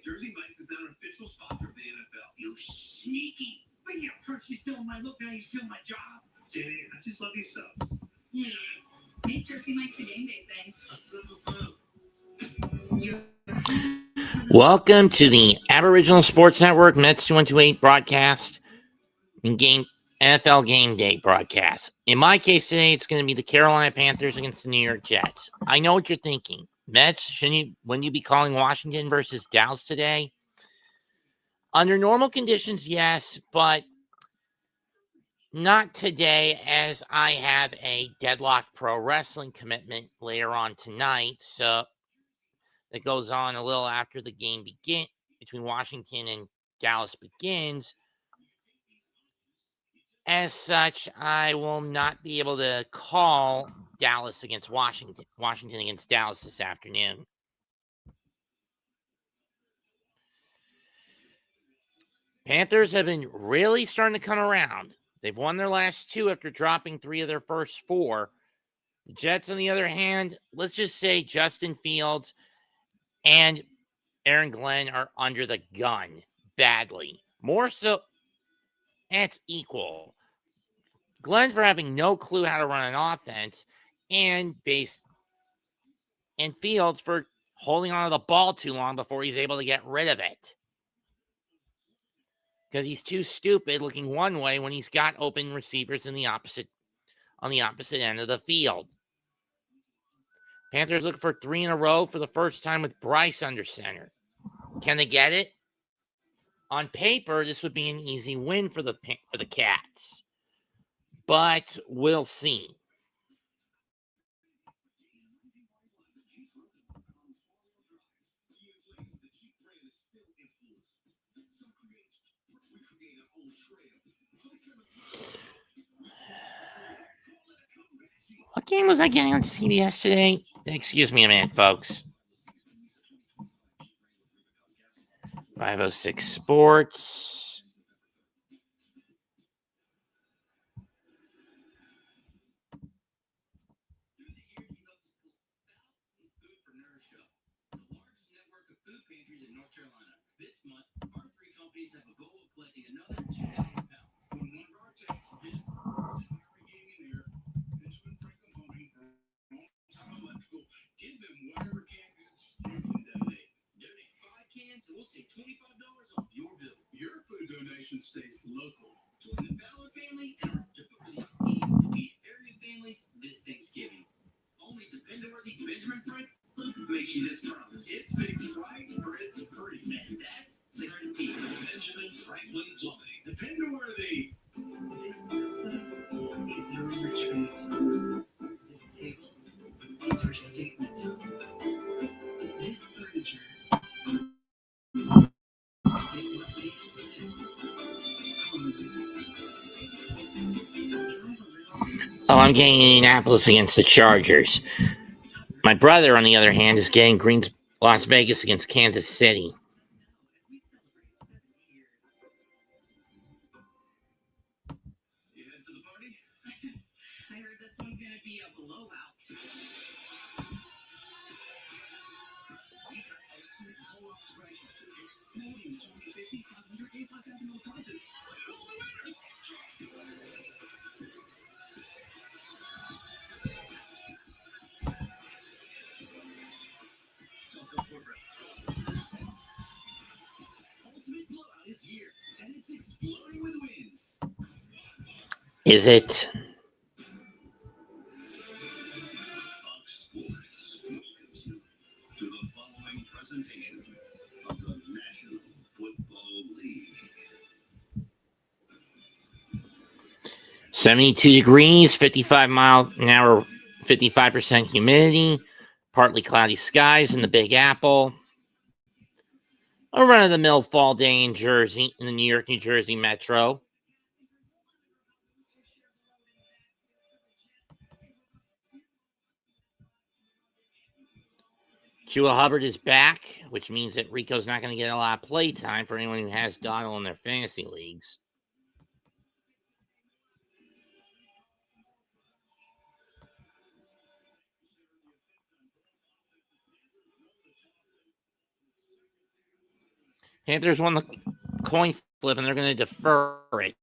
Jersey Mike's is now an official sponsor of the NFL. You sneaky. But yeah, first you steal my look, now you steal my job. Danny, I just love these subs. Make Jersey Mike's a game day thing. A simple move. Welcome to the Aboriginal Sports Network Mets 2128 broadcast and NFL Game Day broadcast. In my case today, it's going to be the Carolina Panthers against the New York Jets. I know what you're thinking. Mets, wouldn't you be calling Washington versus Dallas today? Under normal conditions, yes, but not today, as I have a DeadLock Pro Wrestling commitment later on tonight. So that goes on a little after the game between Washington and Dallas begins. As such, I will not be able to call Dallas against Washington against Dallas this afternoon. Panthers have been really starting to come around. They've won their last two after dropping 3 of their first 4. The Jets, on the other hand, let's just say Justin Fields and Aaron Glenn are under the gun badly. More so, and it's equal. Glenn for having no clue how to run an offense, and Fields for holding on to the ball too long before he's able to get rid of it. Because he's too stupid looking one way when he's got open receivers on the opposite end of the field. Panthers look for 3 in a row for the first time with Bryce under center. Can they get it? On paper, this would be an easy win for the Cats, but we'll see. What game was I getting on CBS today? Excuse me a minute, folks. 506 Sports. This month, our 3 companies have a goal of collecting another 2,000 pounds. When one of our tanks hit, Benjamin Franklin Pumping, Time Electrical, give them whatever can goods you can donate. Donate 5 cans and we'll take $25 off your bill. Your food donation stays local. Join the Fowler family and our Dependability team to feed area families this Thanksgiving. Only dependable-worthy Benjamin Franklin makes you this promise. It's big right or it's pretty. And that's guaranteed. Benjamin Franklin Plumbing. Dependable-worthy. This is your retreat. This table is your statement. This furniture is what makes this. Oh, I'm getting Indianapolis against the Chargers. My brother, on the other hand, is getting Las Vegas against Kansas City. You head to the party? I heard this one's gonna be a blowout. Exploding 250, 500, and 5,000 prizes. Ultimate blowout is here, and it's exploding with wins. Is it? Fox Sports welcomes you to the following presentation of the National Football League. 72 degrees, 55 mile an hour, 55% humidity, partly cloudy skies in the Big Apple. A run-of-the-mill fall day in the New York, New Jersey metro. Chua Hubbard is back, which means that Rico's not going to get a lot of play time for anyone who has Donald in their fantasy leagues. Panthers won the coin flip, and they're going to defer it.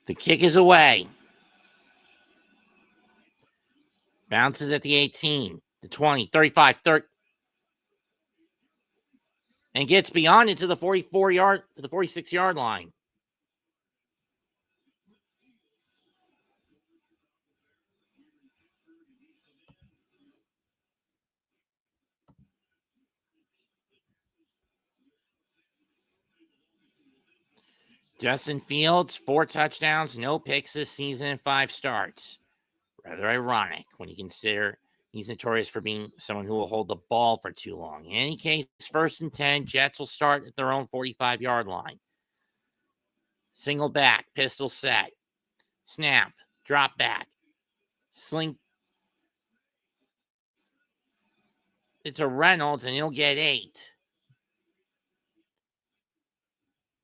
The kick is away. Bounces at the 18, the 20, 35, 30. And gets beyond it to the 46-yard line. Justin Fields, 4 touchdowns, no picks this season and 5 starts. Rather ironic when you consider he's notorious for being someone who will hold the ball for too long. In any case, 1st and 10, Jets will start at their own 45-yard line. Single back, pistol set. Snap, drop back. Sling. It's a Reynolds, and he'll get 8.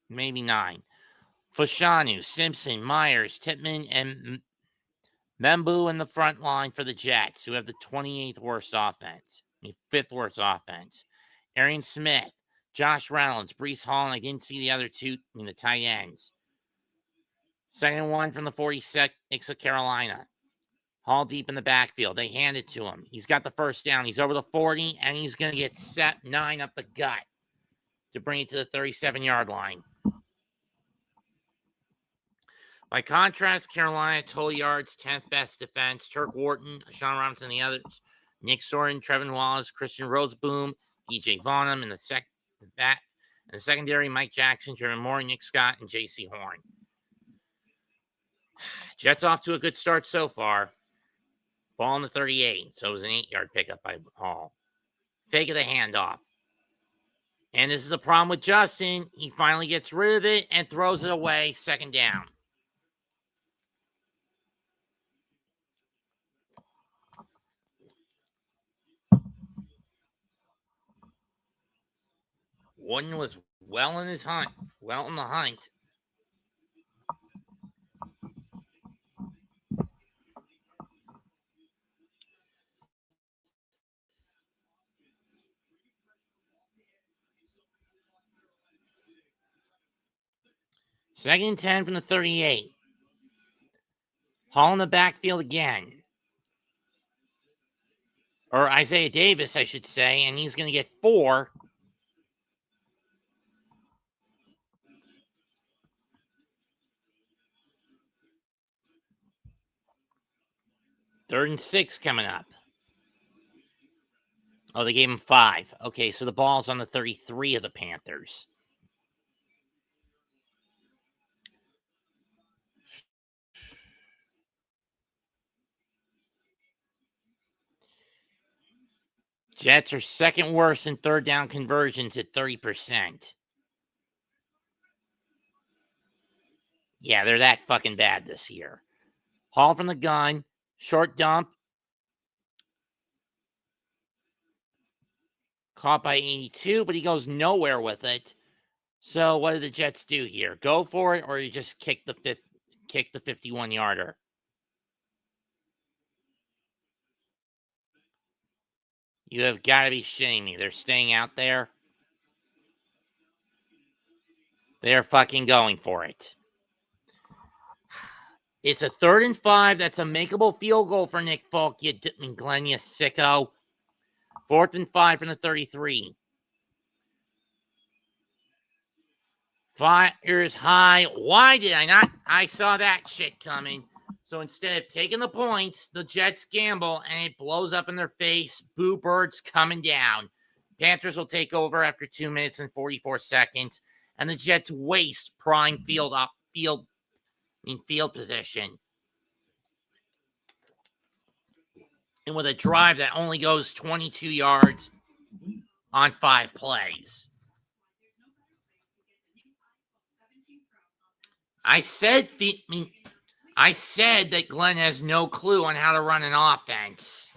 Maybe 9. Fashanu, Simpson, Myers, Tippmann, and Membu in the front line for the Jets, who have the 28th worst offense. 5th worst offense. Arian Smith, Josh Reynolds, Breece Hall, and I didn't see the other two, the tight ends. 2nd and 1 from the 46 of Carolina. Hall deep in the backfield. They hand it to him. He's got the 1st down. He's over the 40, and he's going to get 9 up the gut to bring it to the 37-yard line. By contrast, Carolina, total yards, 10th best defense. Turk Wharton, Sean Robinson, the others. Nick Soren, Trevin Wallace, Christian Roseboom, DJ Vonham in the secondary, Mike Jackson, Trevin Moore, Nick Scott, and J.C. Horn. Jets off to a good start so far. Ball in the 38, so it was an 8-yard pickup by Hall. Fake of the handoff. And this is the problem with Justin. He finally gets rid of it and throws it away, 2nd down. Wooden was well in the hunt. Second and 10 from the 38. Hall in the backfield again. Or Isaiah Davis, I should say, and he's going to get 4. Third and 6 coming up. Oh, they gave him 5. Okay, so the ball's on the 33 of the Panthers. Jets are 2nd worst in 3rd down conversions at 30%. Yeah, they're that fucking bad this year. Hall from the gun. Short dump. Caught by 82, but he goes nowhere with it. So what do the Jets do here? Go for it, or you just kick the 51-yarder? You have got to be shitting me. They're staying out there. They're fucking going for it. It's a 3rd and 5. That's a makeable field goal for Nick Folk. Glenn, you sicko. 4th and 5 from the 33. Fires high. Why did I not? I saw that shit coming. So instead of taking the points, the Jets gamble, and it blows up in their face. Boo Birds coming down. Panthers will take over after 2 minutes and 44 seconds, and the Jets waste prime field position. And with a drive that only goes 22 yards, on 5 plays. I said that Glenn has no clue on how to run an offense.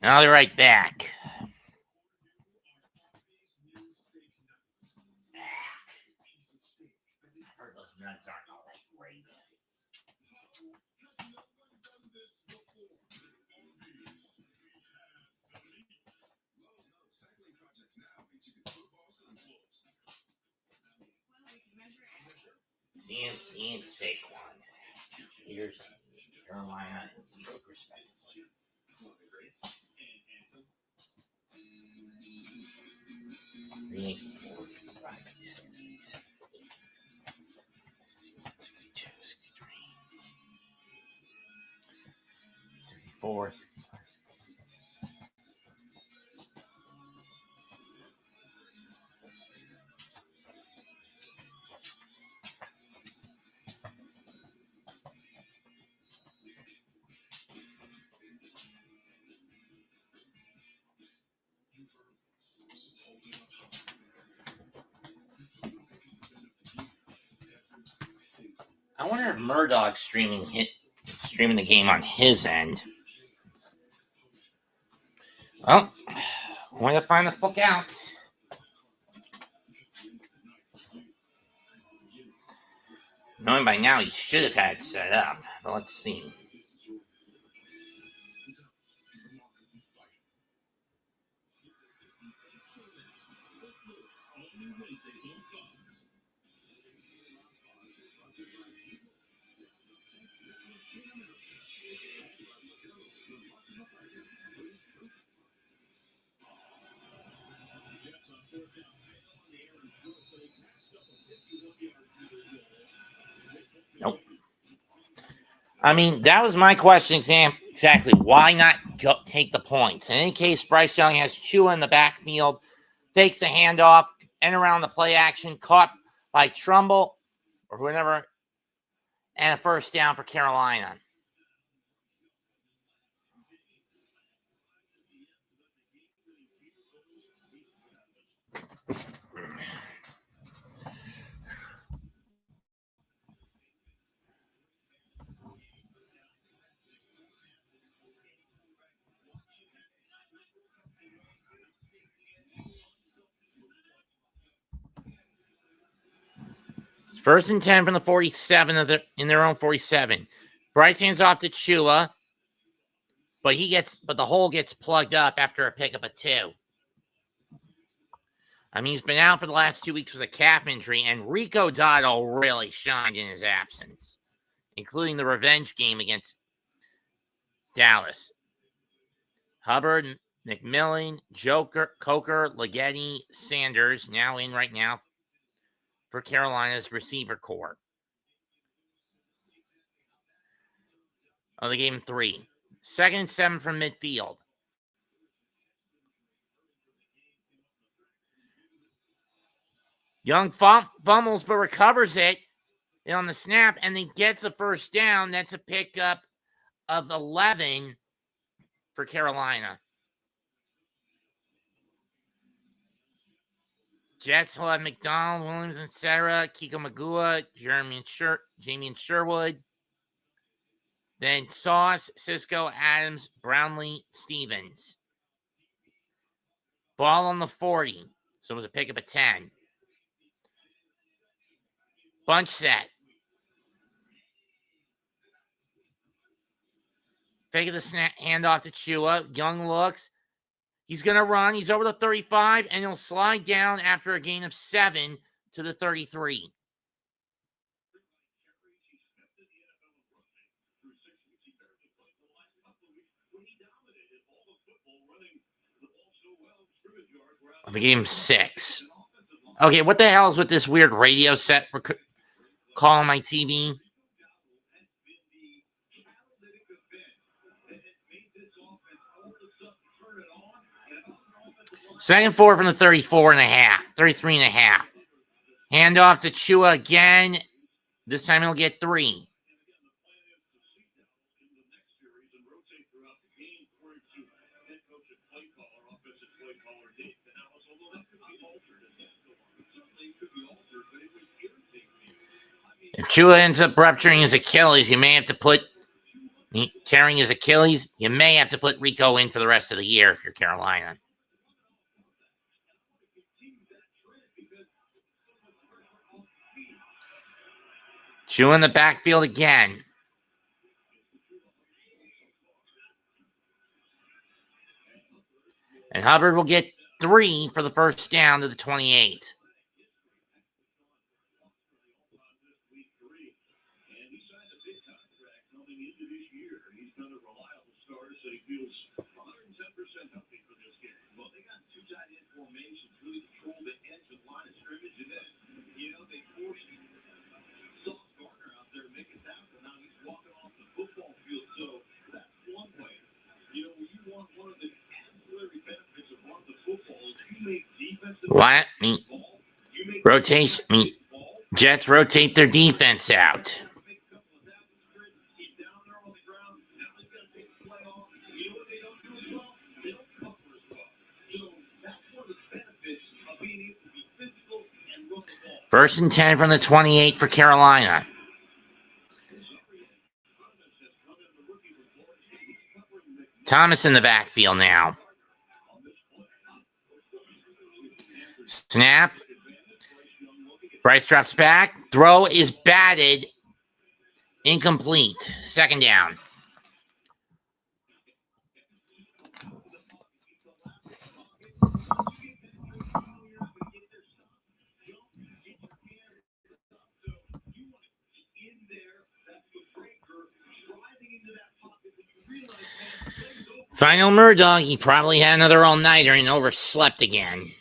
I'll be right back. CMC and Saquon. Here's Carolina respectively. 3, 4, 5, 6, 7, 62, 63, 64, 65. I wonder if Murdoch's streaming the game on his end. Well, I want to find the fuck out. Knowing by now he should have had it set up, but let's see. Nope. I mean, that was my question exactly. Why not take the points? In any case, Bryce Young has Chua in the backfield, takes a handoff, and around the play action, caught by Trumbull or whoever, and a first down for Carolina. First and 10 from the 47 in their own 47. Bryce hands off to Chua, but the hole gets plugged up after a pickup of 2. I mean, he's been out for the last 2 weeks with a calf injury, and Rico Dotto really shined in his absence, including the revenge game against Dallas. Hubbard, McMillan, Coker, Leggetti, Sanders, now in right now for Carolina's receiver corps. Oh, they gave him 3. 2nd and 7 from midfield. Young fumbles but recovers it on the snap, and he gets a first down. That's a pickup of 11 for Carolina. Jets will have McDonald, Williams, etc. Kiko Magua, Jamie Sherwood. Then Sauce, Cisco, Adams, Brownlee, Stevens. Ball on the 40. So it was a pickup of 10. Bunch set. Fake of the snap, handoff to Chua. Young looks. He's going to run. He's over the 35, and he'll slide down after a gain of 7 to the 33. The game 6. Okay, what the hell is with this weird radio set call on my TV? Second 4 from the 33 and a half. Hand off to Chua again. This time he'll get 3. If Chua ends up rupturing his Achilles, you may have to put tearing his Achilles. You may have to put Rico in for the rest of the year if you're Carolina. Chua in the backfield again. And Hubbard will get 3 for the first down to the 28. What? Jets rotate their defense out. First and 10 from the 28 for Carolina. Thomas in the backfield now. Snap. Bryce drops back. Throw is batted. Incomplete. Second down. Final Murdoch, he probably had another all-nighter and overslept again.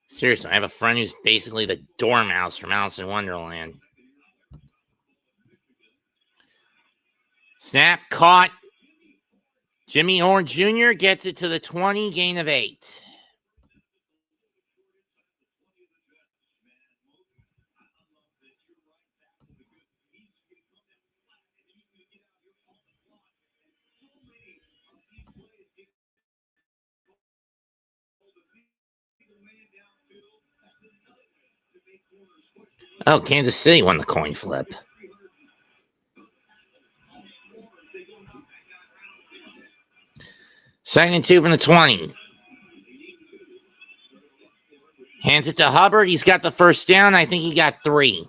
Seriously, I have a friend who's basically the Dormouse from Alice in Wonderland. Snap, caught. Jimmy Horn Jr. gets it to the 20, gain of 8. Oh, Kansas City won the coin flip. Second and 2 from the 20. Hands it to Hubbard. He's got the first down. I think he got 3.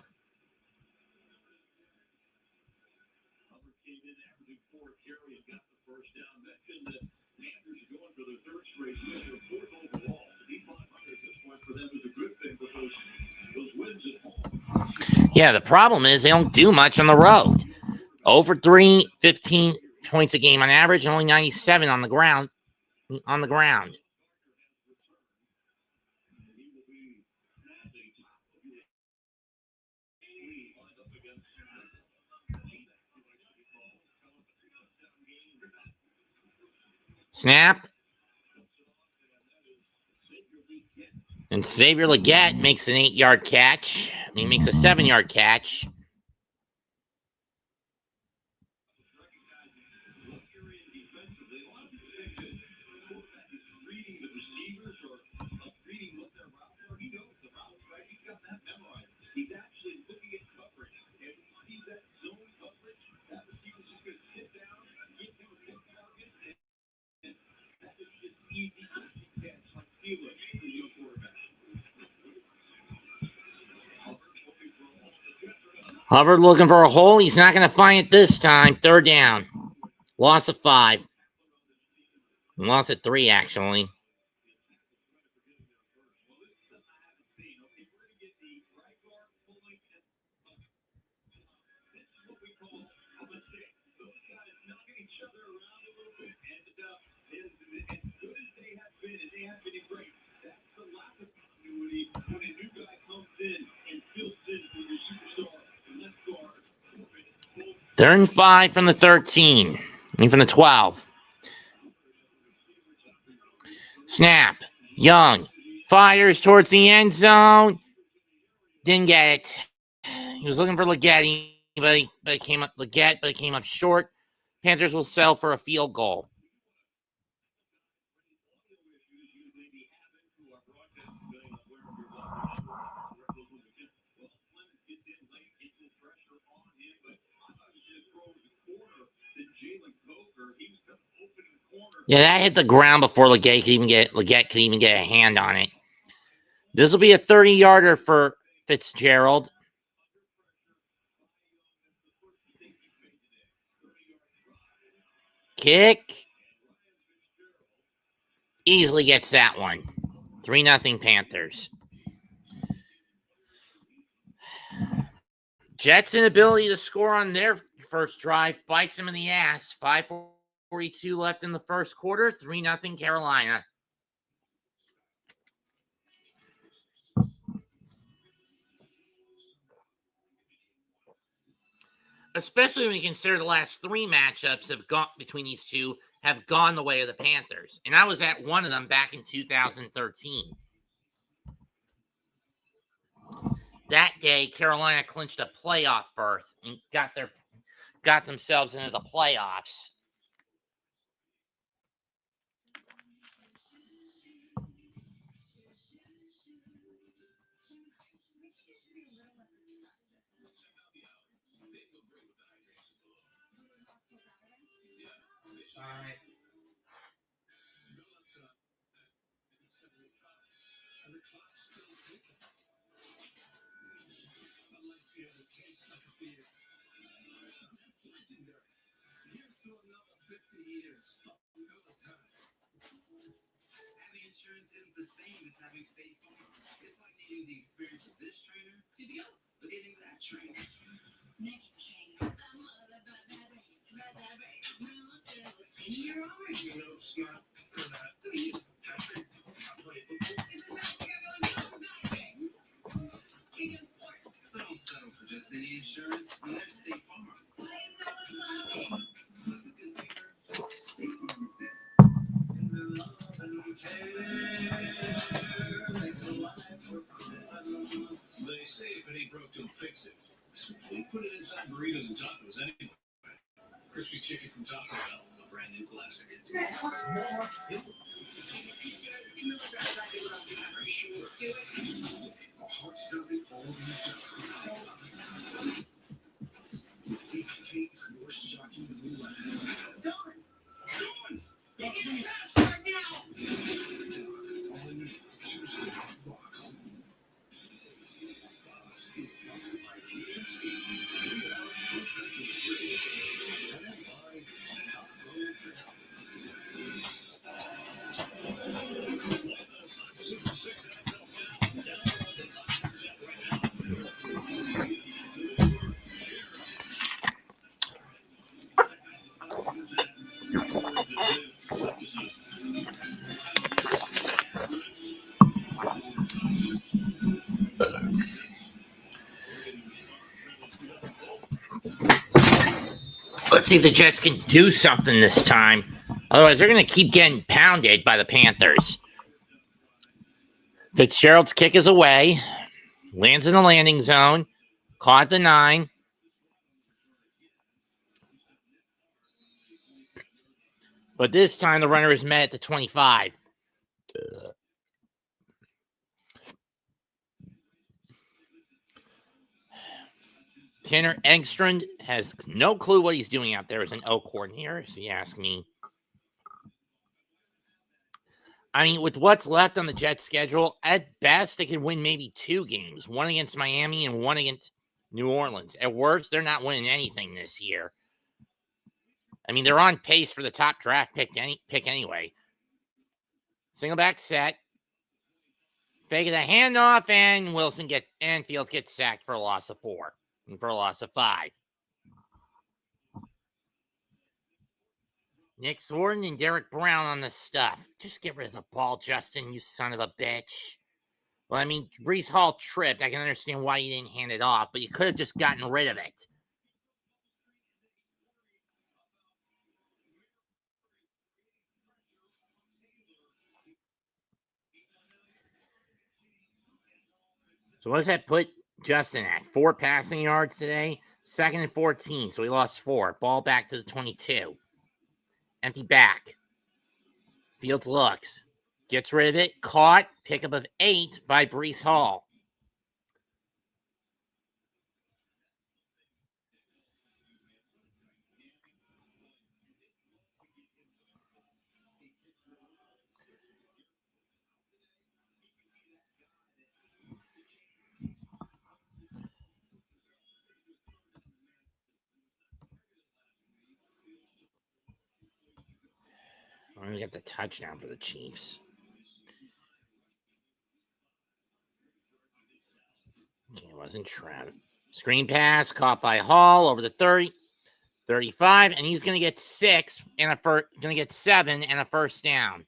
Yeah, the problem is they don't do much on the road. Over 3, 15 points a game on average, and only 97 on the ground. Snap. And Xavier Legette makes an 8-yard catch. He makes a 7-yard catch. Hubbard looking for a hole. He's not going to find it this time. Third down. Loss of 5. Loss of 3, actually. Third and 5 from the 13. From the 12. Snap. Young fires towards the end zone. Didn't get it. He was looking for Legette, but it came up short. Panthers will settle for a field goal. Yeah, that hit the ground before Legette could even get a hand on it. This will be a 30-yarder for Fitzgerald. Kick. Easily gets that one. 3-0 Panthers. Jets' inability to score on their first drive bites them in the ass. 5:42 left in the first quarter. 3-0 Carolina. Especially when you consider the last three matchups between these two have gone the way of the Panthers. And I was at one of them back in 2013. That day, Carolina clinched a playoff berth and got themselves into the playoffs. Having insurance isn't the same as having State Farm. It's like needing the experience of this trainer to go, but getting that trainer. Next trainer. You're orange. You know, it's not for that. Who are you? Patrick, I play football. This is massacre going on. You do sports. So don't settle for just any insurance when there's State Farm. Why is no one laughing? Look at the paper. State Farm is there. And the love and care makes a life worth living. They say if it ain't broke, don't fix it. They put it inside burritos and tacos anyway. Crispy chicken from Taco Bell, a brand new classic. Let's see if the Jets can do something this time. Otherwise, they're going to keep getting pounded by the Panthers. Fitzgerald's kick is away. Lands in the landing zone. Caught the 9. But this time, the runner is met at the 25. Tanner Engstrand has no clue what he's doing out there as an O coordinator, if you ask me. I mean, with what's left on the Jets schedule, at best, they could win maybe 2 games. One against Miami and one against New Orleans. At worst, they're not winning anything this year. I mean, they're on pace for the top draft pick anyway. Single back set. Fake the handoff, and Fields gets sacked for a loss of 4. And for a loss of 5. Nick Thornton and Derek Brown on the stuff. Just get rid of the ball, Justin, you son of a bitch. Well, I mean, Breece Hall tripped. I can understand why you didn't hand it off, but you could have just gotten rid of it. So what does that put Justin at? 4 passing yards today, 2nd and 14. So he lost 4. Ball back to the 22. Empty back. Fields looks. Gets rid of it. Caught. Pickup of 8 by Breece Hall. We got the touchdown for the Chiefs. Okay, it wasn't Trout. Screen pass caught by Hall over the 30, 35, and he's going to get 6 and going to get 7 and a first down.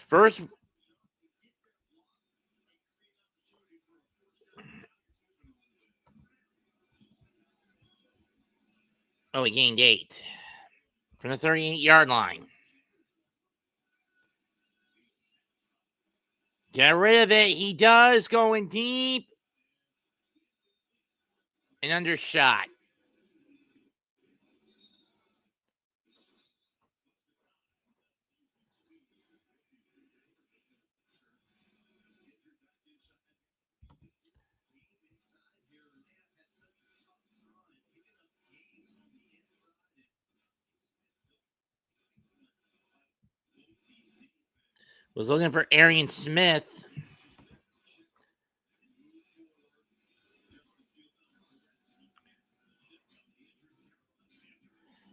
First. Oh, he gained 8 from the 38-yard line. Get rid of it. He does, going deep and undershot. Was looking for Arian Smith.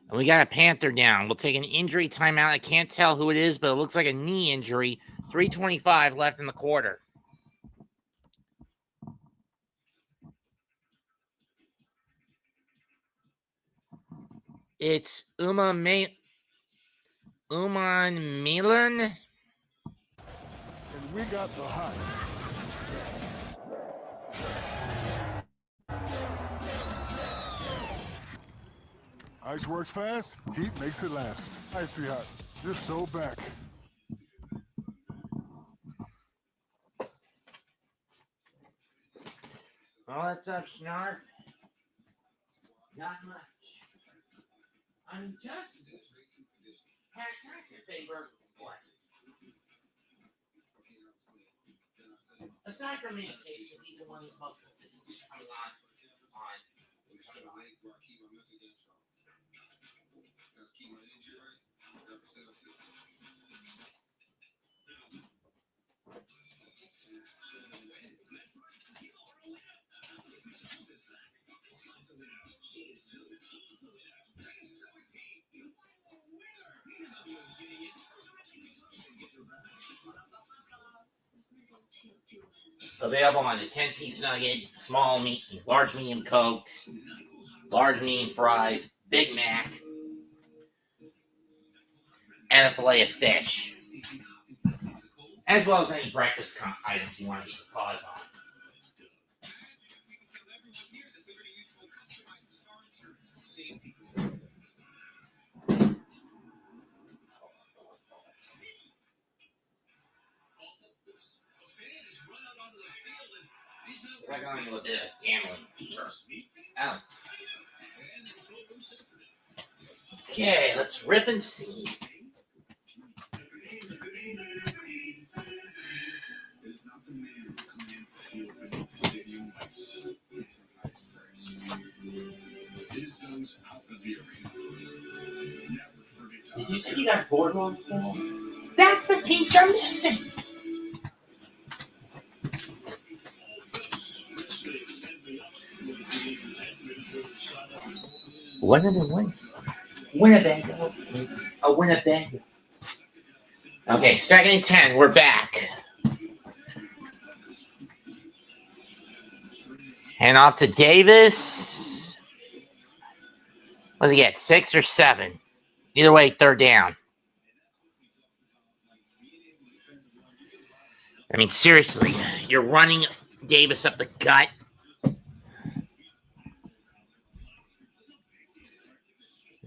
And we got a Panther down. We'll take an injury timeout. I can't tell who it is, but it looks like a knee injury. 3:25 left in the quarter. It's Uman Milan. And we got the hot. Ice works fast, heat makes it last. Icy hot, just so back. Oh, what's up, Snarf? Not much. I'm just your favorite one. Aside from me, because he's the one who's most consistently coming on. Keep my energy right. Available on the 10-piece nugget, small, large, medium Cokes, large, medium fries, Big Mac, and a fillet of fish, as well as any breakfast items you want to keep a pause on. We're going to do a bit of gambling. Oh. Okay, let's rip and see. Did you see that boardwalk? That's the piece I'm missing. What does it win? Winnebago. A Winnebago. Okay, 2nd and 10. We're back. Hand off to Davis. What does he get? 6 or 7? Either way, 3rd down. I mean, seriously, you're running Davis up the gut.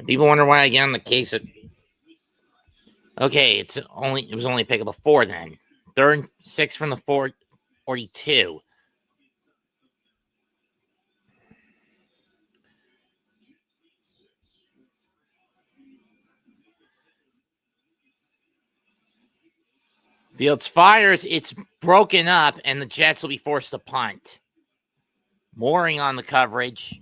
People wonder why again the case of. Okay, it was only a pick up of 4 then. 3rd and 6 from the 42. Fields fires. It's broken up, and the Jets will be forced to punt. Mooring on the coverage.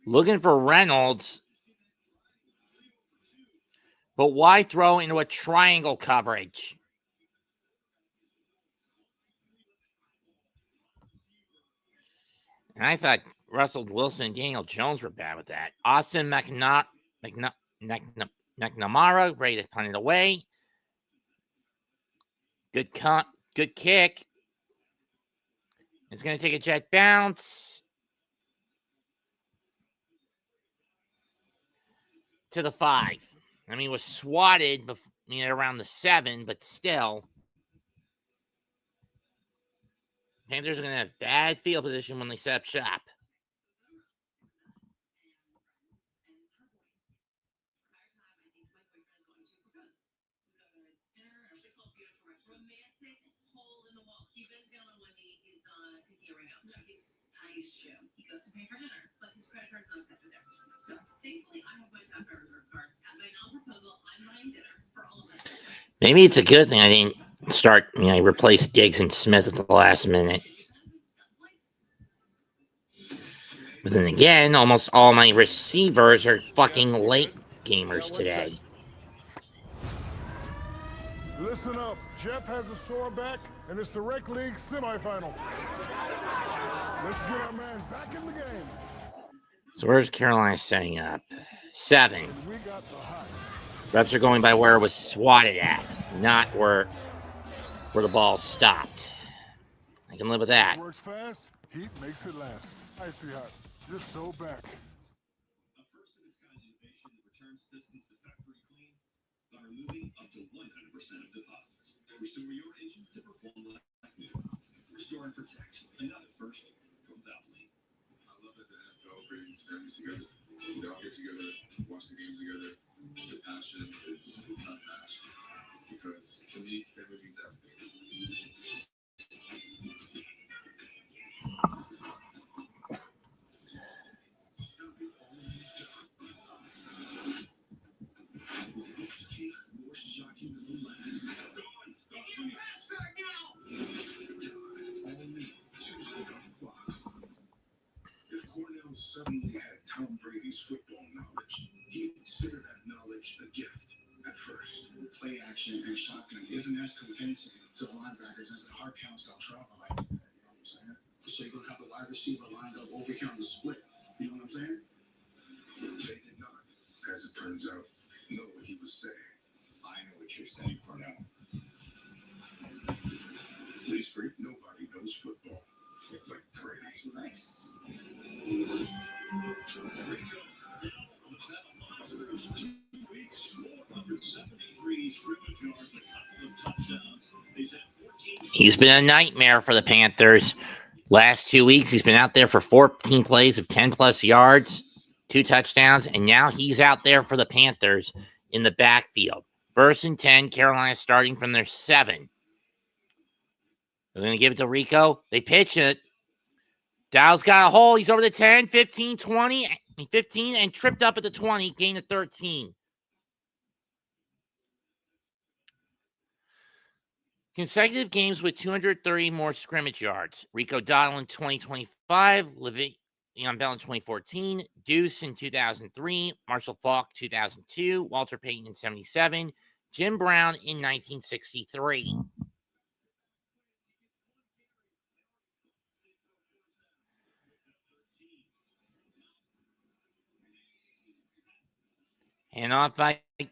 Looking for Reynolds. But why throw into a triangle coverage? And I thought Russell Wilson and Daniel Jones were bad with that. Austin McNamara ready to punt it away. Good kick. It's going to take a jet bounce to the 5. I mean, it was swatted around the 7, but still. Panthers are going to have bad field position when they set up shop. He goes to pay for dinner, but his credit card's not accepted there. So thankfully, I have my Sapphire Reserve card. At my non-proposal, I'm buying dinner for all of my family. Maybe it's a good thing I didn't start, I replaced Diggs and Smith at the last minute. But then again, almost all my receivers are fucking late gamers today. Listen up. Jeff has a sore back, and it's the Rec League semifinal. Let's get our man back in the game. So where's Carolina setting up? 7. We got the hot. Reps are going by where it was swatted at, not where the ball stopped. I can live with that. Works fast. Heat makes it last. Icy hot. Just so back. A first-of-its-kind innovation that returns pistons to factory clean by removing up to 100% of deposits. Restore your engine to perform like new. Restore and protect. Another first from Valvoline. I love that the NFL brings families together. They all get together, watch the games together. The passion is unmatched. Because to me, family means everything. Suddenly had Tom Brady's football knowledge. He considered that knowledge a gift at first. Play action and shotgun isn't as convincing to linebackers as the hard count style travel like that. You know what I'm saying? So you're gonna have the wide receiver lined up over here on the split. You know what I'm saying? They did not, as it turns out, know what he was saying. I know what you're saying, Cornell. Please, free. Nobody knows football like Brady. Nice. He's been a nightmare for the Panthers. Last 2 weeks, he's been out there for 14 plays of 10-plus yards, 2 touchdowns, and now he's out there for the Panthers in the backfield. 1st and 10, Carolina starting from their 7. They're going to give it to Rico. They pitch it. Dow's got a hole. He's over the 10, 15, 20, 15, and tripped up at the 20, gained of 13. Consecutive games with 230 more scrimmage yards. Rico Dowdle in 2025, Le'Veon Bell in 2014, Deuce in 2003, Marshall Faulk 2002, Walter Payton in 77, Jim Brown in 1963. And off by to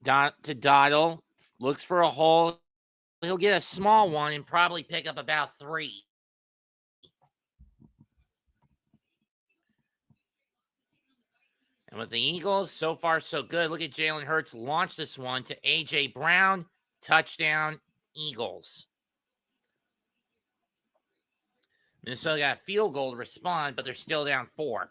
Dowdle. Looks for a hole. He'll get a small one and probably pick up about 3. And with the Eagles, so far so good. Look at Jalen Hurts launch this one to A.J. Brown. Touchdown, Eagles. Minnesota got a field goal to respond, but they're still down 4.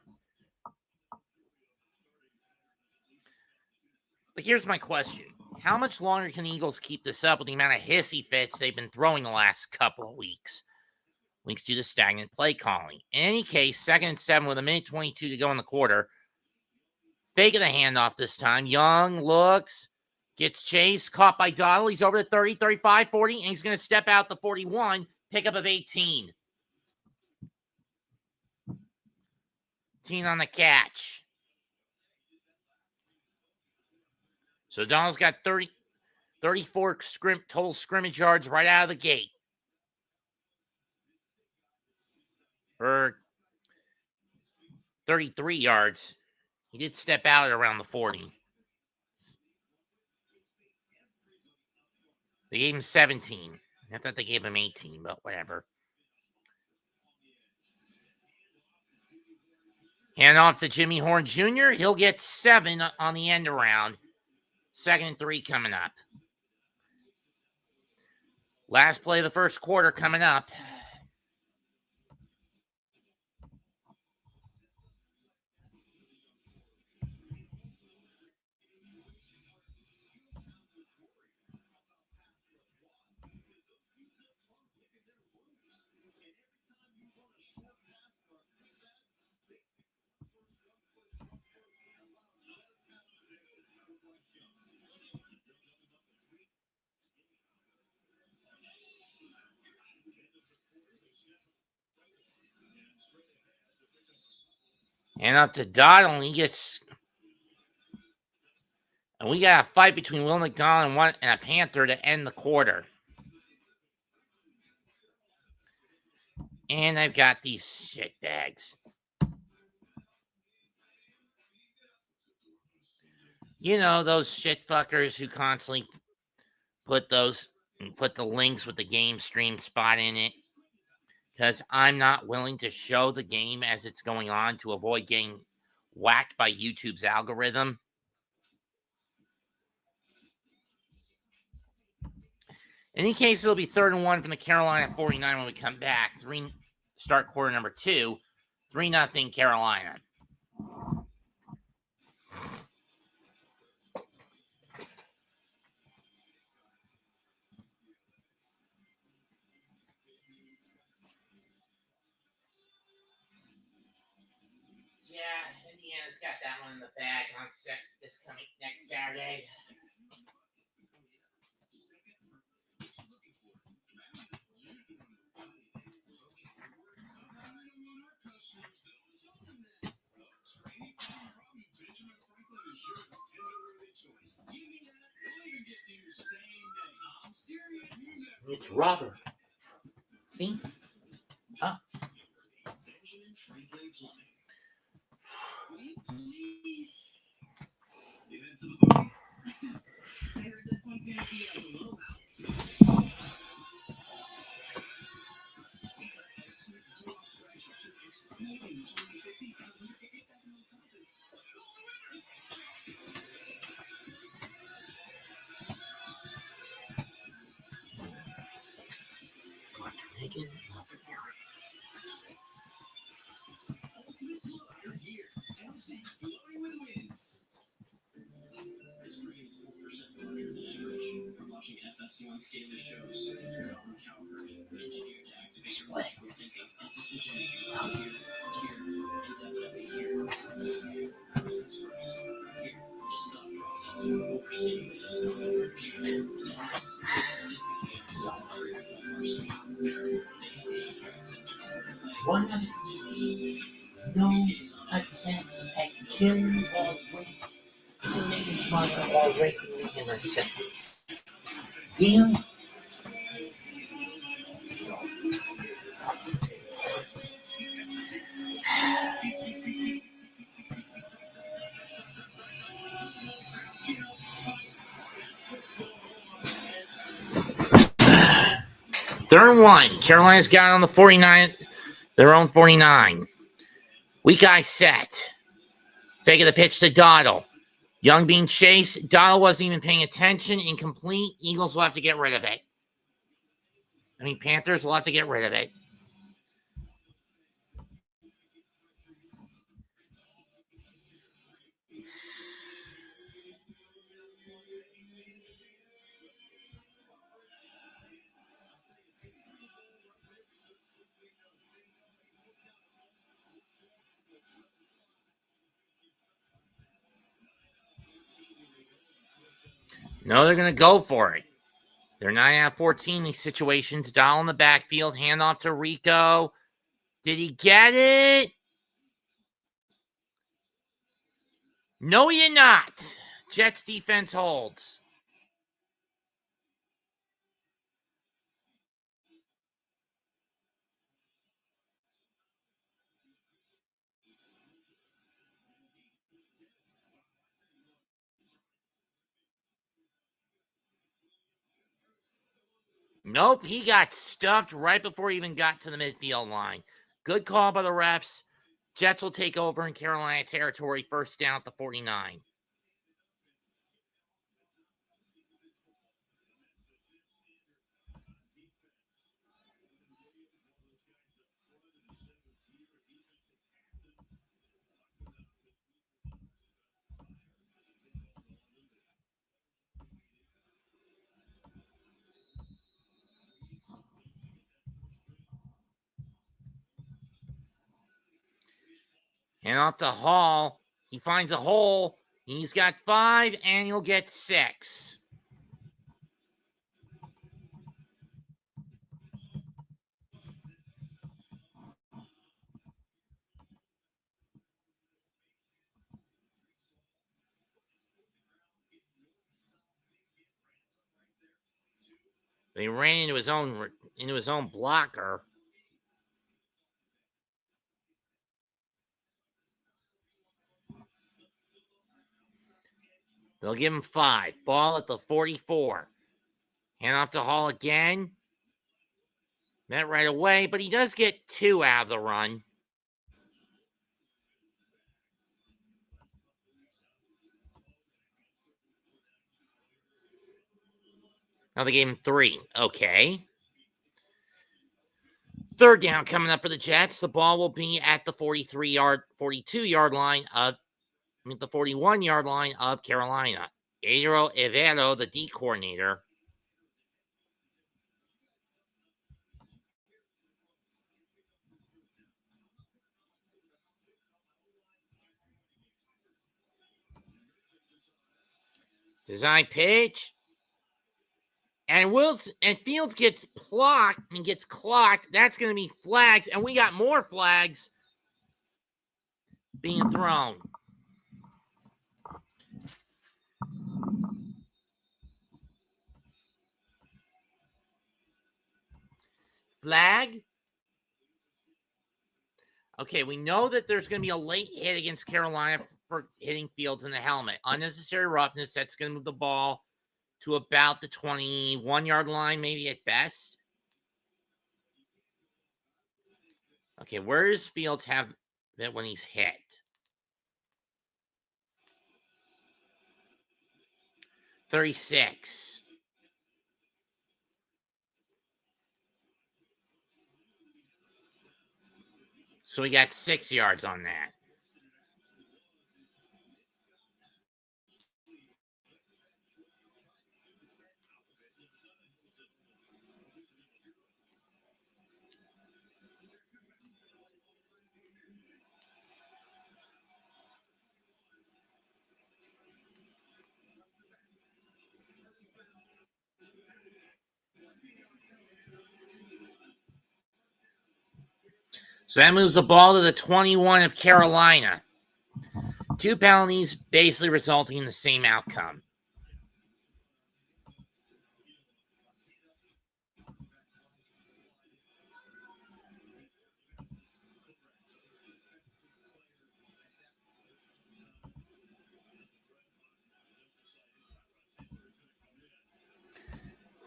But here's my question. How much longer can the Eagles keep this up with the amount of hissy fits they've been throwing the last couple of weeks? Links due to stagnant play calling. In any case, 2nd and 7 with 1:22 to go in the quarter. Fake of the handoff this time. Young looks, gets chased, caught by Donald. He's over the 30, 35, 40, and he's going to step out the 41, pickup of 18. 18 on the catch. So Donald's got 34 total scrimmage yards right out of the gate. Or 33 yards. He did step out at around the 40. They gave him 17. I thought they gave him 18, but whatever. Hand off to Jimmy Horn Jr. He'll get 7 on the end around. 2nd and 3 coming up. Last play of the first quarter coming up. And up to Donald, he gets. And we got a fight between Will McDonald and a Panther to end the quarter. And I've got these shit bags. You know, those shit fuckers who constantly put the links with the game stream spot in it. Because I'm not willing to show the game as it's going on to avoid getting whacked by YouTube's algorithm. In any case, it'll be 3rd and 1 from the Carolina 49 when we come back. Start quarter number 2. 3-0 Carolina. Yeah, Indiana's got that one in the bag on this coming next Saturday. It's Robert. See? Huh? I heard this one's gonna be a blowout. One no attempts at killing or making mother already in a second. Damn. Third and 1. Carolina's got on the 49, their own 49. Weak eye set. Fake of the pitch to Doddle. Young being chased. Donald wasn't even paying attention. Incomplete. Eagles will have to get rid of it. Panthers will have to get rid of it. No, they're going to go for it. They're 9 out of 14 in these situations. Donald in the backfield. Handoff to Rico. Did he get it? No, he did not. Jets defense holds. Nope, he got stuffed right before he even got to the midfield line. Good call by the refs. Jets will take over in Carolina territory. First down at the 49. And off to Hall. He finds a hole. He's got 5, and he'll get 6. He ran into his own blocker. They'll give him 5. Ball at the 44. Hand off to Hall again. Met right away, but he does get 2 out of the run. Now they gave him 3. Okay. Third down coming up for the Jets. The ball will be at the 42-yard line of, the 41-yard line of Carolina. Adriel Evero, the D coordinator. Design pitch. And Fields gets blocked and gets clocked. That's going to be flags. And we got more flags being thrown. Flag. Okay, we know that there's going to be a late hit against Carolina for hitting Fields in the helmet. Unnecessary roughness. That's going to move the ball to about the 21-yard line, maybe at best. Okay, where does Fields have that when he's hit? 36. So we got 6 yards on that. So that moves the ball to the 21 of Carolina. 2 penalties basically resulting in the same outcome.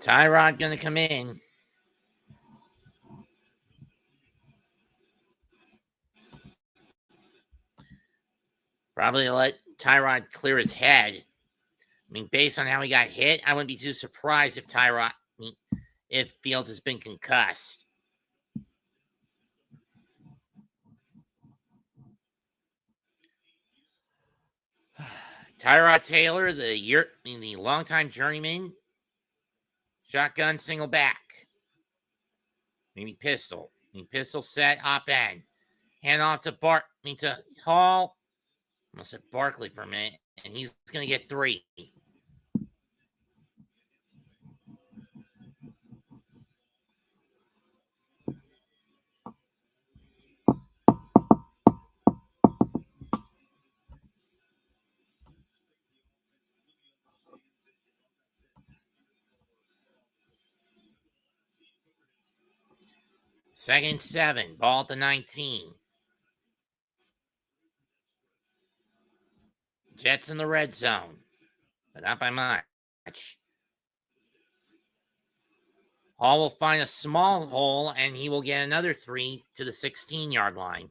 Tyrod going to come in. Probably let Tyrod clear his head. I mean, based on how he got hit, I wouldn't be too surprised if Fields has been concussed. Tyrod Taylor, the longtime journeyman, shotgun single back. Maybe pistol. Pistol set, op end. Hand off to Hall. Almost said Barkley for a minute, and he's going to get 3. Second and 7, ball at the 19. Jets in the red zone, but not by much. Hall will find a small hole, and he will get another 3 to the 16-yard line.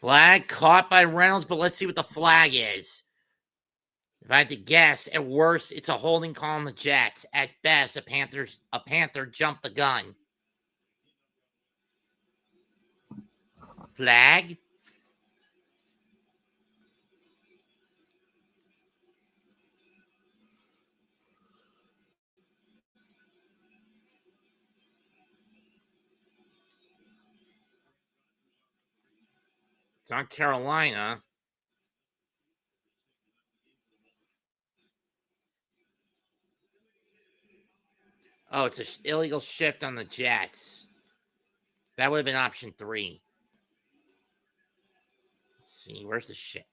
Flag caught by Reynolds, but let's see what the flag is. If I had to guess, at worst, it's a holding call on the Jets. At best, a Panther jumped the gun. Flag? It's on Carolina. Oh, it's an illegal shift on the Jets. That would have been option 3. Let's see, where's the shift?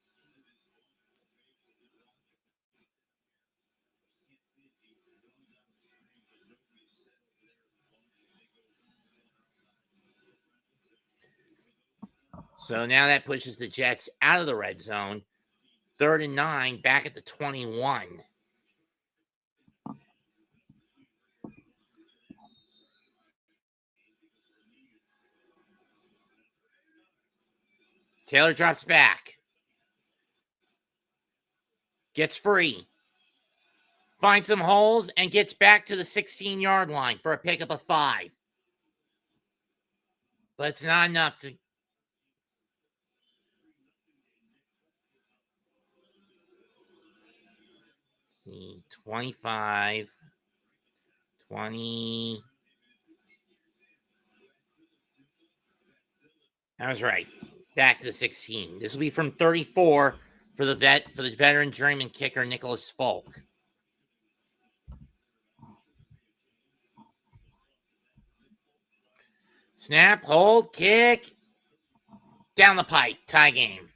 So now that pushes the Jets out of the red zone. 3rd and 9, back at the 21. Taylor drops back. Gets free. Finds some holes and gets back to the 16-yard line for a pickup of 5. But it's not enough to... Let's see, 25, 20... I was right. Back to the 16. This will be from 34 for the veteran journeyman kicker Nicholas Folk. Snap, hold, kick. Down the pipe. Tie game.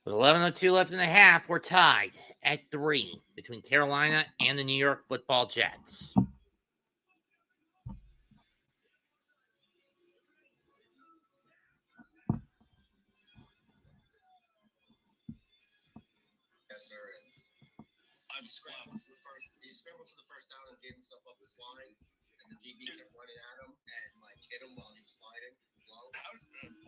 With 11:02 left in the half, we're tied at 3 between Carolina and the New York Football Jets. Yes, sir. I'm scrambled for the first. He scrambled for the first down and gave himself up his line, and the DB kept running at him and hit him while he was sliding.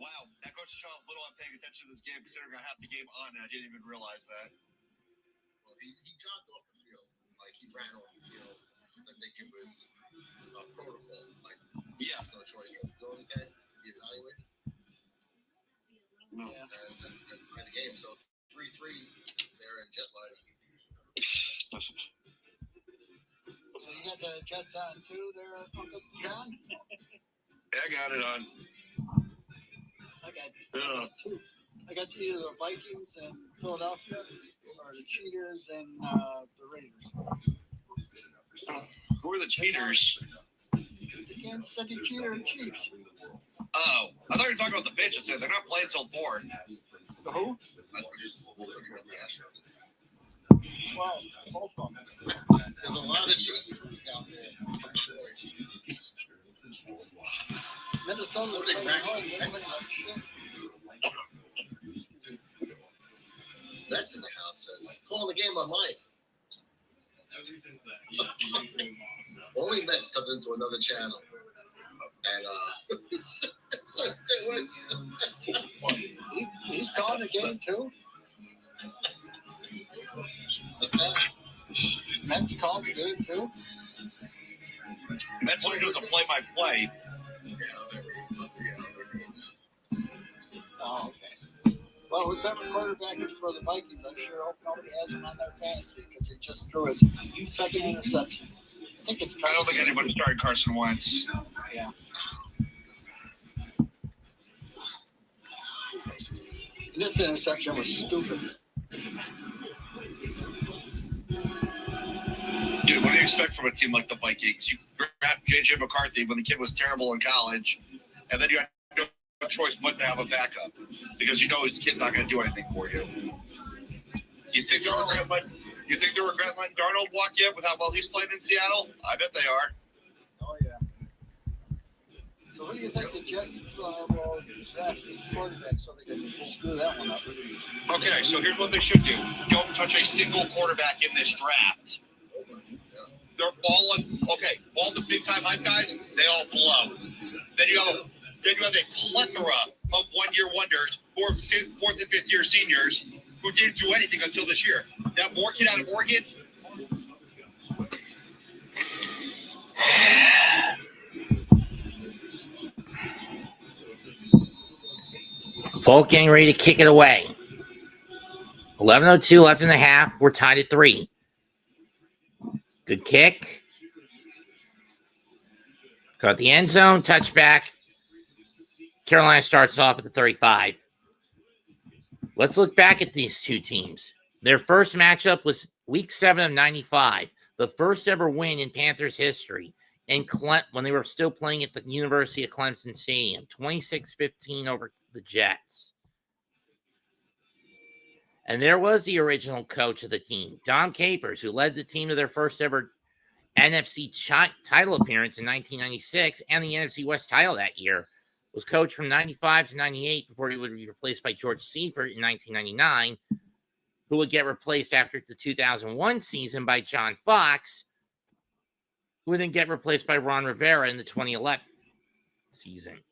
Wow, that goes to show how little I'm paying attention to this game, considering I have the game on and I didn't even realize that. Well, he jogged off the field, he ran off the field because I think it was protocol. He has no choice. Go ahead, be evaluated. No. And play the game. So 3-3 there in Jet Life. So you got the Jets on too there, Uncle John? Yeah, I got it on. I got two. I got either the Vikings and Philadelphia, or the Cheaters and the Raiders? Who are the cheaters? The Kansas City Chiefs. Oh, I thought you were talking about the bitches. They're not playing till 4. The who? Well, both of them. There's a lot of cheese down there. Minnesota's playing home. They're playing like shit. That's in the house says, calling the game on mine. Only Mets comes into another channel. And it's like, He's calling the game too. Mets calling the game too. That's who does a play-by-play. Oh, okay. Well, whichever quarterback is for the Vikings, I sure hope nobody has him on their fantasy because he just threw his second interception. I think it's. I don't think anybody started Carson Wentz. Yeah. And this interception was stupid. Dude, what do you expect from a team like the Vikings? You draft J.J. McCarthy when the kid was terrible in college, and then you have no choice but to have a backup because you know his kid's not going to do anything for you. You think they're regret letting Darnold walk in with how well he's playing in Seattle? I bet they are. Oh, yeah. So who do you think the Jets will draft these quarterbacks so they can screw that one up? Okay, so here's what they should do. Don't touch a single quarterback in this draft. They're all all the big time hype guys, they all blow. Then you have a plethora of 1-year wonders, fourth and fifth year seniors who didn't do anything until this year. That Moore kid out of Oregon. Folk getting ready to kick it away. 11:02 left in the half. We're tied at 3. Good kick. Got the end zone, touchback. Carolina starts off at the 35. Let's look back at these two teams. Their first matchup was week 7 of 95, the first ever win in Panthers history, when they were still playing at the University of Clemson Stadium, 26-15 over the Jets. And there was the original coach of the team, Don Capers, who led the team to their first ever NFC title appearance in 1996 and the NFC West title that year. Was coach from 95 to 98 before he would be replaced by George Seifert in 1999, who would get replaced after the 2001 season by John Fox, who would then get replaced by Ron Rivera in the 2011 season.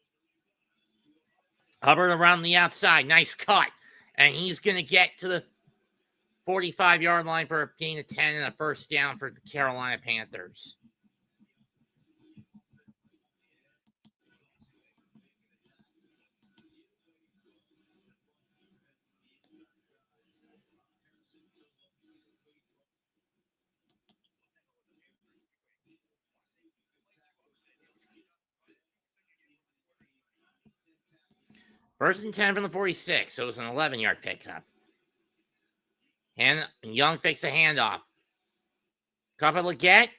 Hubbard around the outside, nice cut. And he's going to get to the 45-yard line for a gain of 10 and a first down for the Carolina Panthers. First and 10 from the 46, so it was an 11-yard pickup. And Young fakes a handoff. Caught by Leggett,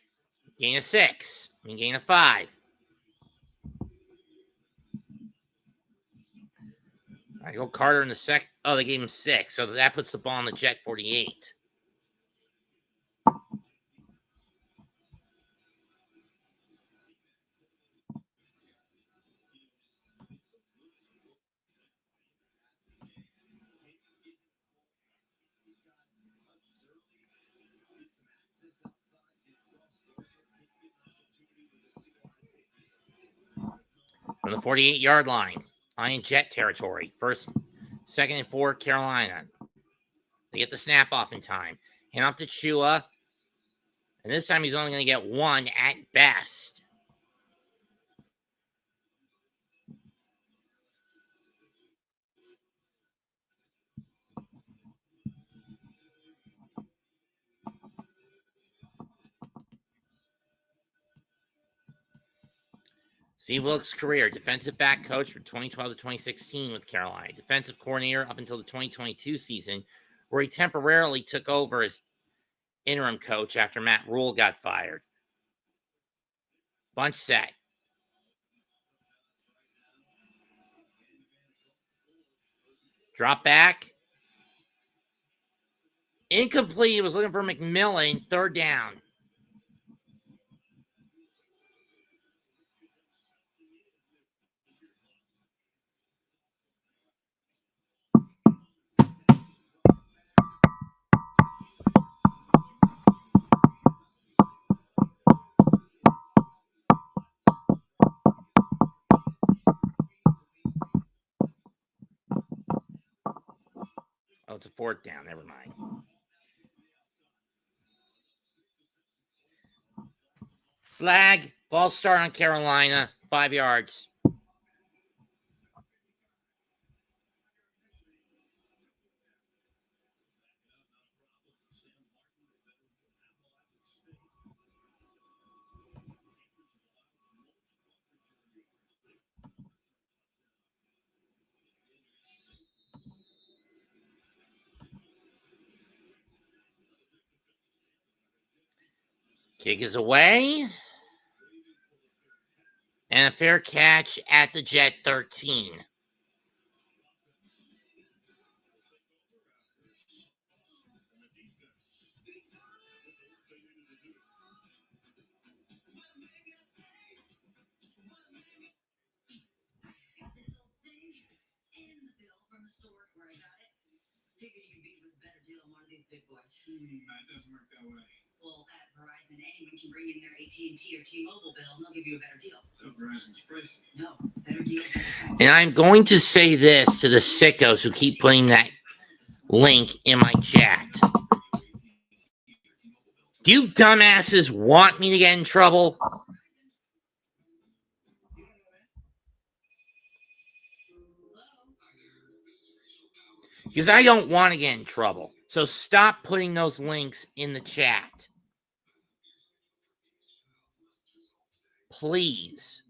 gain of 6, and gain of 5. All right, go Carter in the second. Oh, they gave him 6, so that puts the ball on the Jet 48. From the 48-yard line, Iron Jet territory. Second and 4, Carolina. They get the snap off in time. Hand off to Chua. And this time he's only going to get 1 at best. Steve Wilkes' career, defensive back coach from 2012 to 2016 with Carolina. Defensive coordinator up until the 2022 season, where he temporarily took over as interim coach after Matt Rule got fired. Bunch set. Drop back. Incomplete. He was looking for McMillan. Third down. Oh, it's a fourth down. Never mind. Flag. False start on Carolina. 5 yards. Kick is away. And a fair catch at the Jet 13. It doesn't work that way. Well, at Verizon, anyone can bring in their AT&T or T-Mobile bill, and they'll give you a better deal. So Verizon's pricey. No, better deal. And I'm going to say this to the sickos who keep putting that link in my chat. Do you dumbasses want me to get in trouble? Because I don't want to get in trouble. So stop putting those links in the chat. Please.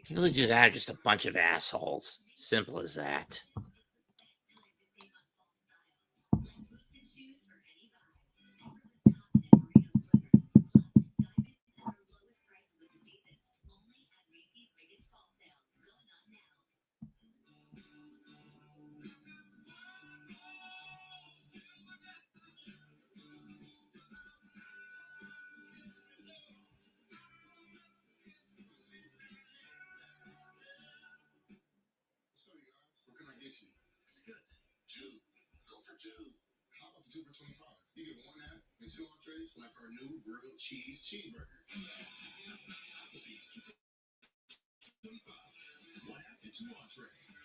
People who do that are just a bunch of assholes. Simple as that. What can I get you? It's good. 2. Go for 2. How about the 2 for $25? You get 1 half and 2 entrees like our new grilled cheese cheeseburger. Applebee's 2 for $25. 1 half and 2 entrees.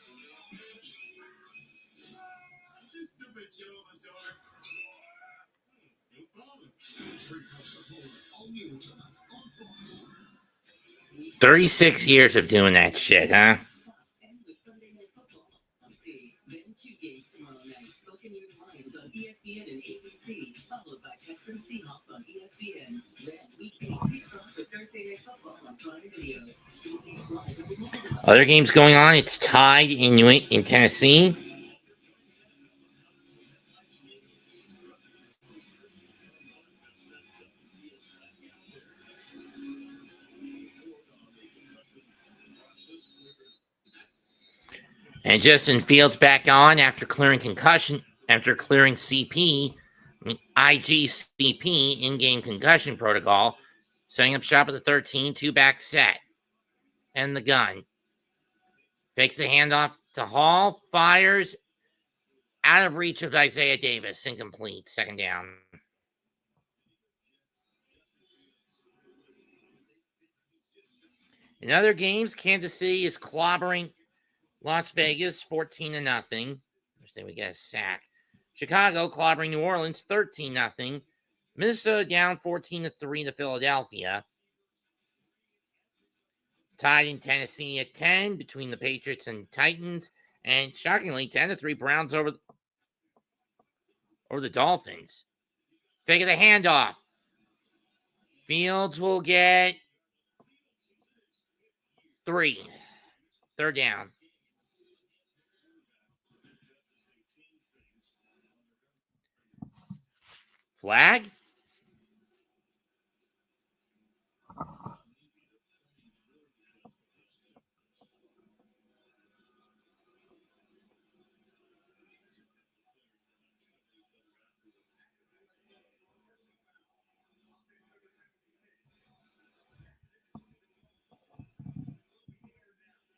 Stupid shit on my door. No problem. 36 years of doing that shit, huh? Then 2 games tomorrow night. Buccaneers Lions on ESPN and ABC, followed by Texans Seahawks on ESPN. Then Week 8 kicks off with Thursday Night Football on Prime Video. Other games going on. It's tied in Tennessee. And Justin Fields back on after clearing concussion, after clearing CP, IGCP, in-game concussion protocol, setting up shop at the 13, 2-back set. And the gun. Takes the handoff to Hall, fires, out of reach of Isaiah Davis, incomplete, second down. In other games, Kansas City is clobbering Las Vegas 14-0. Understand we get a sack. Chicago clobbering New Orleans 13-0. Minnesota down 14-3 to Philadelphia. Tied in Tennessee at 10 between the Patriots and Titans. And shockingly, 10-3 Browns over the Dolphins. Fake of the handoff. Fields will get 3. 3rd down. Flag?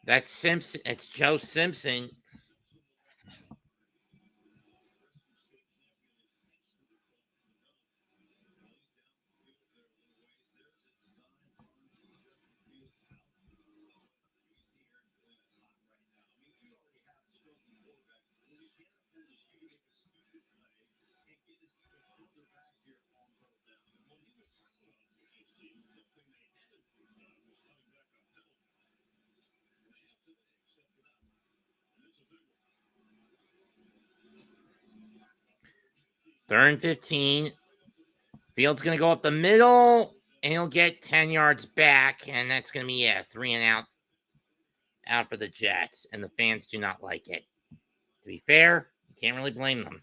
That's Simpson. It's Joe Simpson. Third and 15. Fields going to go up the middle, and he'll get 10 yards back, and that's going to be, 3 and out for the Jets, and the fans do not like it. To be fair, you can't really blame them.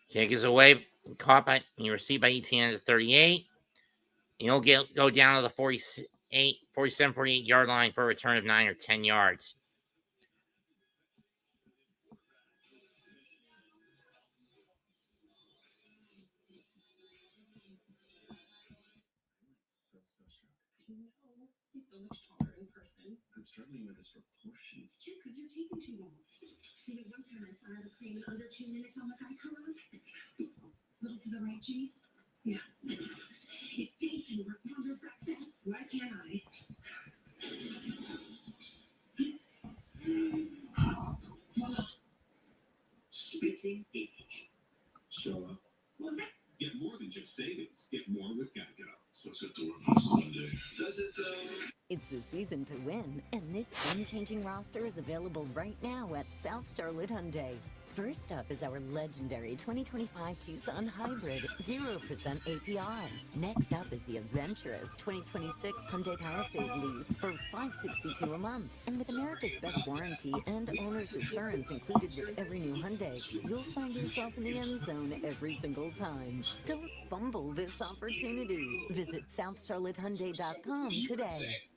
Kick is away, caught by, received by ETN at 38. He'll go down to the 48 yard line for a return of 9 or 10 yards. He's so much taller in person. I'm struggling with his proportions. Yeah, because you're taking too long. You know, one time I saw her cream in under 2 minutes on the guy color. Little to the right, G. Yeah. If they can work wonders like this, why can't I? Spitting image. Show up. What was that? Get more than just savings. Get more with Geico. So it's to work on Sunday. Does it though? It's the season to win, and this game-changing roster is available right now at South Charlotte Hyundai. First up is our legendary 2025 Tucson Hybrid, 0% APR. Next up is the adventurous 2026 Hyundai Palisade lease for $562 a month. And with America's best warranty and owner's assurance included with every new Hyundai, you'll find yourself in the end zone every single time. Don't fumble this opportunity. Visit SouthCharlotteHyundai.com today.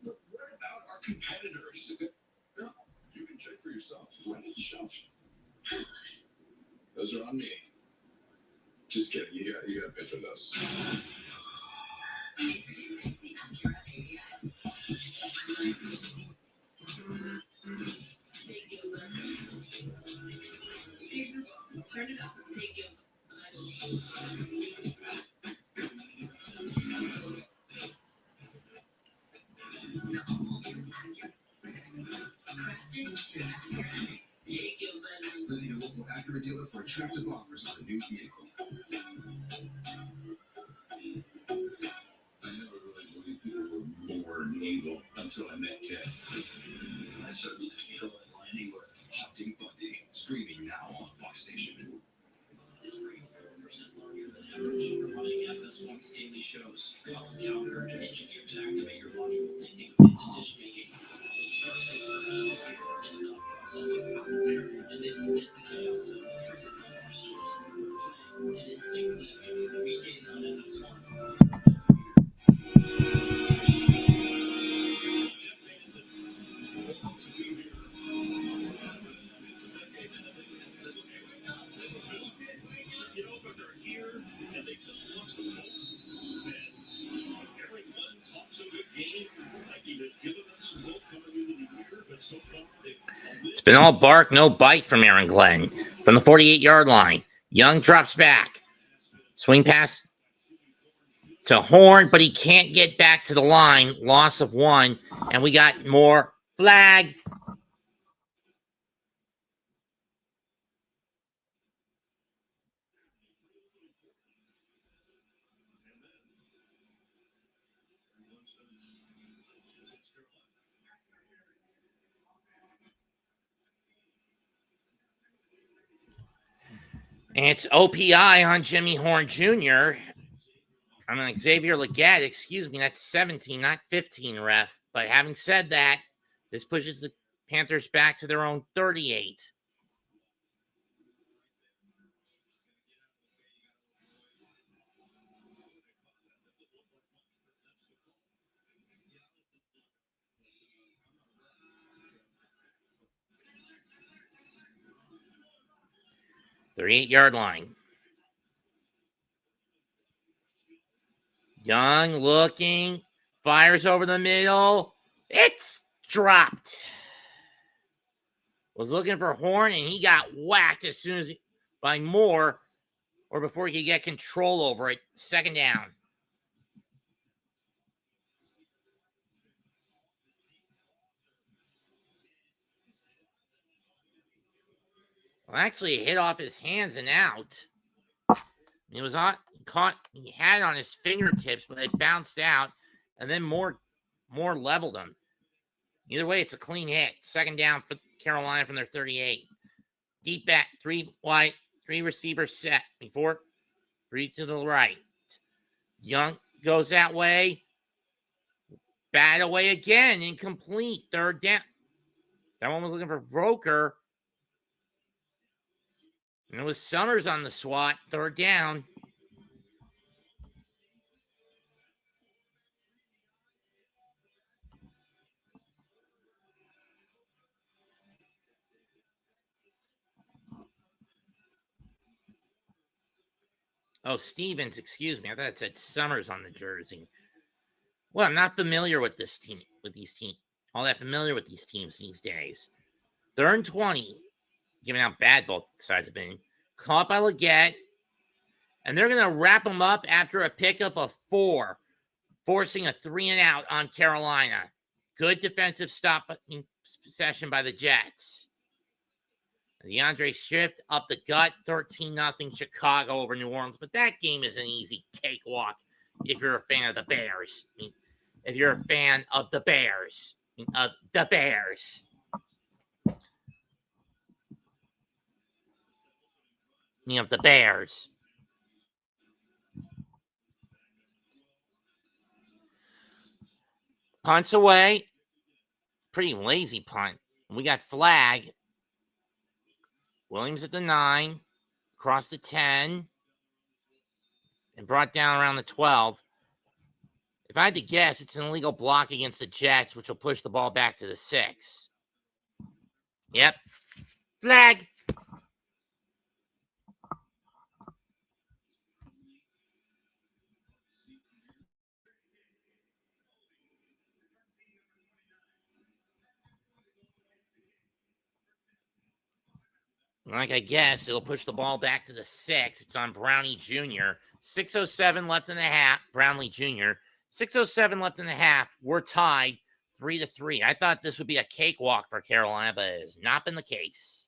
What about our competitors? No, you can check for yourself. Right at the shelf. Those are on me. Just kidding. You got to pay for those. Turn it up. Take it. Visit your local Acura dealer for attractive offers on a new vehicle. I never really believed people were more evil until I met Jeff. I certainly didn't feel that line anywhere. Hunting Bundy, streaming now on Fox Station. His brain is 1% larger than average. You're watching FS1's daily shows. Colin Cowher and engineered to activate your logical thinking and decision making. And this is the chaos of the trigger powers. And instinctively, weekdays on FS1. It's been all bark, no bite from Aaron Glenn from the 48 yard line. Young drops back. Swing pass to Horn, but he can't get back to the line. Loss of 1. And we got more flag. And it's OPI on Jimmy Horn Jr. I mean, Xavier Legette, excuse me, that's 17, not 15, ref. But having said that, this pushes the Panthers back to their own 38. Their 8-yard line. Young looking, fires over the middle. It's dropped. Was looking for Horn, and he got whacked as soon as by Moore, or before he could get control over it. 2nd down. Well, actually, it hit off his hands and out. It was caught. He had it on his fingertips, but it bounced out, and then Moore leveled him. Either way, it's a clean hit. 2nd down for Carolina from their 38. Deep back, 3 wide, 3 receivers set. Before 3 to the right. Young goes that way. Bat away again. Incomplete. 3rd down. That one was looking for Broker. And it was Summers on the swat. 3rd down. Oh, Stevens, excuse me. I thought it said Summers on the jersey. Well, I'm not familiar with this team, all that familiar with these teams these days. 3rd and 20. Giving out bad both sides have been. Caught by Legette. And they're going to wrap them up after a pickup of 4. Forcing a 3-and-out on Carolina. Good defensive stop possession by the Jets. DeAndre Swift up the gut, 13-0 Chicago over New Orleans. But that game is an easy cakewalk if you're a fan of the Bears. If you're a fan of the Bears. Of the Bears. Of the Bears. Punts away. Pretty lazy punt. We got flag. Williams at the 9. Across the 10. And brought down around the 12. If I had to guess, it's an illegal block against the Jets, which will push the ball back to the 6. Yep. Flag. Like I guess, it'll push the ball back to the 6. It's on Brownie Jr. 6:07 left in the half. Brownlee Jr. 6:07 left in the half. We're tied 3-3. I thought this would be a cakewalk for Carolina, but it has not been the case.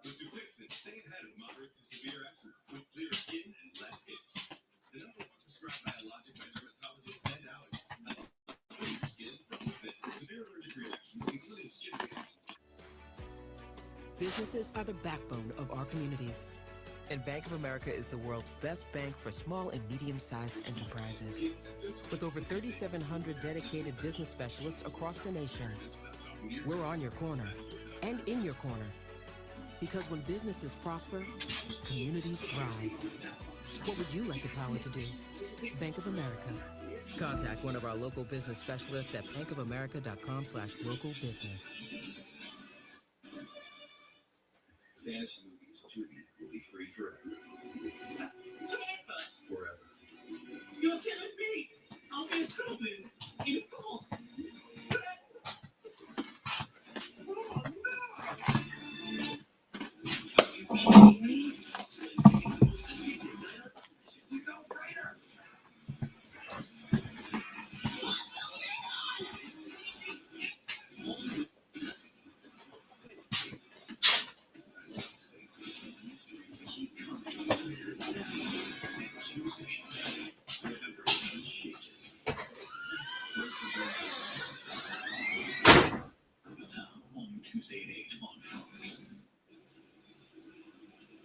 With Dupixent, stay ahead of moderate to severe eczema with clear skin and less itch. The number one prescribed biologic by dermatologists and allergists. Clear skin from within. Severe allergic reactions include businesses are the backbone of our communities. And Bank of America is the world's best bank for small and medium-sized enterprises. With over 3,700 dedicated business specialists across the nation, we're on your corner and in your corner. Because when businesses prosper, communities thrive. What would you like the power to do? Bank of America. Contact one of our local business specialists at bankofamerica.com/local business. Fantasy movies 2D will be free forever. Forever. You're telling me I'll be filming in full. Oh, no! Tuesday at 8 on Fox.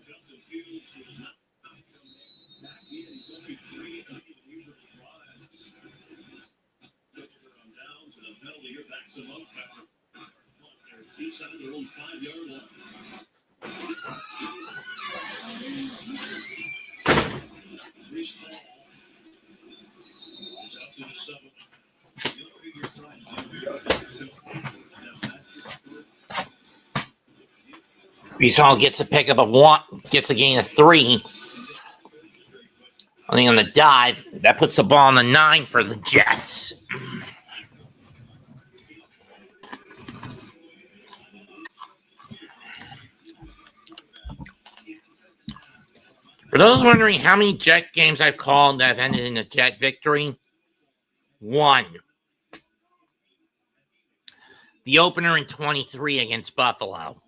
Justin Fields is not back in. He's only 3 and usually rise. On downs and a penalty here backs him up after inside their own 5-yard line. Chris Paul is out to the 7. Brees gets a pickup of 1, gets a gain of 3. I think on the dive, that puts the ball on the 9 for the Jets. For those wondering how many Jet games I've called that have ended in a Jet victory, 1. The opener in 23 against Buffalo.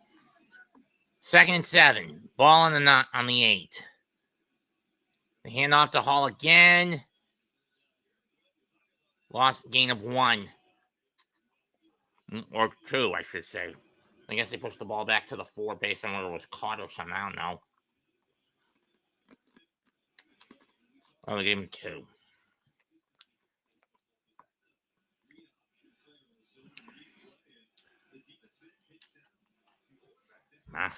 2nd and 7. Ball on the 8. The handoff to Hall again. Lost gain of 1. Or 2, I should say. I guess they pushed the ball back to the 4 based on whether it was caught or something. I don't know. Oh, they gave him 2. Ah.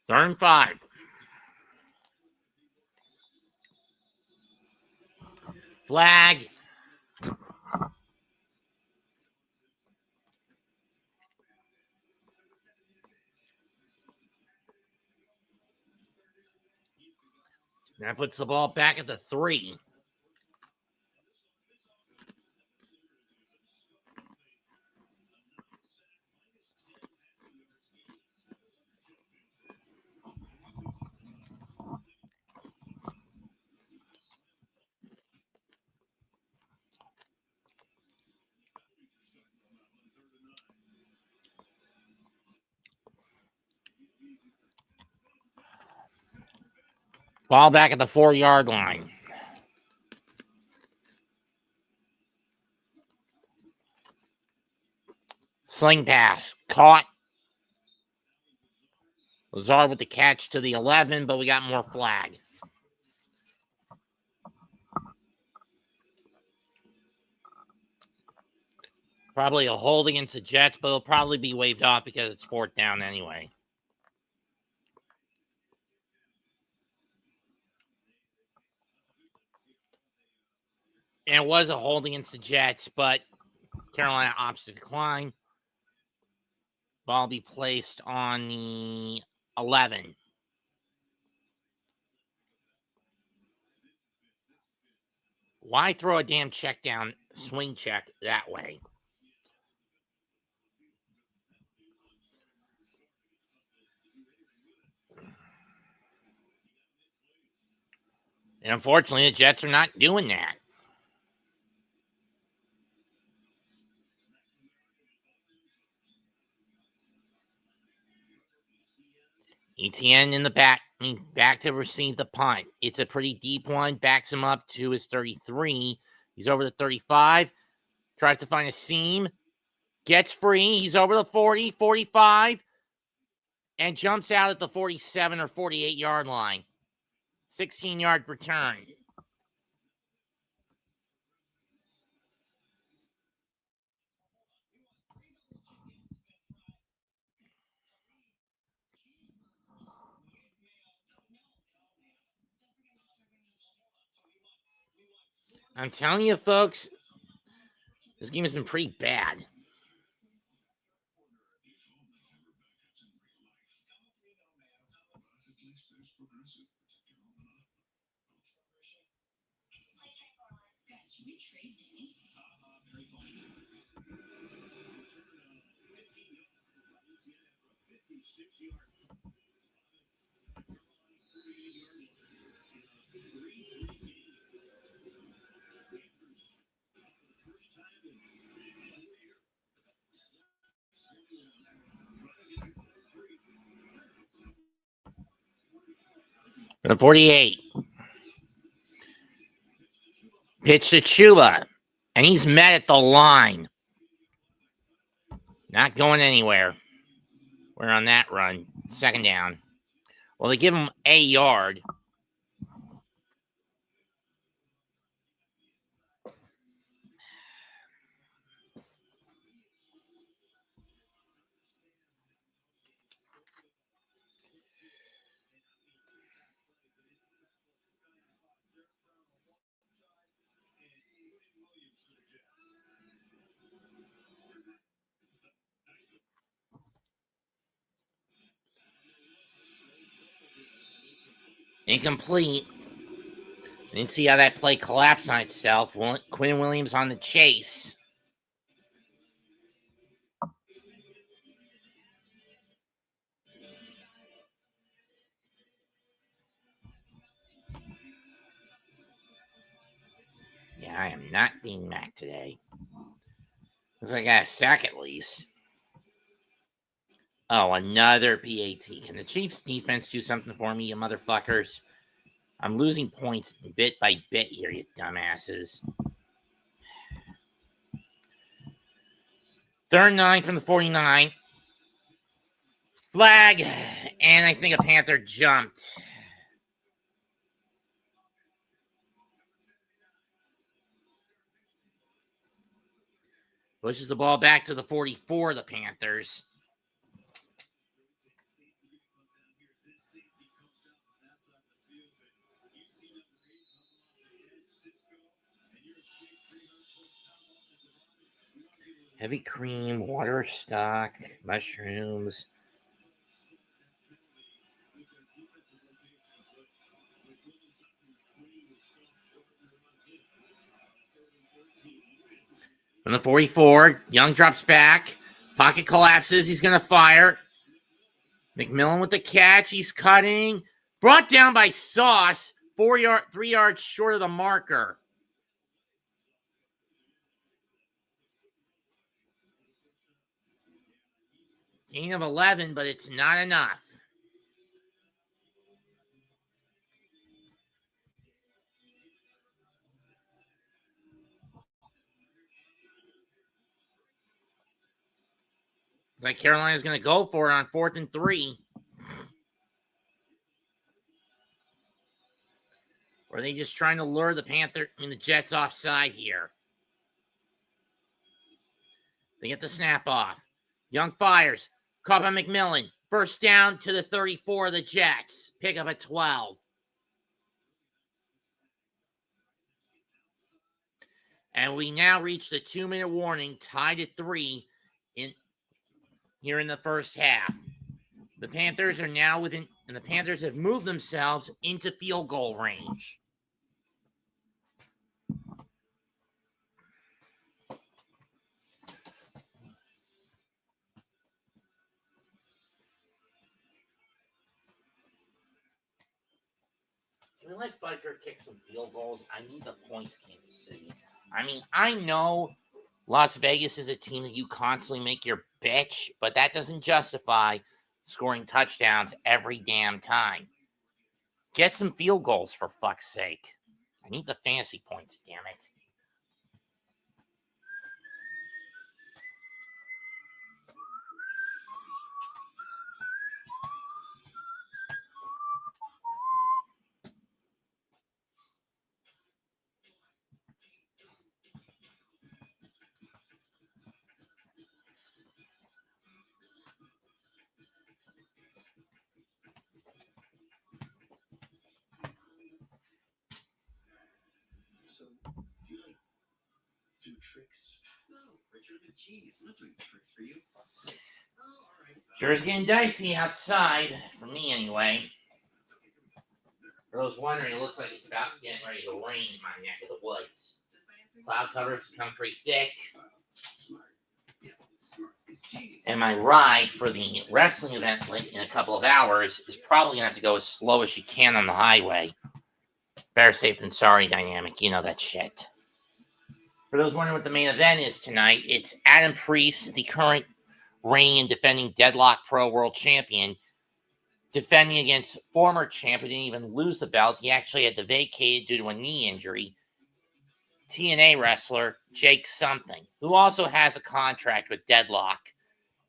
Third and 5. Flag. That puts the ball back at the 3. Ball back at the 4-yard line. Sling pass. Caught. Lazard with the catch to the 11, but we got more flag. Probably a hold against the Jets, but it'll probably be waved off because it's 4th down anyway. And it was a hold against the Jets, but Carolina opts to decline. Ball be placed on the 11. Why throw a damn check down, swing check that way? And unfortunately, the Jets are not doing that. ETN in the back I mean, back to receive the punt. It's a pretty deep one. Backs him up to his 33. He's over the 35. Tries to find a seam. Gets free. He's over the 40, 45. And jumps out at the 47 or 48-yard line. 16-yard return. I'm telling you, folks, this game has been pretty bad. For the 48. Pitch to Chuba. And he's met at the line. Not going anywhere. We're on that run. Second down. Well, they give him a yard. Incomplete. Didn't see how that play collapsed on itself. Quinn Williams on the chase. Yeah, I am not being Mac today. Looks like I got a sack at least. Oh, another PAT. Can the Chiefs defense do something for me, you motherfuckers? I'm losing points bit by bit here, you dumbasses. 3rd and 9 from the 49. Flag. And I think a Panther jumped. Pushes the ball back to the 44, the Panthers. Heavy cream, water stock, mushrooms. From the 44, Young drops back. Pocket collapses. He's going to fire. McMillan with the catch. He's cutting. Brought down by Sauce. 3 yards short of the marker. Gain of 11, but it's not enough. Like Carolina's going to go for it on 4th and 3. Or are they just trying to lure the Jets offside here? They get the snap off. Young fires. Caught by McMillan. First down to the 34 of the Jets. Pick up at 12. And we now reach the 2-minute warning, tied at 3 here in the first half. The Panthers are now within, and the Panthers have moved themselves into field goal range. Can we let Butker kick some field goals? I need the points, Kansas City. I mean, I know Las Vegas is a team that you constantly make your bitch, but that doesn't justify scoring touchdowns every damn time. Get some field goals, for fuck's sake. I need the fantasy points, damn it. So, do you like do tricks? No, Richard, I'm a genius. I'm not doing tricks for you. Oh, all right. Sure is getting dicey outside, for me anyway. For those wondering, it looks like it's about getting ready to rain in my neck of the woods. Cloud cover's become pretty thick. And my ride for the wrestling event in a couple of hours is probably going to have to go as slow as you can on the highway. Better safe than sorry dynamic. You know that shit. For those wondering what the main event is tonight, it's Adam Priest, the current reigning and defending DeadLock Pro World Champion, defending against former champion, didn't even lose the belt. He actually had to vacate due to a knee injury. TNA wrestler Jake Something, who also has a contract with DeadLock,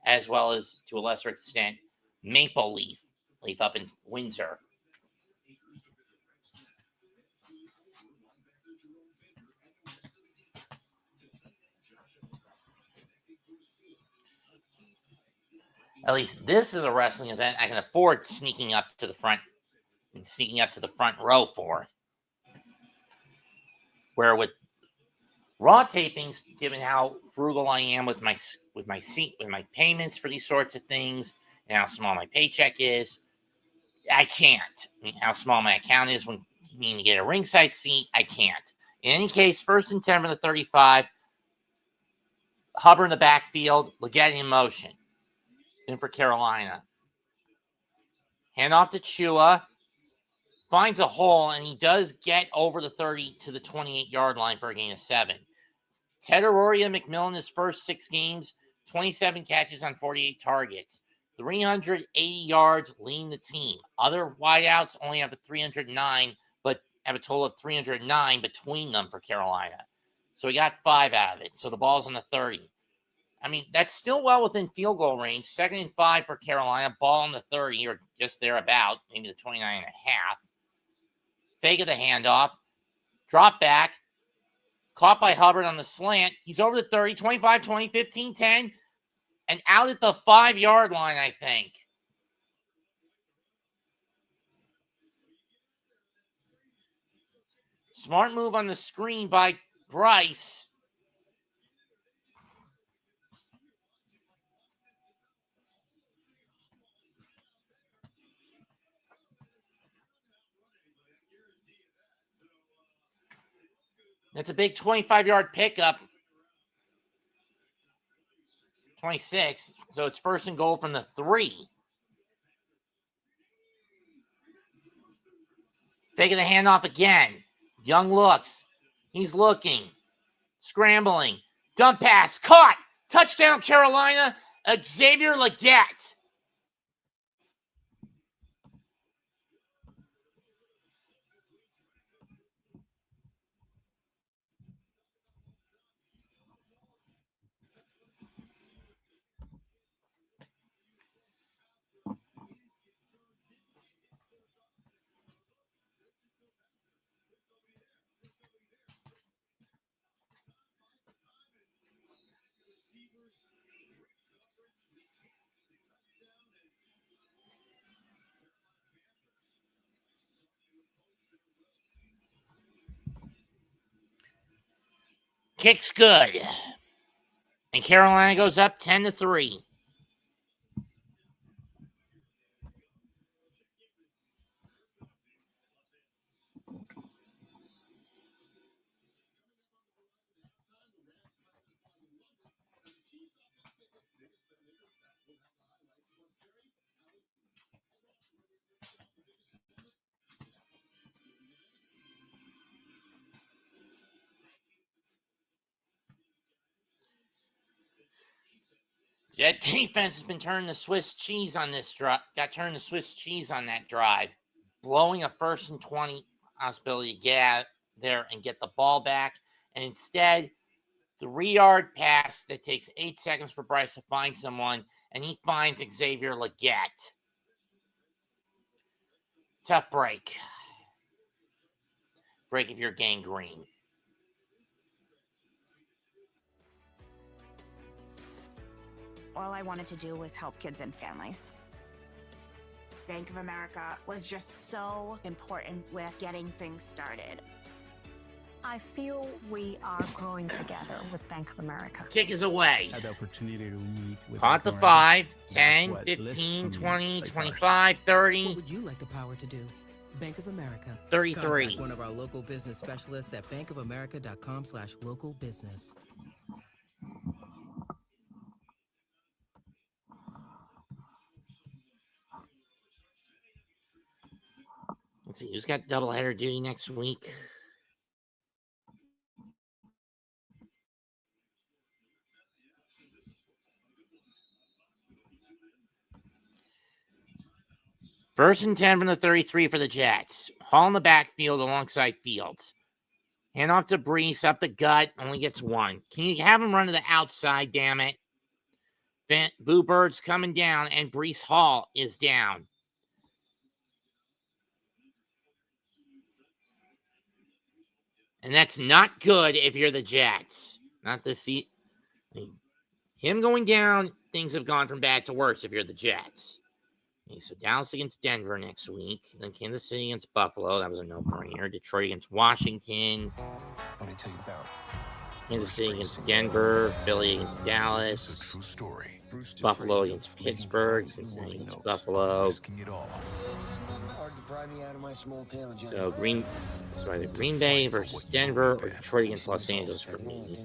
as well as, to a lesser extent, Maple Leaf up in Windsor. At least this is a wrestling event I can afford sneaking up to the front row for. Where with Raw tapings, given how frugal I am with my payments for these sorts of things, and how small my paycheck is, I can't. I mean, how small my account is when you mean to get a ringside seat, I can't. In any case, 1st and 10 from the 35. Hubbard in the backfield, Legette in motion. In for Carolina. Hand off to Chua. Finds a hole, and he does get over the 30 to the 28-yard line for a gain of 7. Ted Aroria McMillan, his first 6 games, 27 catches on 48 targets. 380 yards leading the team. Other wideouts only have a 309, but have a total of 309 between them for Carolina. So he got 5 out of it. So the ball's on the 30. I mean, that's still well within field goal range. 2nd and 5 for Carolina. Ball on the 30 or just thereabout, maybe the 29 and a half. Fake of the handoff. Drop back. Caught by Hubbard on the slant. He's over the 30, 25, 20, 15, 10. And out at the 5-yard line, I think. Smart move on the screen by Bryce. That's a big 25-yard pickup. 26. So it's 1st and goal from the 3. Faking the handoff again. Young looks. He's looking. Scrambling. Dump pass. Caught. Touchdown, Carolina. Xavier Legette. Kick's good. And Carolina goes up 10-3. That defense has been turning the Swiss cheese on this drive. Got turned to Swiss cheese on that drive. blowing a 1st and 20 possibility to get out there and get the ball back. And instead, 3-yard pass that takes 8 seconds for Bryce to find someone, and he finds Xavier Legette. Tough break. Break if you're gangrene. All I wanted to do was help kids and families. Bank of America was just so important with getting things started. I feel we are growing together with Bank of America. Kick is away. Had the opportunity to meet with Caught the 5, 10, 15, 20, 25, 30. What would you like the power to do? Bank of America. 33. Contact one of our local business specialists at bankofamerica.com/local business. Let's see, who's got doubleheader duty next week? First and 10 from the 33 for the Jets. Hall in the backfield alongside Fields. Hand off to Brees, up the gut, only gets 1. Can you have him run to the outside, damn it? Boo Bird's coming down, and Brees Hall is down. And that's not good if you're the Jets. Not the seat. Him going down, things have gone from bad to worse if you're the Jets. Okay, so Dallas against Denver next week. Then Kansas City against Buffalo. That was a no-brainer. Detroit against Washington. Let me tell you about Kansas City against Denver. Philly against Dallas. It's a true story. Buffalo against Pittsburgh. Cincinnati against Buffalo. Hard to pry me out of my small town, Johnny. So Green Bay versus Denver, or Detroit against Los Angeles for me.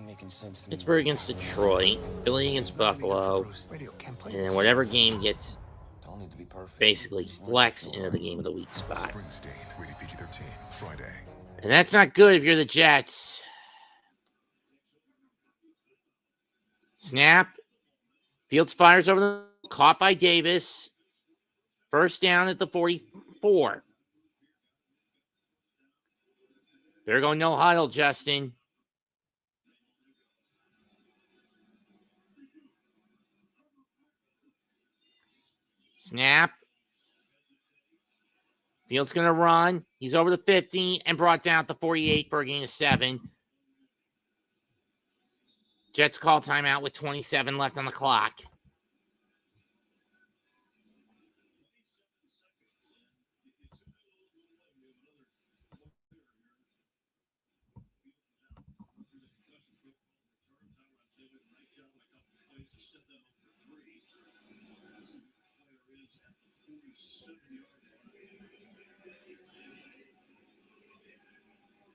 Pittsburgh against Detroit. Philly against Buffalo. And then whatever game gets basically flex into the game of the week spot. And that's not good if you're the Jets. Snap. Fields fires over the caught by Davis. First down at the 44. They're going no huddle, Justin. Snap. Fields going to run. He's over the 50 and brought down at the 48 for a gain of 7. Jets call timeout with 27 left on the clock.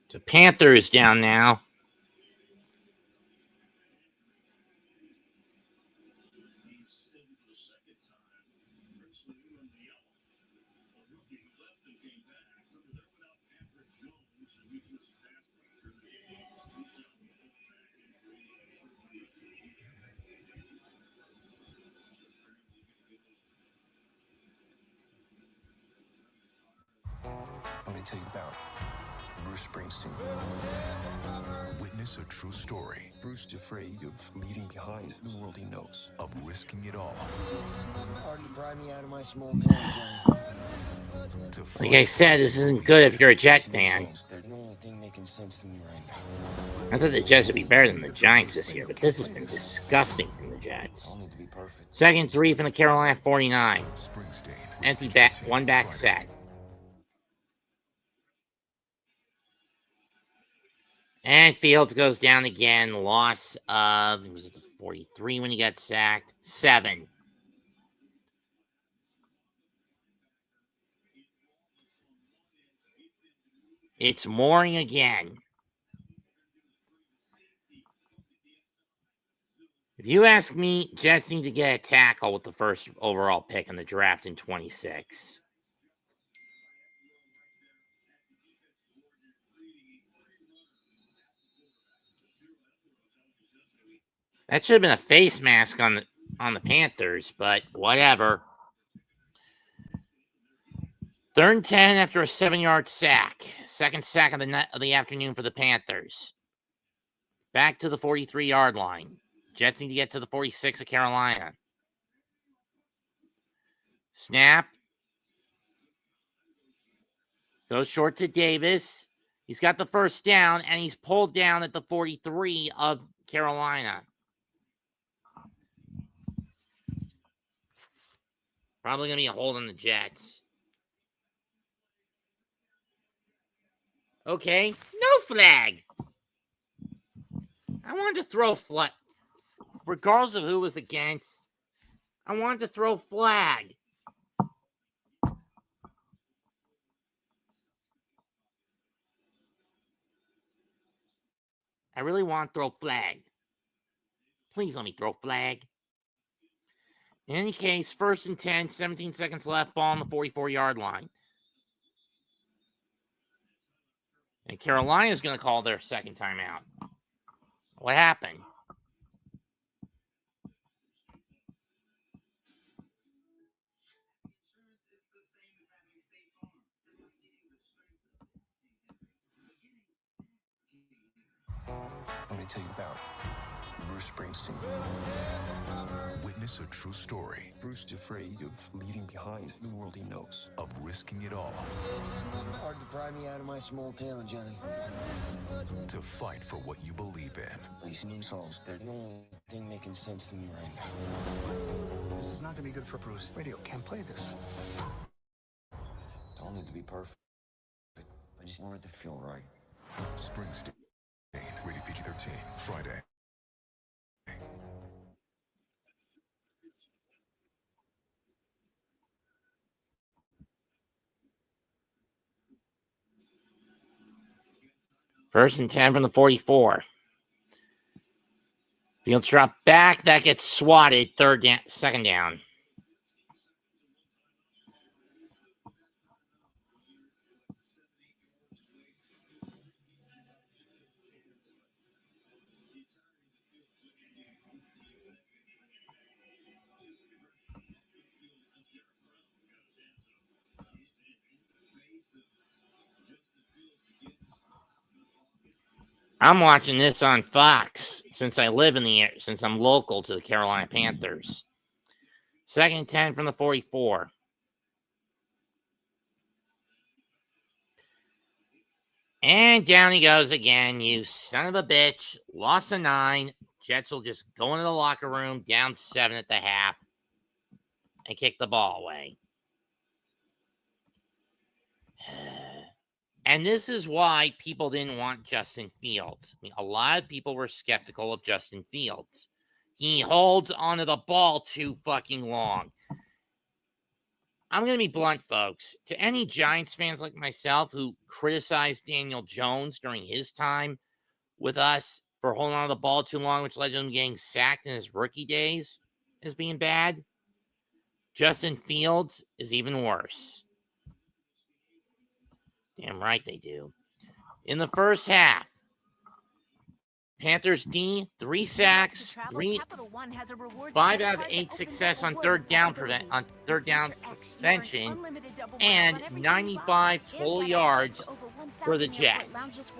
So Panthers down now. Let me tell you about Bruce Springsteen. Witness a true story. Bruce is afraid of leaving behind the world he knows. Of risking it all. Hard to pry me out of my small town, Johnny. Like I said, this isn't good if you're a Jet fan. There's no only thing making sense to me right now. I thought the Jets would be better than the Giants this year, but this has been disgusting from the Jets. Second 3 from the Carolina 49. Empty back, one back set. And Fields goes down again. Loss of, was it the 43 when he got sacked? 7. It's Mooring again. If you ask me, Jets need to get a tackle with the first overall pick in the draft in 26. That should have been a face mask on the Panthers, but whatever. 3rd and 10 after a 7-yard sack. Second sack of the afternoon for the Panthers. Back to the 43-yard line. Jets need to get to the 46 of Carolina. Snap. Goes short to Davis. He's got the first down, and he's pulled down at the 43 of Carolina. Probably going to be a hold on the Jets. Okay, no flag. I wanted to throw flag. Regardless of who was against, I wanted to throw flag. I really want to throw flag. Please let me throw flag. In any case, 1st and 10, 17 seconds left, ball on the 44-yard line. And Carolina's going to call their second timeout. What happened? Let me tell you about Bruce Springsteen. Witness a true story. Bruce is afraid of leaving behind the world he knows, of risking it all. Hard to pry me out of my small town, Johnny. To fight for what you believe in. These new songs, they're the only thing making sense to me right now. This is not gonna be good for Bruce. Radio can't play this. Don't need to be perfect. I just want it to feel right. Springsteen. Rated PG-13. Friday. First and 10 from the 44. Fields drop back. That gets swatted. Second down. I'm watching this on Fox since I live in the area, since I'm local to the Carolina Panthers. 2nd and 10 from the 44. And down he goes again, you son of a bitch. Loss of 9. Jets will just go into the locker room, down 7 at the half, and kick the ball away. And this is why people didn't want Justin Fields. I mean, a lot of people were skeptical of Justin Fields. He holds onto the ball too fucking long. I'm going to be blunt, folks. To any Giants fans like myself who criticized Daniel Jones during his time with us for holding on to the ball too long, which led to him getting sacked in his rookie days as being bad, Justin Fields is even worse. Damn right they do. In the first half, Panthers D, 3 sacks, 5 out of 8 success on third down prevention, and 95 total yards for the Jets.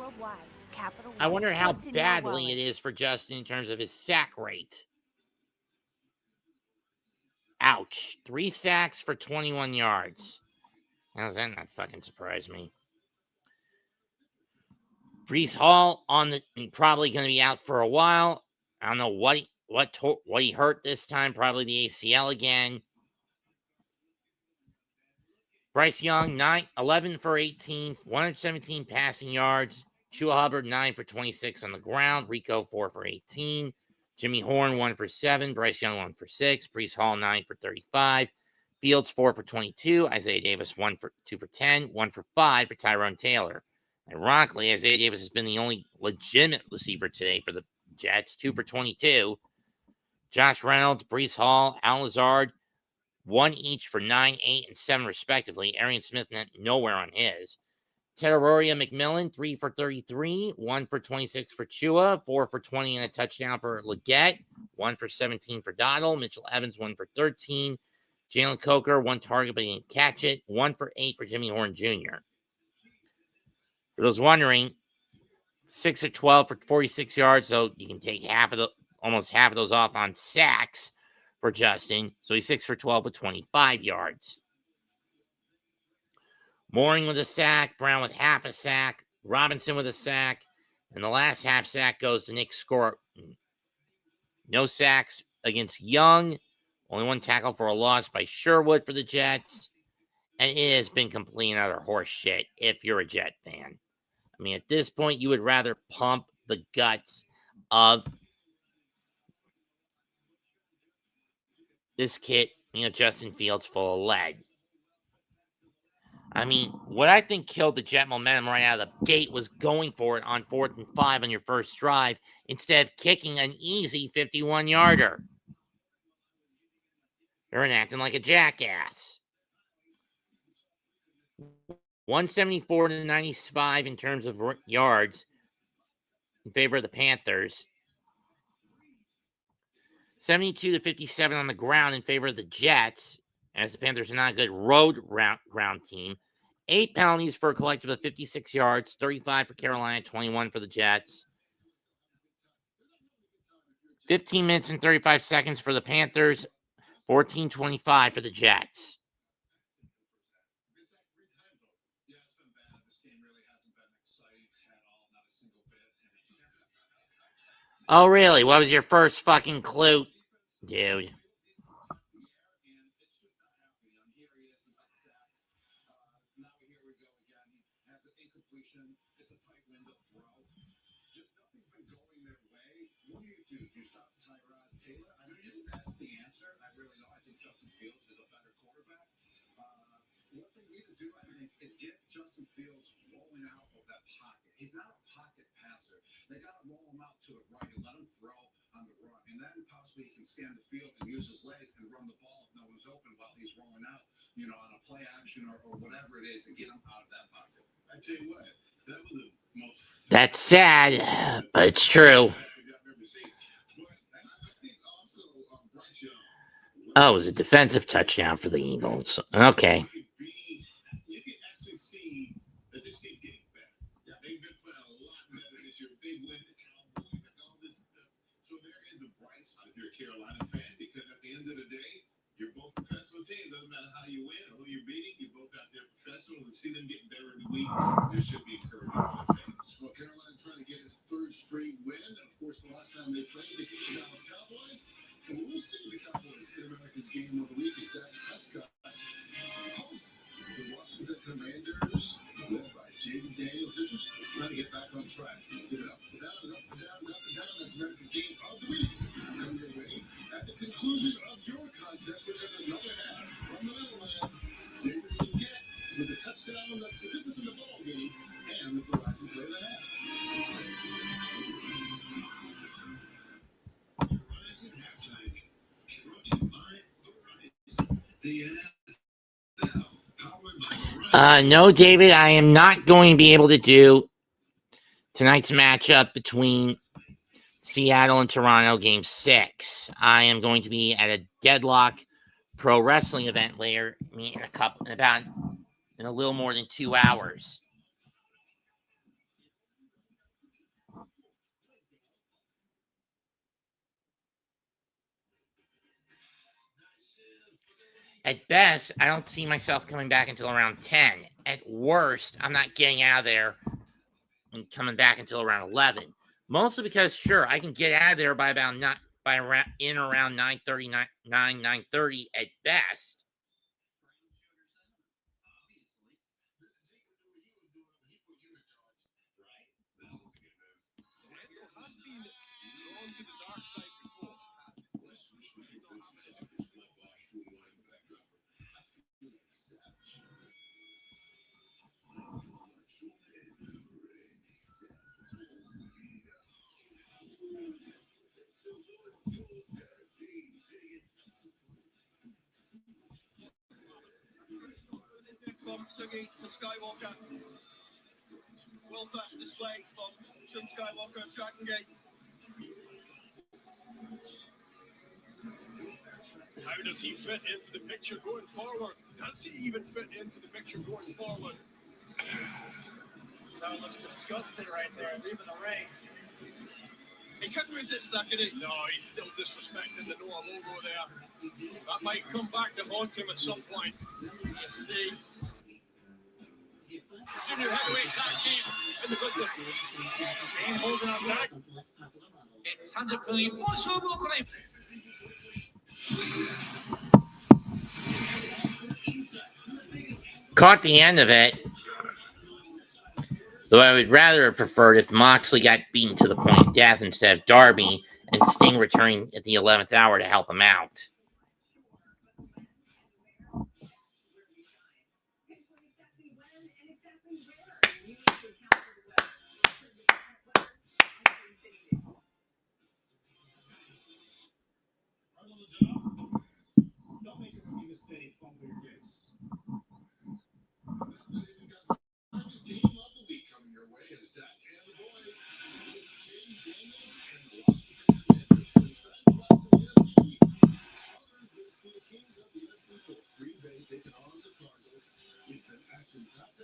I wonder how badly it is for Justin in terms of his sack rate. Ouch. 3 sacks for 21 yards. How's that not fucking surprise me? Breece Hall probably going to be out for a while. I don't know what he hurt this time. Probably the ACL again. Bryce Young 11 for 18, 117 passing yards. Chua Hubbard 9 for 26 on the ground. Rico 4 for 18. Jimmy Horn 1 for 7. Bryce Young 1 for 6. Breece Hall 9 for 35. Fields 4 for 22. Isaiah Davis 2 for 10. 1 for 5 for Tyrone Taylor. Ironically, Isaiah Davis has been the only legitimate receiver today for the Jets, 2 for 22. Josh Reynolds, Breece Hall, Al Lazard, 1 each for 9, 8, and 7 respectively. Arian Smith nowhere on his. Teraroria McMillan, 3 for 33, 1 for 26 for Chua, 4 for 20 and a touchdown for Leggett, 1 for 17 for Dottle. Mitchell Evans, 1 for 13. Jalen Coker, 1 target, but he didn't catch it. 1 for 8 for Jimmy Horn Jr. For those wondering, 6 of 12 for 46 yards, so you can take almost half of those off on sacks for Justin. So he's 6 for 12 with 25 yards. Mooring with a sack, Brown with half a sack, Robinson with a sack, and the last half sack goes to Nick Scorp. No sacks against Young. Only 1 tackle for a loss by Sherwood for the Jets. And it has been complete and utter horse shit if you're a Jet fan. I mean, at this point, you would rather pump the guts of this kid, Justin Fields, full of lead. I mean, what I think killed the Jet momentum right out of the gate was going for it on 4th and 5 on your first drive instead of kicking an easy 51-yarder. They're acting like a jackass. 174 to 95 in terms of yards in favor of the Panthers. 72 to 57 on the ground in favor of the Jets, as the Panthers are not a good road ground team. 8 penalties for a collective of 56 yards, 35 for Carolina, 21 for the Jets. 15 minutes and 35 seconds for the Panthers, 14:25 for the Jets. Oh, really? What was your first fucking clue, dude? That's the answer. I really don't. I think Justin Fields is a better quarterback. What they need to do, I think, is get Justin Fields rolling out of that pocket. He's not a pocket passer. They got to roll him out to the right and let him throw on the run. And then possibly he can scan the field and use his legs and run the ball if no one's open while he's rolling out, on a play action or whatever it is, and get him out of that pocket. I tell you what, that was the most... That's sad, but it's true. Oh, it was a defensive touchdown for the Eagles. Okay. You can actually see that this team getting better. Yeah, they've been playing a lot better this year. Big win, the Cowboys, and all this stuff. So there is a bright side if you're a Carolina fan, because at the end of the day, you're both professional teams. Doesn't matter how you win or who you're beating. You're both out there professional. And see them getting better in the week. There should be encouragement for the fans. Well, Carolina trying to get its 3rd straight win. Of course, the last time they played, they beat the Dallas Cowboys. And we'll see the Cowboys in America's game of the week as Dak Prescott hosts the Washington Commanders, led by Jaden Daniels. They're just trying to get back on track. Get it up and down and up and down and up and down. That's America's game of the week. Come your way at the conclusion of your contest, which has another half from the Meadowlands. Xavier Leggett with a touchdown. That's the difference in the ball game. And the Verizon play of the half. No, David, I am not going to be able to do tonight's matchup between Seattle and Toronto, Game 6. I am going to be at a DeadLock Pro Wrestling event later in a little more than 2 hours. At best, I don't see myself coming back until around 10. At worst, I'm not getting out of there and coming back until around 11. Mostly because, sure, I can get out of there by around 9:30, 9:30 at best. From Sugi to Skywalker. Well fast display from Shun Skywalker of Dragon Gate. How does he fit into the picture going forward? Does he even fit into the picture going forward? That looks disgusting right there, leaving the ring. He couldn't resist that, could he? No, he's still disrespecting the Noah logo there. That might come back to haunt him at some point. See? Junior heavyweight tag team in the business. Kane holding on back. Caught the end of it. Though I would rather have preferred if Moxley got beaten to the point of death instead of Darby and Sting returning at the 11th hour to help him out. Don't make a mistake, fumble your case. Game of the week coming your way is Dak and the boys. Green Bay taking on the Cardinals. It's an action-packed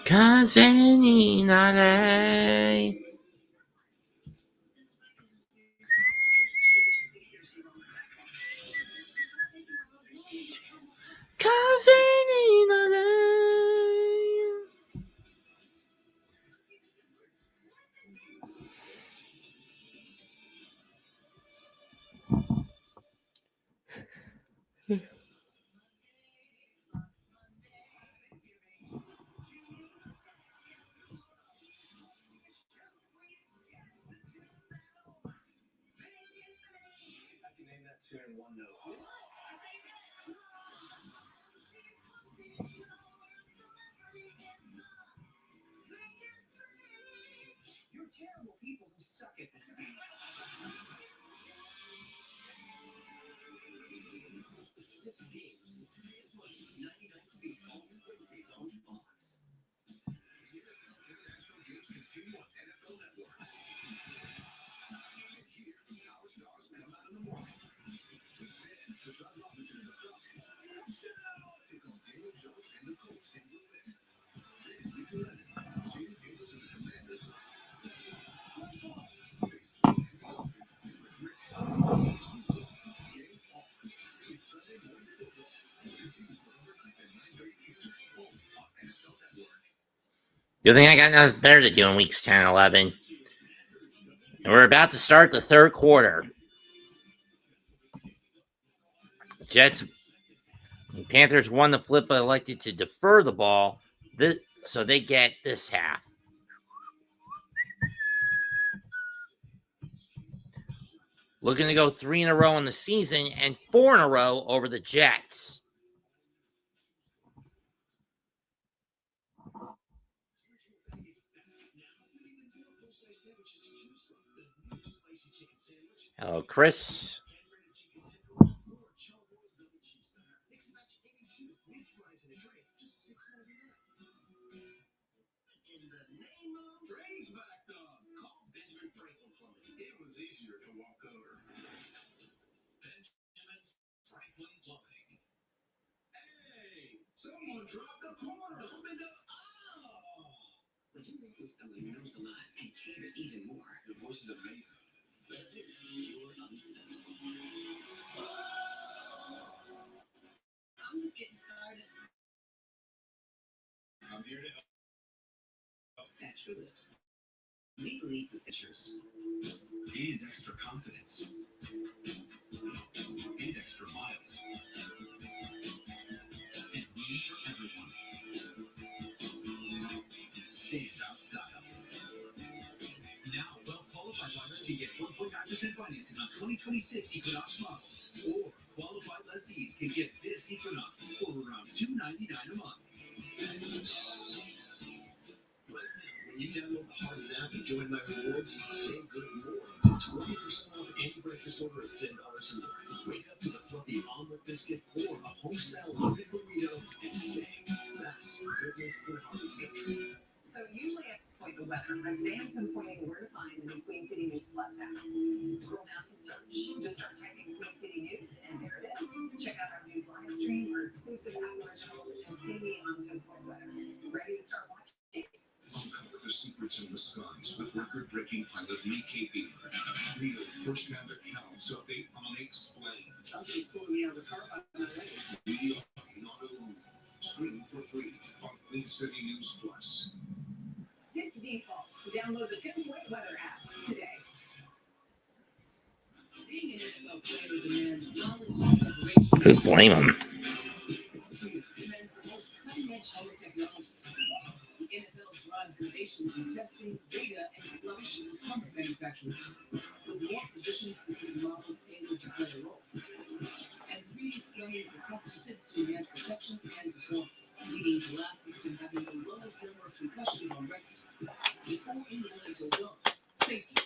Kazenine. I can name that tune in one note. You're terrible people who suck at this game. Pacific Games is serious money. 99 speed all Wednesdays on Fox. International games continue on NFL Network. And here, our stars come out in the morning. With Ben, Rashad Robinson and the Falcons. Take on Daniel Jones and the Colts in Berlin. Then week 11, Jaden Davis and the Commanders. It's Sunday morning football. Continues November 9th at 9:30 Eastern. Home on NFL Network. Good thing I got nothing better to do in weeks 10 and 11. And we're about to start the third quarter. Jets and Panthers won the flip but elected to defer the ball, so they get this half. Looking to go 3 in a row in the season and 4 in a row over the Jets. Hello, Chris. It was easier to walk over. Benjamin Franklin Plumbing. Hey, someone dropped a corner. Opened up. Oh! When you work with someone who knows a lot and cares even more, your voice is amazing. But you're unsettling. I'm just getting started. I'm here to help. At Truist, we believe the pictures. Need extra confidence. Need extra miles. And room for everyone. And standout style. Now, well-qualified drivers can get 1.9% financing on 2026 Equinox models. Or qualified lessees can get this Equinox for around $299 a month. When you download the Hardee's app and join my rewards, save good more. 20% off any breakfast order of $10 or more. Wake up to the fluffy omelet biscuit or a homestyle loaded burrito and save. That's good your hardscape. So usually I point the weather, but today I'm pinpointing where to find the new Queen City News Plus app. Scroll down to search. Just start typing Queen City News, and there it is. Check out our news live stream for exclusive app originals and see me on pinpoint weather. Ready to start watching? Uncover the secrets in the skies with record-breaking pilot Lee Caping. Real first-hand accounts of the unexplained. Something pulled me out of the car by my leg. We are not alone. Stream for free on Queen City News Plus. Hit defaults. Download the Pinpoint Weather app today. Being an NFL player demands knowledge and preparation. Who'd blame him? Demands the most cutting-edge helmet technology. The NFL drives innovation through testing, data, and collaboration with helmet manufacturers. With more position-specific models tailored to player roles. And 3D scanning for custom fits to enhance protection and performance, leading to last season having the lowest number of concussions on record. Before any helmet goes on, safety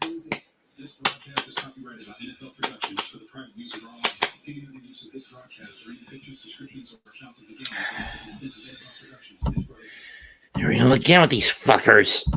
goes in. This broadcast is copyrighted by NFL Productions for the private use of our audience. Any other use of this broadcast or any pictures, descriptions, or accounts of the game without the consent of NFL Productions is prohibited. Here we go again with these fuckers.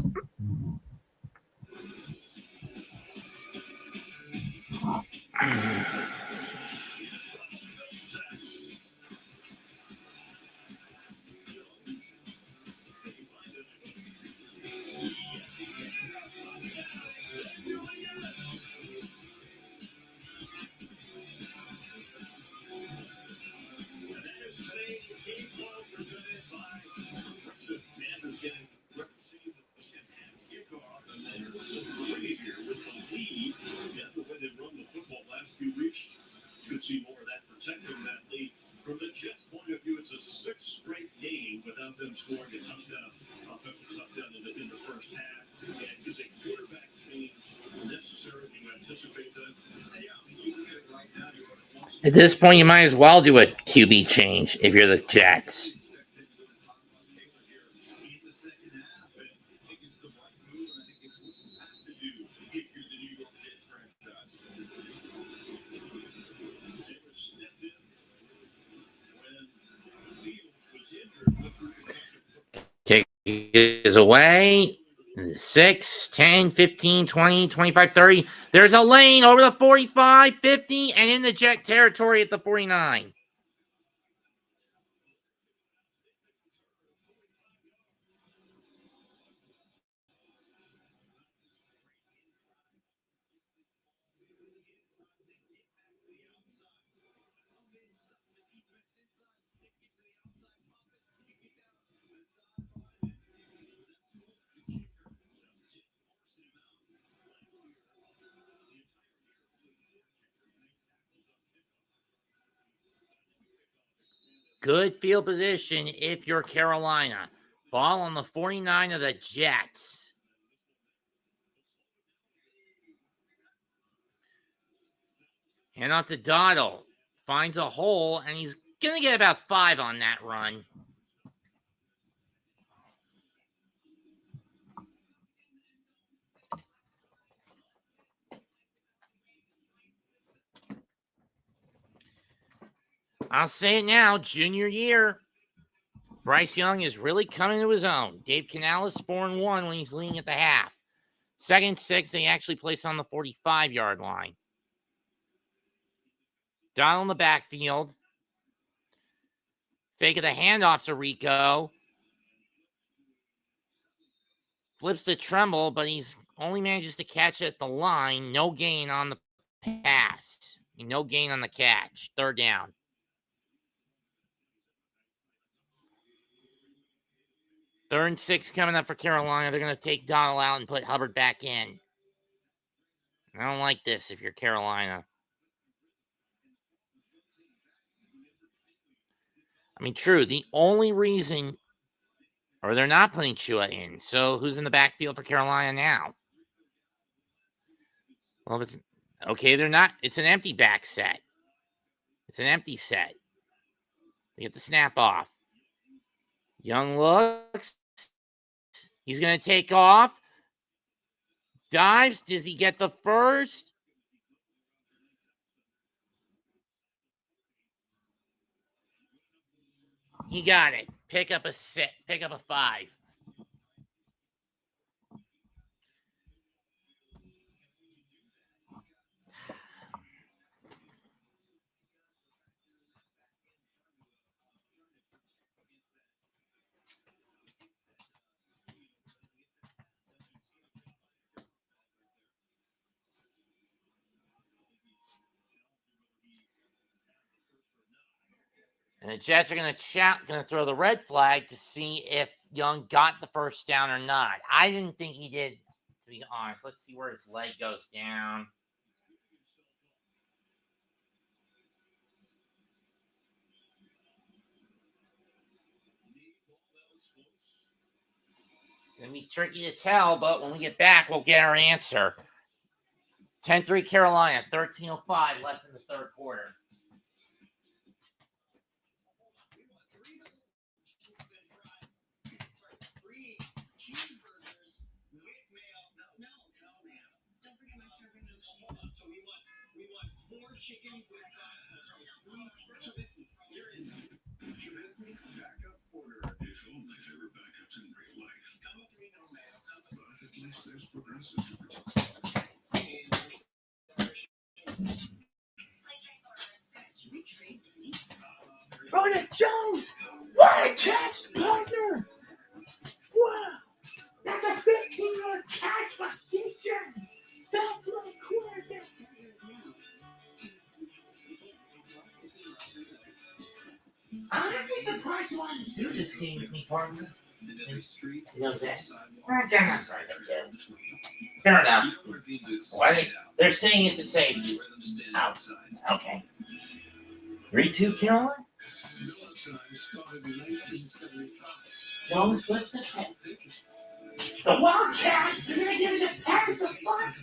Could see more of that protecting that lead. From the Jets' point of view, it's a sixth straight game without them scoring a touchdown, offensive touchdown in the first half. And is a quarterback change necessary? Do you anticipate that? At this point, you might as well do a QB change if you're the Jets. Kick is away. 6, 10, 15, 20, 25, 30. There's a lane over the 45, 50, and in the Jet territory at the 49. Good field position if you're Carolina. Ball on the 49 of the Jets. Hand off to Dottle. Finds a hole, and he's going to get about 5 on that run. I'll say it now, junior year. Bryce Young is really coming to his own. Dave Canales 4-1 when he's leading at the half. 2nd and 6, they actually place on the 45-yard line. Donald in the backfield. Fake of the handoff to Rico. Flips to Tremble, but he's only manages to catch it at the line. No gain on the pass. No gain on the catch. 3rd down. Third and 6 coming up for Carolina. They're going to take Donald out and put Hubbard back in. I don't like this if you're Carolina. I mean, true. The only reason, or they're not putting Chua in. So who's in the backfield for Carolina now? Well, it's okay. They're not. It's an empty back set. It's an empty set. They get the snap off. Young looks. He's going to take off. Dives. Does he get the first? He got it. Pick up a 6. Pick up a 5. And the Jets are going to throw the red flag to see if Young got the first down or not. I didn't think he did, to be honest. Let's see where his leg goes down. It's going to be tricky to tell, but when we get back, we'll get our answer. 10-3 Carolina, 13:05 left in the third quarter. We want 4 chickens with backup order. If only there were backups in real life. Come with 3 no mail. But at least there's progressive to protect. Rhoda Jones! What a catch, partner! Wow! That's a 15-yard catch by DJ! That's my quarterback! I'm not surprised you wanted to do this game with me, partner. You know that? Fair enough. Why they're saying it's a safety. Out. Okay. 3-2 Carolina? Jones flips the head. The Wildcat! They're going to give it to Paris the front!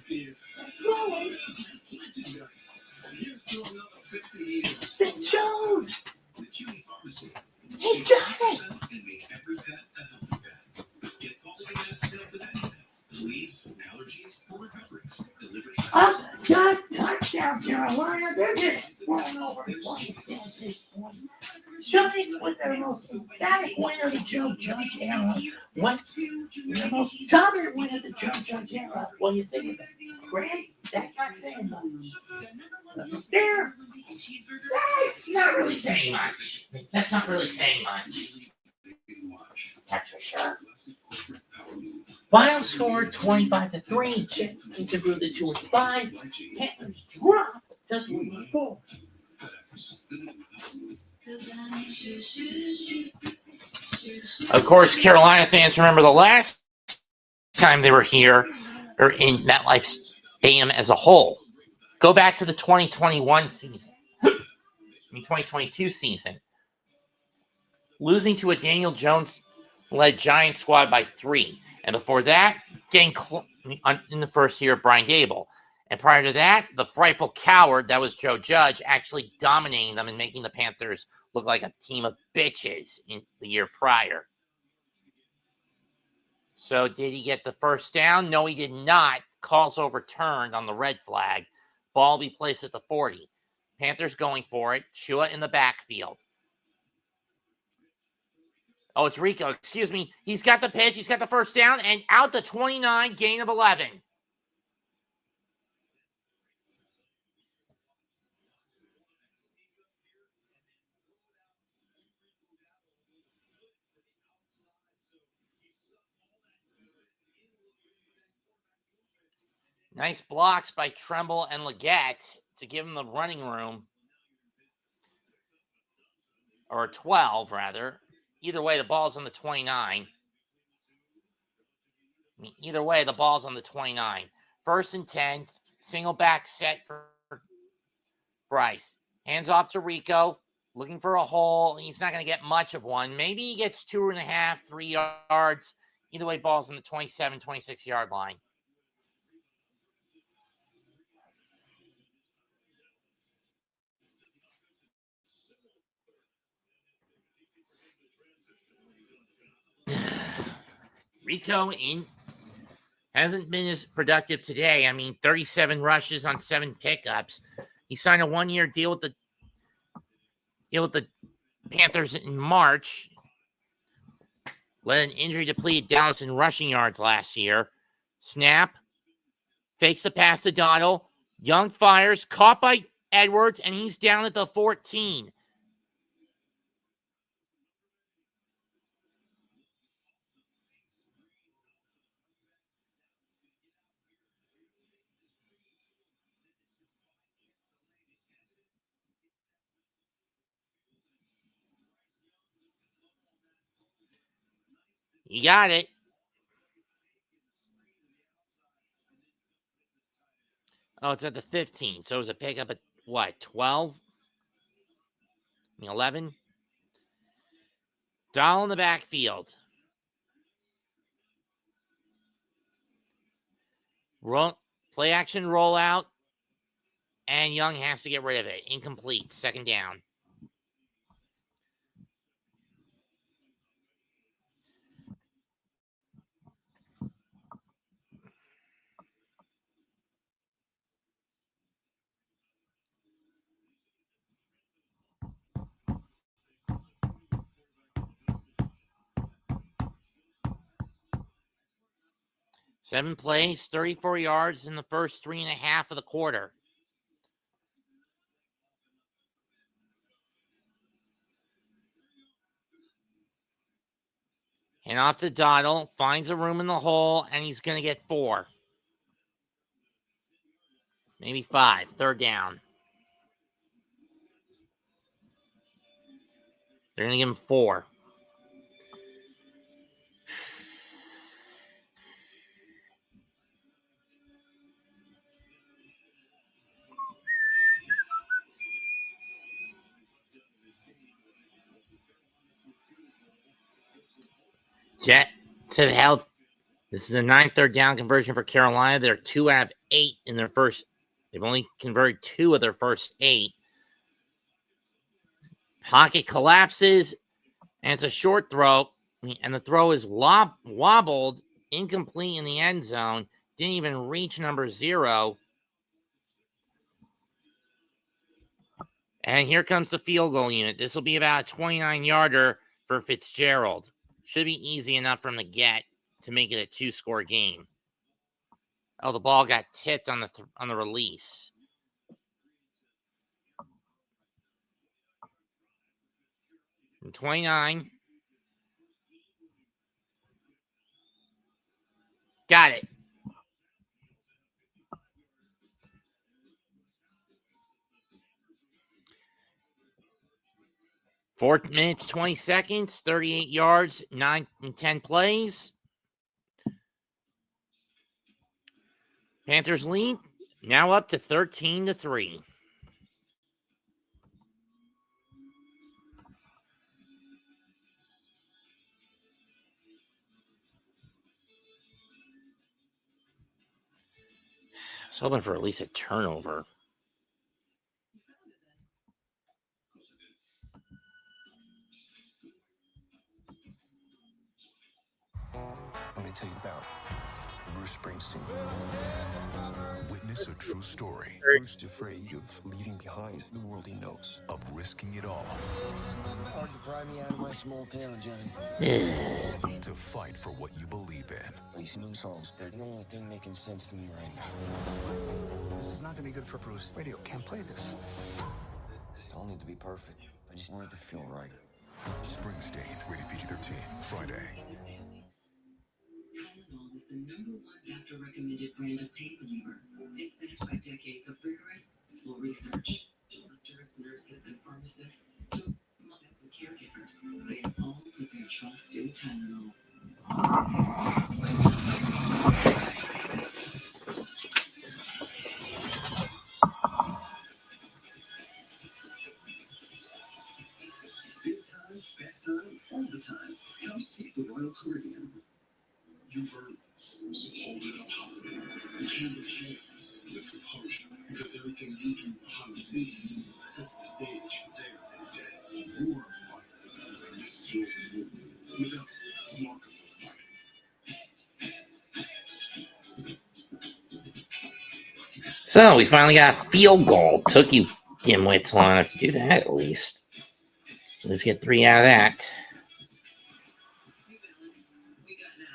Big Jones! He's got it! And make every pet a healthy pet. Get quality medicine help with anything. Fleas, allergies, or recoveries. Delivered fast. God, touchdown, Carolina. They're just rolling over 26 points. Giants with their most emphatic win of the Joe Judge era. What's the most dominant win of the Joe Judge era? What do you think of that? Great. That's not saying much. There. That's not really saying much. That's not really saying much. That's for sure. Final score 25-3. Jets improved to 2-5. Panthers dropped to 3-4. Of course, Carolina fans remember the last time they were here, or in MetLife Stadium as a whole. Go back to the 2021 season. 2022 season. Losing to a Daniel Jones-led Giant squad by 3. And before that, getting in the first year of Brian Dable. And prior to that, the frightful coward that was Joe Judge actually dominating them and making the Panthers look like a team of bitches in the year prior. So did he get the first down? No, he did not. Calls overturned on the red flag. Ball be placed at the 40. Panthers going for it. Shua in the backfield. Oh, it's Rico. Excuse me. He's got the pitch. He's got the first down. And out the 29, gain of 11. Nice blocks by Tremble and Leggett to give him the running room. Or 12, rather. Either way, the ball's on the 29. Either way, the ball's on the 29. 1st and 10. Single back set for Bryce. Hands off to Rico. Looking for a hole. He's not going to get much of one. Maybe he gets 2.5, 3 yards. Either way, ball's on the 27, 26-yard line. Rico hasn't been as productive today. I mean, 37 rushes on 7 pickups. He signed a 1-year deal with the Panthers in March. Led an injury-depleted Dallas in rushing yards last year. Snap. Fakes the pass to Donald. Young fires. Caught by Edwards, and he's down at the 14. You got it. Oh, it's at the 15. So it was a pickup at what, 12? 11? Dahl in the backfield. Play action rollout. And Young has to get rid of it. Incomplete. Second down. Seven plays, 34 yards in the first 3.5 of the quarter. And off to Doddle, finds a room in the hole, and he's going to get 4. Maybe 5. Third down. They're going to give him 4. Jets have held. This is a 9th third down conversion for Carolina. They're 2 out of 8 in their first. They've only converted 2 of their first 8. Pocket collapses, and it's a short throw. And the throw is wobbled, incomplete in the end zone. Didn't even reach number 0. And here comes the field goal unit. This will be about a 29-yarder for Fitzgerald. Should be easy enough for him to get to make it a 2-score game. Oh, the ball got tipped on the release. From 29. Got it. Four minutes, 20 seconds, 38 yards, 9 and 10 plays. Panthers lead, now up to 13-3. I was hoping for at least a turnover. Let me tell you about Bruce Springsteen. Witness a true story. Bruce is afraid of leaving behind the world he knows. Of risking it all. Hard to pry me out of my small town, Johnny. To fight for what you believe in. These new songs, they're the only thing making sense to me right now. This is not gonna be good for Bruce. Radio can't play this. Don't need to be perfect. I just want it to feel right. Springsteen, rated PG-13, Friday. Tylenol is the #1 doctor-recommended brand of pain reliever. It's backed by decades of rigorous, slow research. Doctors, nurses, and pharmacists, and caregivers, they all put their trust in Tylenol. Big time, best time, all the time. Come see the Royal Caribbean. You've earned this, so hold it up high and handle chaos with composure, because everything you do behind the scenes sets the stage for day and day. You are a fighter, and this is your reward. Without the mark of a fighter. So we finally got a field goal. Took you dimwits long enough to do that at least. So let's get 3 out of that. we got now?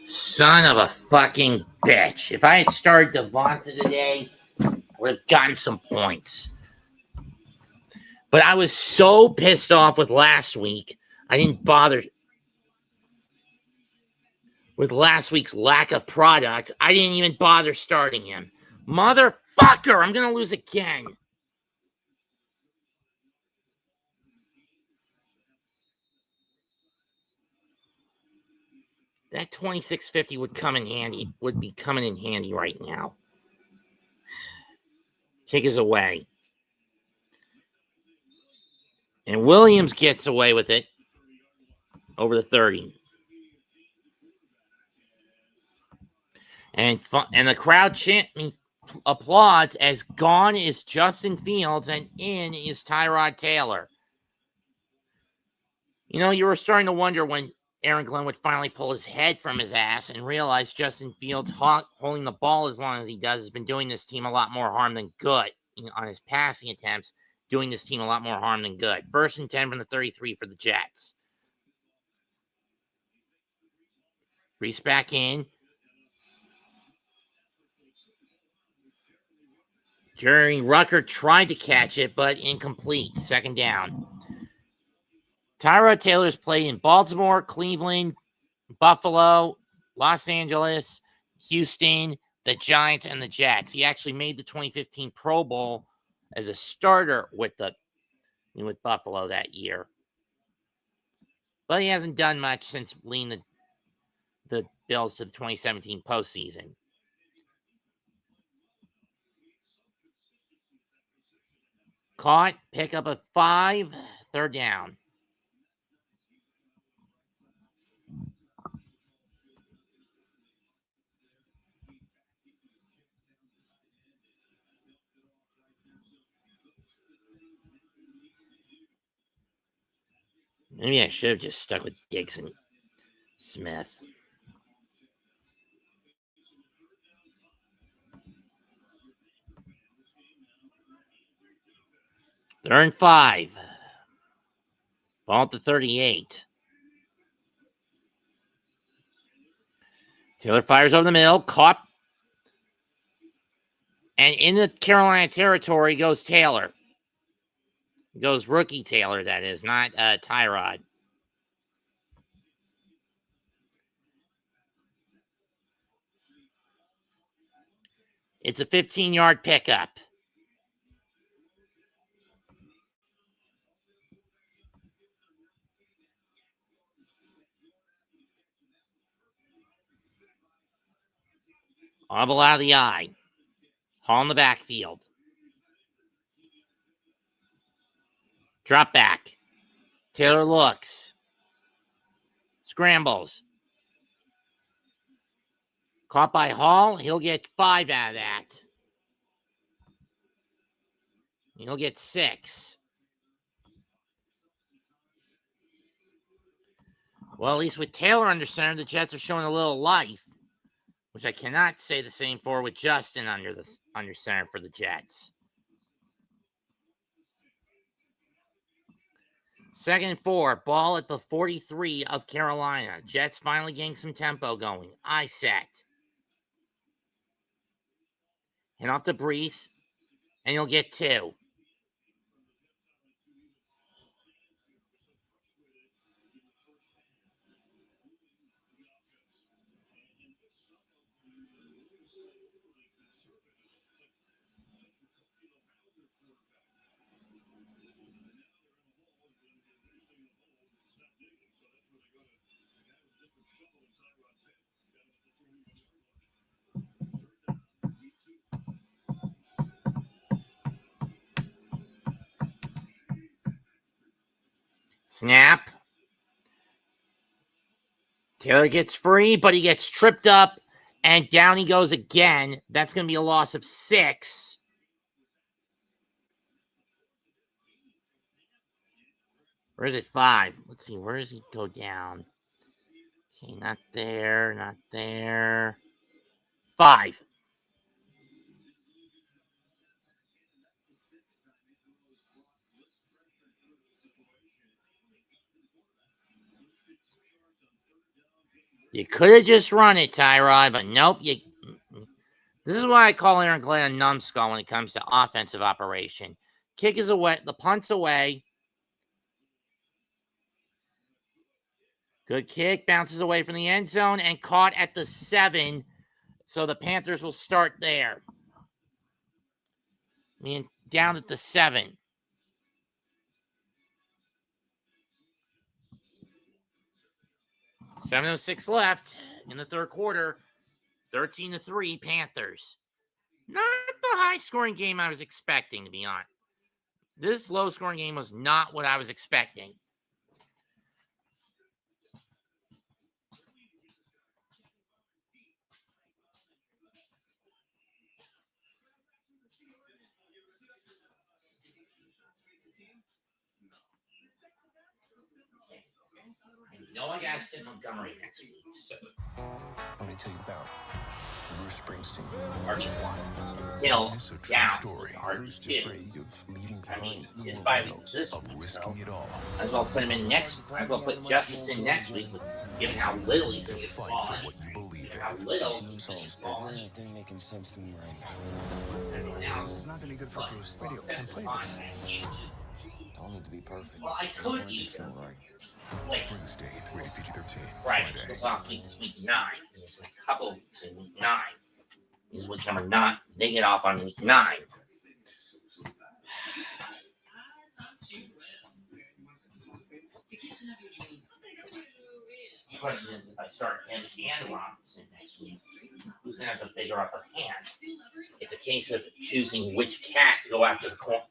Son of a fucking bitch. If I had started Devonta today, I would have gotten some points. But I was so pissed off with last week, I didn't bother. With last week's lack of product, I didn't even bother starting him. Motherfucker, I'm going to lose again. That 2650 would come in handy, would be coming in handy right now. Take us away. And Williams gets away with it over the 30. And the crowd applauds as gone is Justin Fields and in is Tyrod Taylor. You know, you were starting to wonder when Aaron Glenn would finally pull his head from his ass and realize Justin Fields holding the ball as long as he does has been doing this team a lot more harm than good. You know, on his passing attempts, doing this team a lot more harm than good. 1st and 10 from the 33 for the Jets. Reese back in. Jerry Rucker tried to catch it, but incomplete. 2nd down. Tyrod Taylor's played in Baltimore, Cleveland, Buffalo, Los Angeles, Houston, the Giants, and the Jets. He actually made the 2015 Pro Bowl as a starter with Buffalo that year. But he hasn't done much since leading the Bills to the 2017 postseason. Caught, pick up a 5, 3rd down. Maybe I should have just stuck with Diggs and Smith. They're in 5. Ball at the 38. Taylor fires over the middle. Caught. And in the Carolina territory goes Taylor. Goes rookie Taylor, that is, not Tyrod. It's a 15-yard pickup. Audible out of the eye. Hall in the backfield. Drop back. Taylor looks. Scrambles. Caught by Hall. He'll get 5 out of that. He'll get 6. Well, at least with Taylor under center, the Jets are showing a little life, which I cannot say the same for with Justin under center for the Jets. 2nd and 4, ball at the 43 of Carolina. Jets finally getting some tempo going. I set. And off to Brees, and you'll get 2. Snap. Taylor gets free, but he gets tripped up, and down he goes again. That's going to be a loss of 6. Or is it 5? Let's see. Where does he go down? Okay, not there. Not there. 5. You could have just run it, Tyrod, but nope. This is why I call Aaron Glenn a numbskull when it comes to offensive operation. Kick is away. The punt's away. Good kick. Bounces away from the end zone and caught at the 7. So the Panthers will start there. Down at the 7. .706 left in the third quarter. 13-3 Panthers. Not the high-scoring game I was expecting, to be honest. This low-scoring game was not what I was expecting. I got to sit in Montgomery next week, so. Let me tell you about Bruce Springsteen. Hill It's a true down. story. Bruce afraid of leaving behind his bye week this of week, risking it all. Might as well put him in next. Might as well put Justice in next week, given how little he's going to get the ball. What you believe in. How little he's Seems going to like get the ball. everything making sense to me right Everyone This else is not any good for Bruce. Radio can't play fine. this. now. Don't need to be perfect. Well, I Just could wanna use feel him. right. Wait, Springsteen, rated PG-13. right. Friday. It's off week. It's week 9. It's in a couple of weeks in week 9. Is week number 9. They get off on week 9. The question is, if I start him and Robinson next week, who's going to have the bigger upper hand? It's a case of choosing which cat to go after the corner.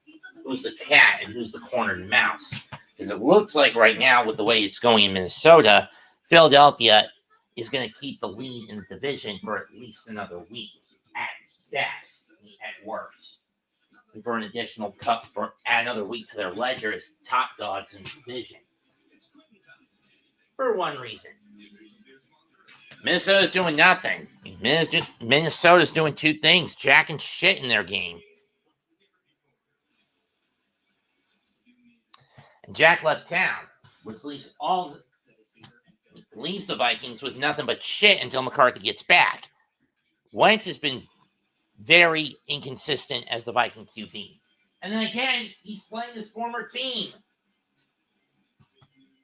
Who's the cat and who's the cornered mouse? Because it looks like right now, with the way it's going in Minnesota, Philadelphia is going to keep the lead in the division for at least another week, at best, at worst. And for an additional cup for another week to their ledger as top dogs in the division. For one reason. Minnesota's doing nothing. Minnesota's doing two things, jacking shit in their game. And Jack left town, which leaves the Vikings with nothing but shit until McCarthy gets back. Wentz has been very inconsistent as the Viking QB. And then again, he's playing his former team.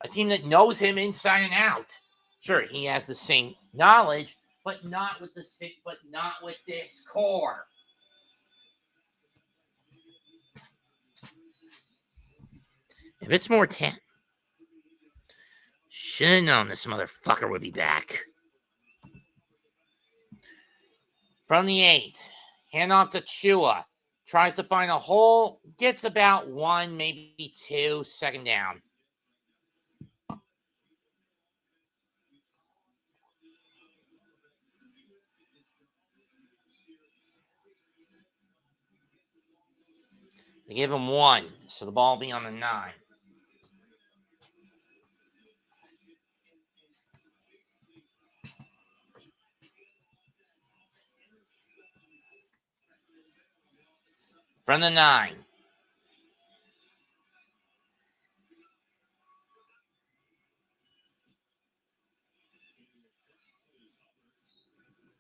A team that knows him inside and out. Sure, he has the same knowledge, but not with this core. If it's more 10, should have known this motherfucker would be back. From the 8, hand off to Chua. Tries to find a hole, gets about 1, maybe 2, second down. They give him 1, so the ball will be on the 9. From the 9.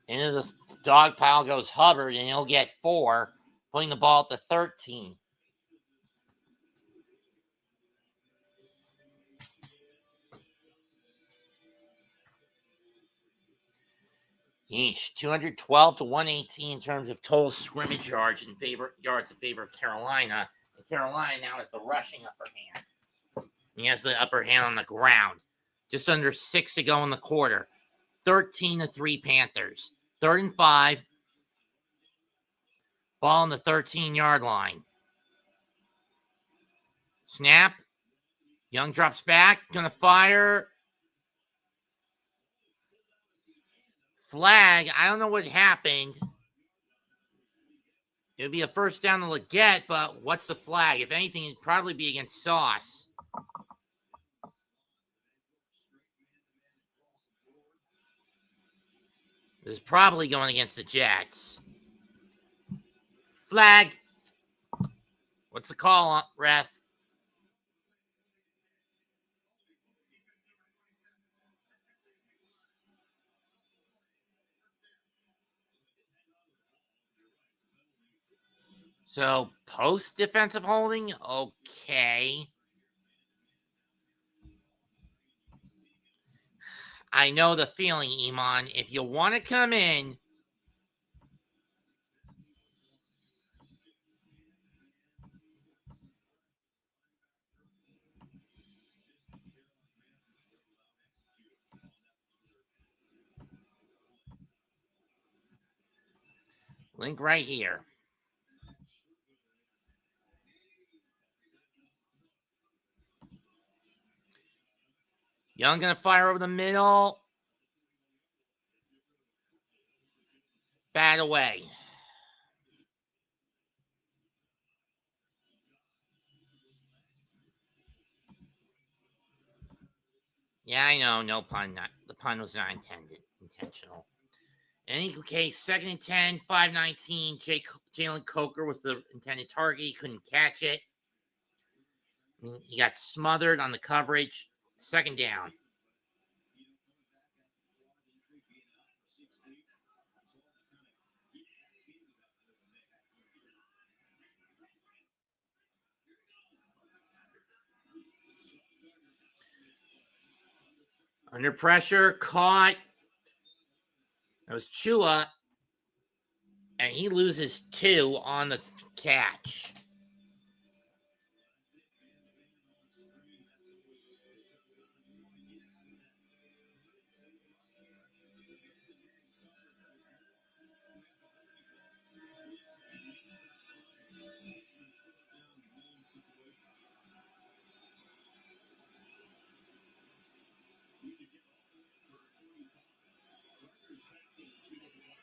Into the dog pile goes Hubbard, and he'll get 4, putting the ball at the 13. Yeesh, 212 to 118 in terms of total scrimmage yards in favor of Carolina. And Carolina now has the rushing upper hand. He has the upper hand on the ground. Just under 6 to go in the quarter. 13-3 Panthers. 3rd and 5. Ball on the 13-yard line. Snap. Young drops back. Gonna fire. Flag. I don't know what happened. It would be a first down to Leggett, but what's the flag? If anything, it'd probably be against Sauce. This is probably going against the Jets. Flag. What's the call, ref? So, post defensive holding, okay. I know the feeling, Iman. If you want to come in, link right here. Young gonna fire over the middle. Bat away. Yeah, I know. No pun. The pun was not intentional. In any case, 2nd and 10, 5:19. Jalen Coker was the intended target. He couldn't catch it. He got smothered on the coverage. 2nd down. Under pressure, caught. That was Chua. And he loses 2 on the catch.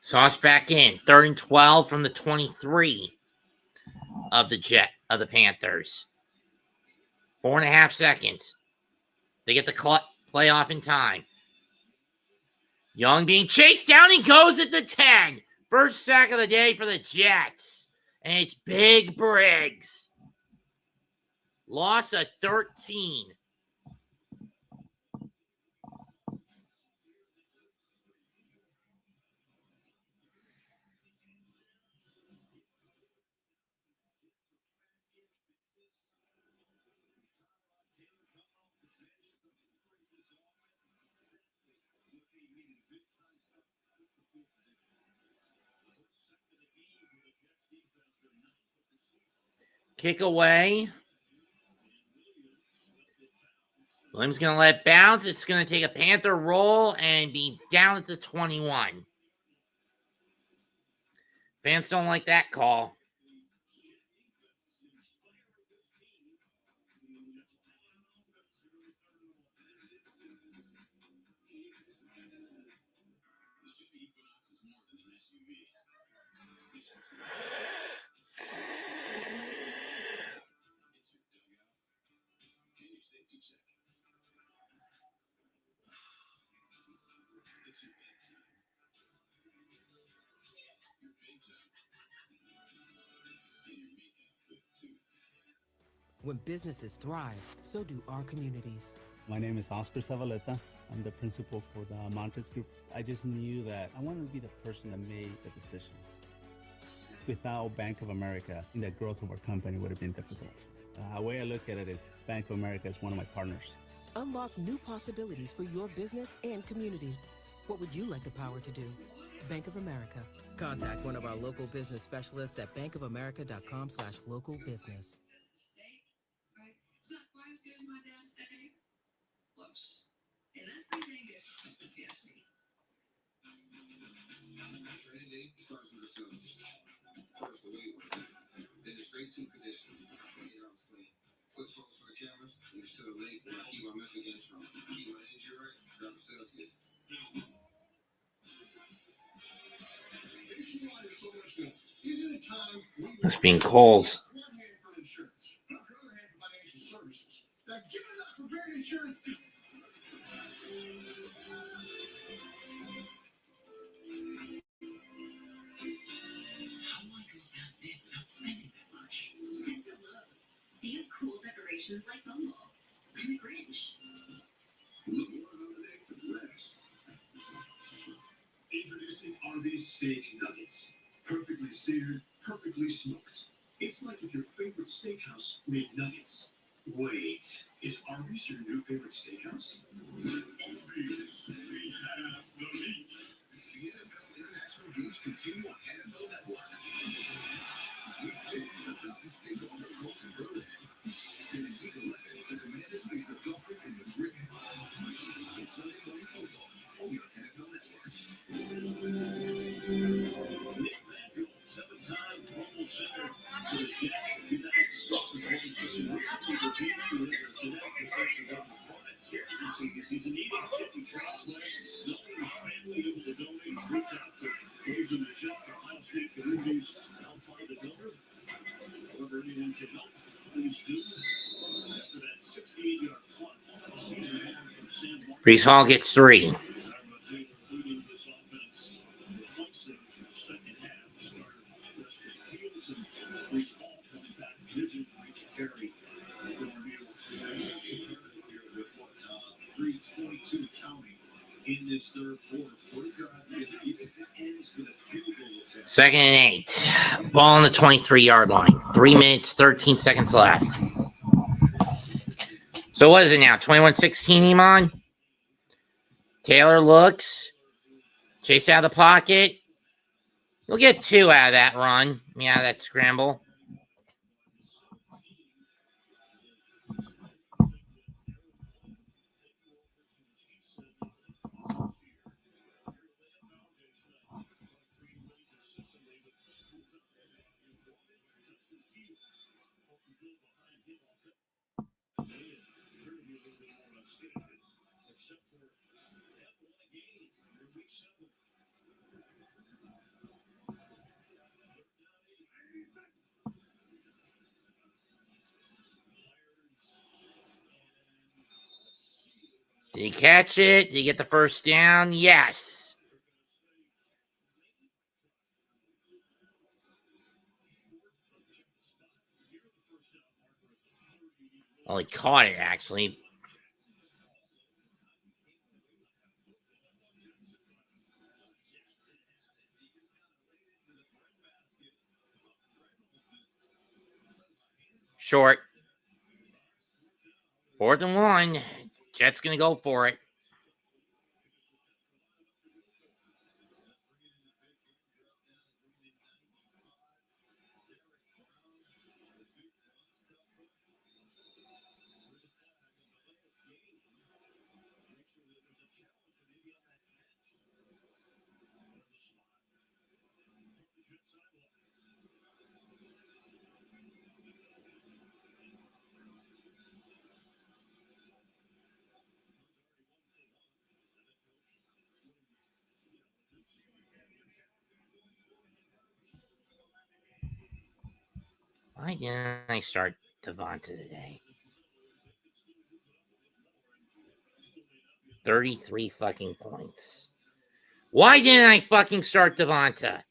Sauce back in. 3rd and 12 from the 23 of the Panthers. 4.5 seconds. They get the play off in time. Young being chased down. He goes at the 10. First sack of the day for the Jets. And it's Big Briggs. Loss of 13. Kick away. Williams going to let it bounce. It's going to take a Panther roll and be down at the 21. Fans don't like that call. When businesses thrive, so do our communities. My name is Oscar Zavaleta. I'm the principal for the Montes Group. I just knew that I wanted to be the person that made the decisions. Without Bank of America, the growth of our company would have been difficult. The way I look at it is Bank of America is one of my partners. Unlock new possibilities for your business and community. What would you like the power to do? Bank of America. Contact one of our local business specialists at bankofamerica.com/localbusiness. It's not quite as good as my dad's steak. Close. And that's pretty dang good, if you ask me. Training day starts with ourselves. First the weight work, then the straight to conditioning. 8 hours clean. Quick pose for the cameras, and it's to the lake where I keep my mental game strong. Keep my energy right, grab the Celsius. Nationwide is so much good. Isn't it time we That's being Coles. one hand for insurance, not the other hand for financial services? Now give it up for great insurance. How long go that big without spending that much? It's a Lowe's. They have cool decorations like Bumble. I'm the Grinch. Look what holiday for less. Introducing Arby's steak nuggets. Perfectly seared, perfectly smoked. It's like if your favorite steakhouse made nuggets. Wait, is Arby's your new favorite steakhouse? Arby's, we have the meat. The NFL International Games continue on NFL Network. Week 10, the Falcons take on the Colts in Berlin. Then in Week 11, the Commanders face the Dolphins in Madrid. It's Sunday Morning Football, only on NFL Network. Nick Mangold, 7-time Global Center for the Jets. 2006 recently revealed to his genetic defective on chronic kidney disease. He's an eating kidney transplant. No one family able to donate. Reach out to those in the Jet Ohio State communities outside the donor. However, anyone can help, please do. After that 68-yard punt, season long from San Marcos. Brees Hall gets 3. Second and 8. Ball on the 23-yard line. 3 minutes, 13 seconds left. So what is it now? 21-16, Iman? Taylor looks. Chase out of the pocket. You'll get 2 out of that run. Yeah, that scramble. Did he catch it? Did he get the first down? Yes. Well, he caught it, actually. Short. 4th and 1. Jets going to go for it. Why didn't I start Devonta today? 33 fucking points. Why didn't I fucking start Devonta?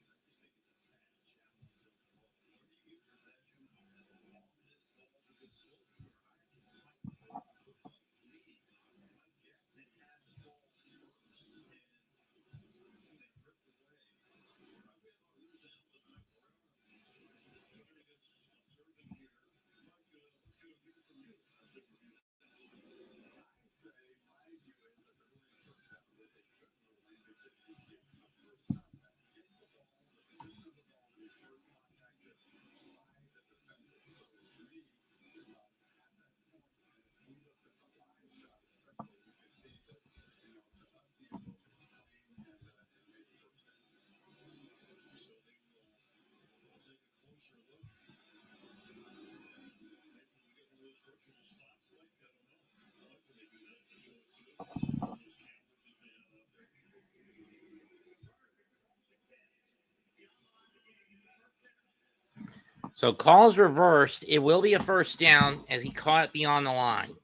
So calls reversed. It will be a first down as he caught it beyond the line.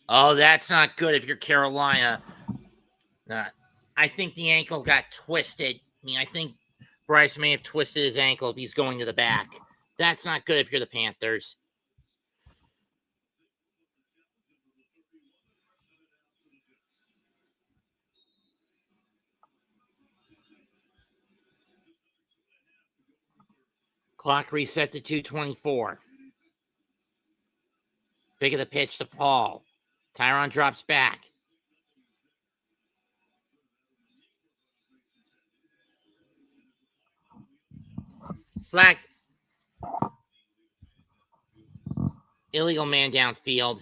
Oh, that's not good if you're Carolina. I think the ankle got twisted. I mean, I think Bryce may have twisted his ankle if he's going to the back. That's not good if you're the Panthers. Clock reset to 2:24. Big of the pitch to Paul. Tyron drops back. Flag. Illegal man downfield.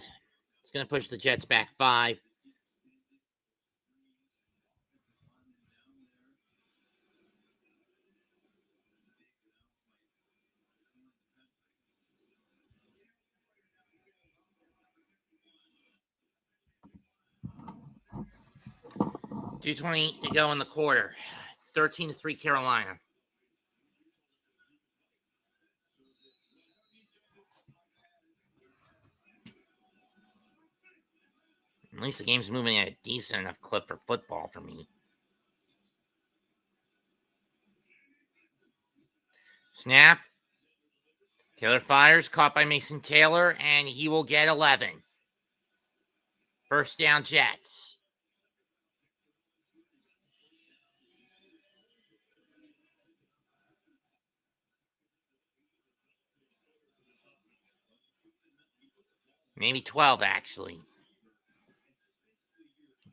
It's going to push the Jets back 5. .220 to go in the quarter. 13-3 Carolina. At least the game's moving at a decent enough clip for football for me. Snap. Taylor fires, caught by Mason Taylor, and he will get 11. First down, Jets. Maybe 12, actually.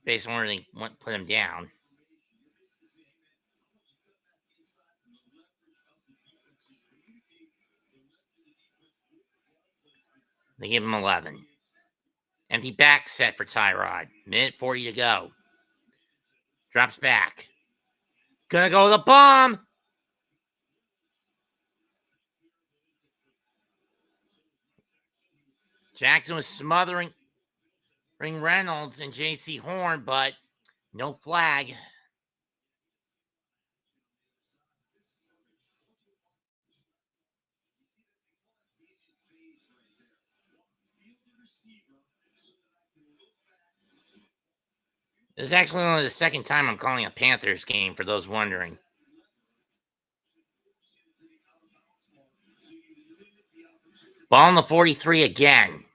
Based on where they put him down. They give him 11. Empty back set for Tyrod. Minute 40 to go. Drops back. Gonna go with a bomb. Jackson was smothering Reynolds and J.C. Horn, but no flag. This is actually only the second time I'm calling a Panthers game, for those wondering. Ball on the 43 again.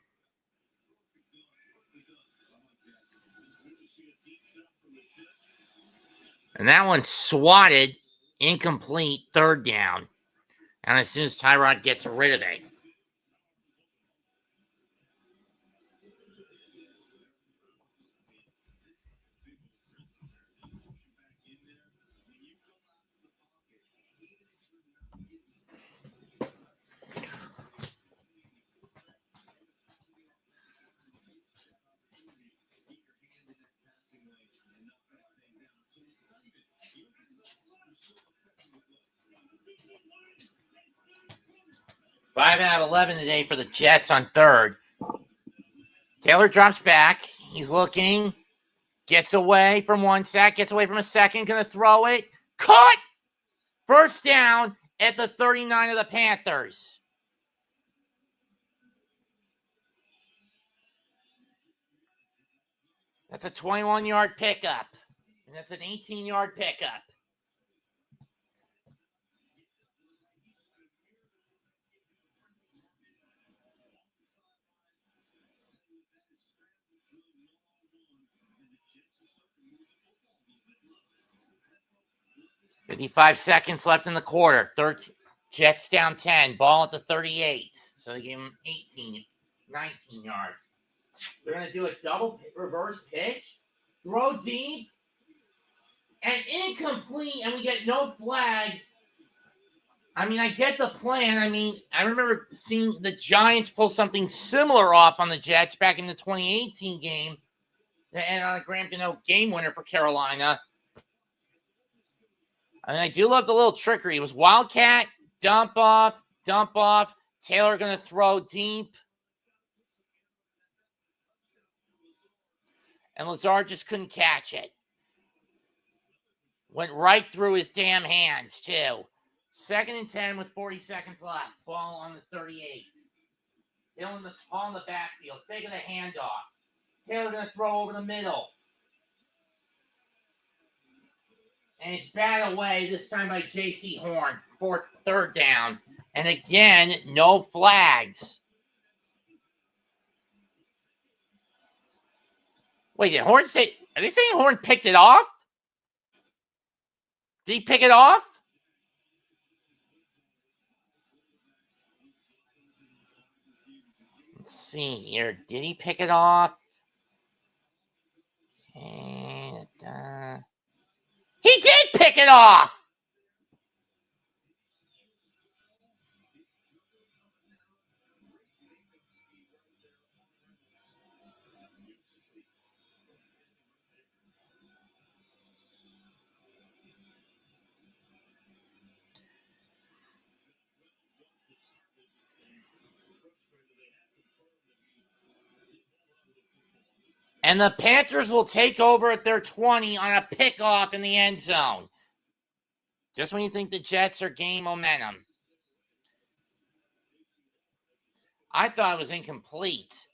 And that one swatted, incomplete, third down. And as soon as Tyrod gets rid of it. Five out of 11 today for the Jets on third. Taylor drops back. He's looking. Gets away from one sack. Gets away from a second. Going to throw it. Caught! First down at the 39 of the Panthers. That's a 21-yard pickup. And that's an 18-yard pickup. .55 seconds left in the quarter. Jets down 10. Ball at the 38. So they gave him 19 yards. They're going to do a double reverse pitch. Throw deep. And incomplete. And we get no flag. I mean, I get the plan. I mean, I remember seeing the Giants pull something similar off on the Jets back in the 2018 game. And on a Graham Gano game winner for Carolina. And I do love the little trickery. It was Wildcat, dump off. Taylor going to throw deep. And Lazard just couldn't catch it. Went right through his damn hands, too. 2nd and 10 with 40 seconds left. Ball on the 38. Ball in the backfield. Fake of the handoff. Taylor going to throw over the middle. And it's batted away, this time by J.C. Horn. Third down. And again, no flags. Wait, did Horn say... Are they saying Horn picked it off? Did he pick it off? Let's see here. Did he pick it off? Okay, he did pick it off! And the Panthers will take over at their 20 on a pickoff in the end zone. Just when you think the Jets are gaining momentum. I thought it was incomplete.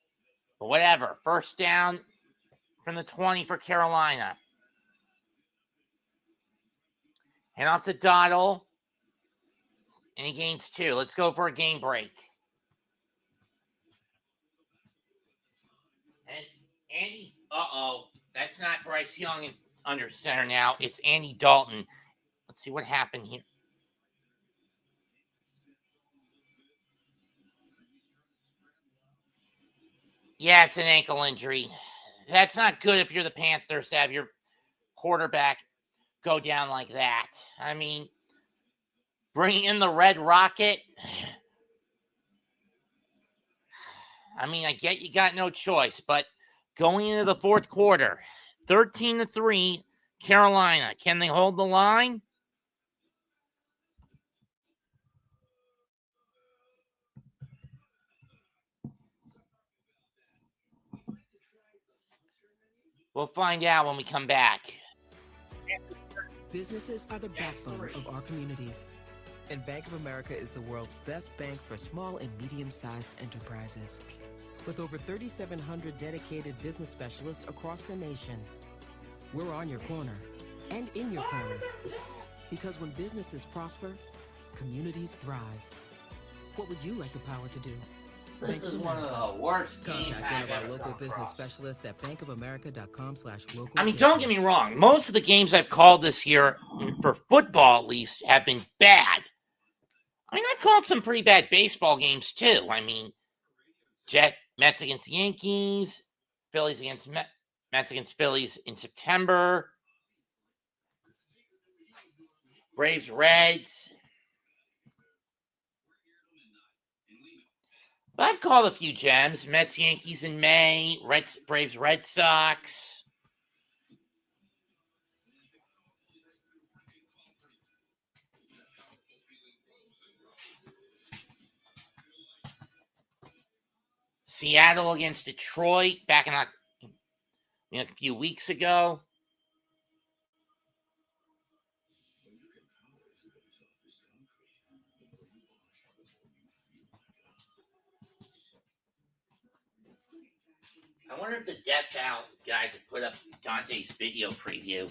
But whatever. First down from the 20 for Carolina. Hand off to Dottle. And he gains 2. Let's go for a game break. And Andy, that's not Bryce Young under center now. It's Andy Dalton. Let's see what happened here. Yeah, it's an ankle injury. That's not good if you're the Panthers to have your quarterback go down like that. I mean, bringing in the Red Rocket. I mean, I get you got no choice, but going into the fourth quarter, 13-3, Carolina. Can they hold the line? We'll find out when we come back. Businesses are the backbone of our communities. And Bank of America is the world's best bank for small and medium-sized enterprises. With over 3,700 dedicated business specialists across the nation, we're on your corner and in your corner. Because when businesses prosper, communities thrive. What would you like the power to do? This is one of the worst games Contact one I've of our ever local come business across. specialists at bankofamerica.com/local. I mean, don't get me wrong. Most of the games I've called this year, for football at least, have been bad. I mean, I've called some pretty bad baseball games too. I mean, Mets against Yankees, Phillies against Mets against Phillies in September, Braves Reds. But I've called a few gems. Mets Yankees in May, Braves Red Sox. Seattle against Detroit back in a few weeks ago. I wonder if the Death Out guys have put up Dante's video preview.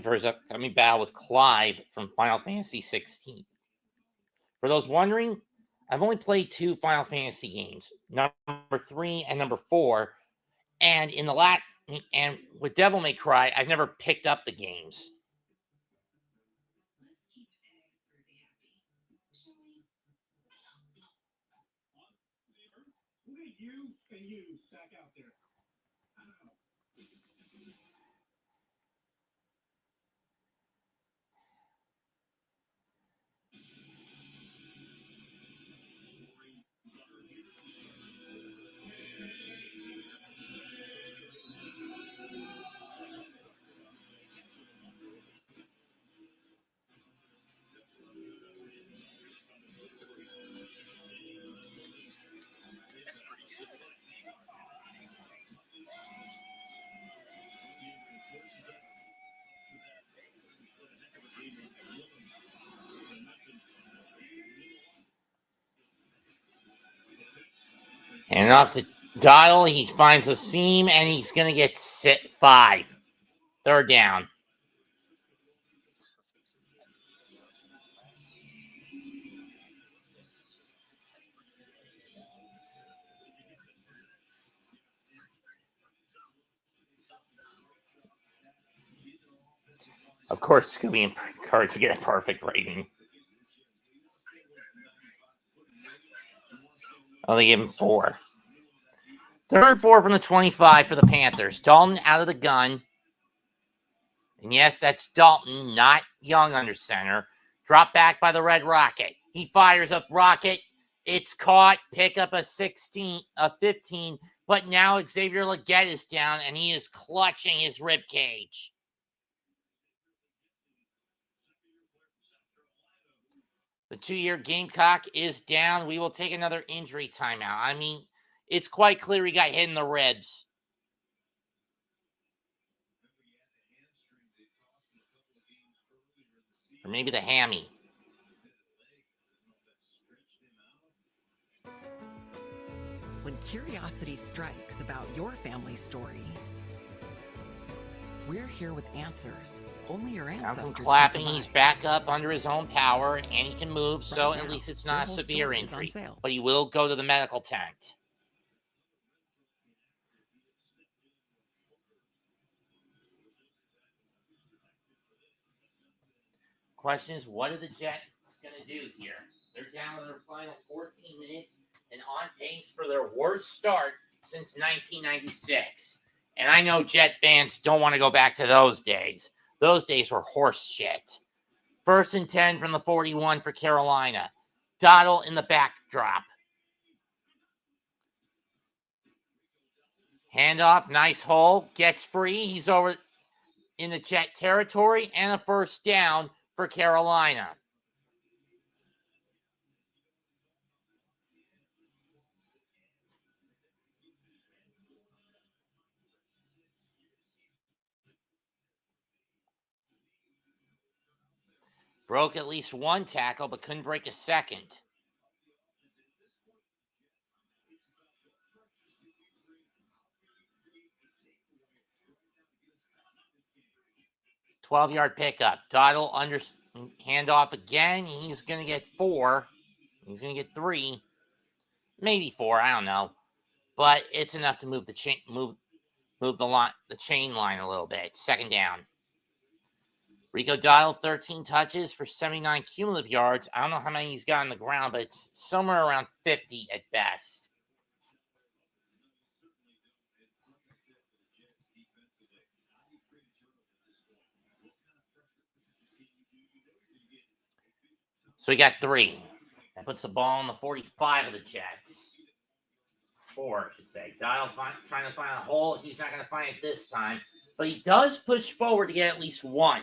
For his upcoming battle with Clive from Final Fantasy 16. For those wondering, I've only played 2 Final Fantasy games, number 3 and number 4. And and with Devil May Cry, I've never picked up the games. And off the dial, he finds a seam, and he's going to get 5. Third down. Of course, it's going to be encouraged to get a perfect rating. Oh, they gave him 4. 3rd and 4 from the 25 for the Panthers. Dalton out of the gun. And yes, that's Dalton, not Young under center. Drop back by the Red Rocket. He fires up Rocket. It's caught. Pick up a 15. But now Xavier Legette is down, and he is clutching his rib cage. The 2-year Gamecock is down. We will take another injury timeout. I mean, it's quite clear he got hit in the ribs. Or maybe the hammy. When curiosity strikes about your family story, we're here with answers only your ancestors Sounds can clapping. provide. He's back up under his own power, and he can move, so Right at now, least it's your not a whole severe story is on injury. sale. But he will go to the medical tent. Question is, what are the Jets going to do here? They're down in their final 14 minutes and on pace for their worst start since 1996. And I know Jet fans don't want to go back to those days. Those days were horse shit. 1st and 10 from the 41 for Carolina. Dottle in the backdrop. Handoff, nice hole. Gets free. He's over in the Jet territory and a 1st down for Carolina. Broke at least 1 tackle, but couldn't break a second. $12-yard pickup. Dottle under handoff again. He's going to get 4. He's going to get 3. Maybe 4. I don't know. But it's enough to move the chain, move the chain line a little bit. 2nd down. Rico Dottle, 13 touches for 79 cumulative yards. I don't know how many he's got on the ground, but it's somewhere around 50 at best. So he got 3. That puts the ball on the 45 of the Jets. 4, I should say. Dottle trying to find a hole. He's not going to find it this time. But he does push forward to get at least 1.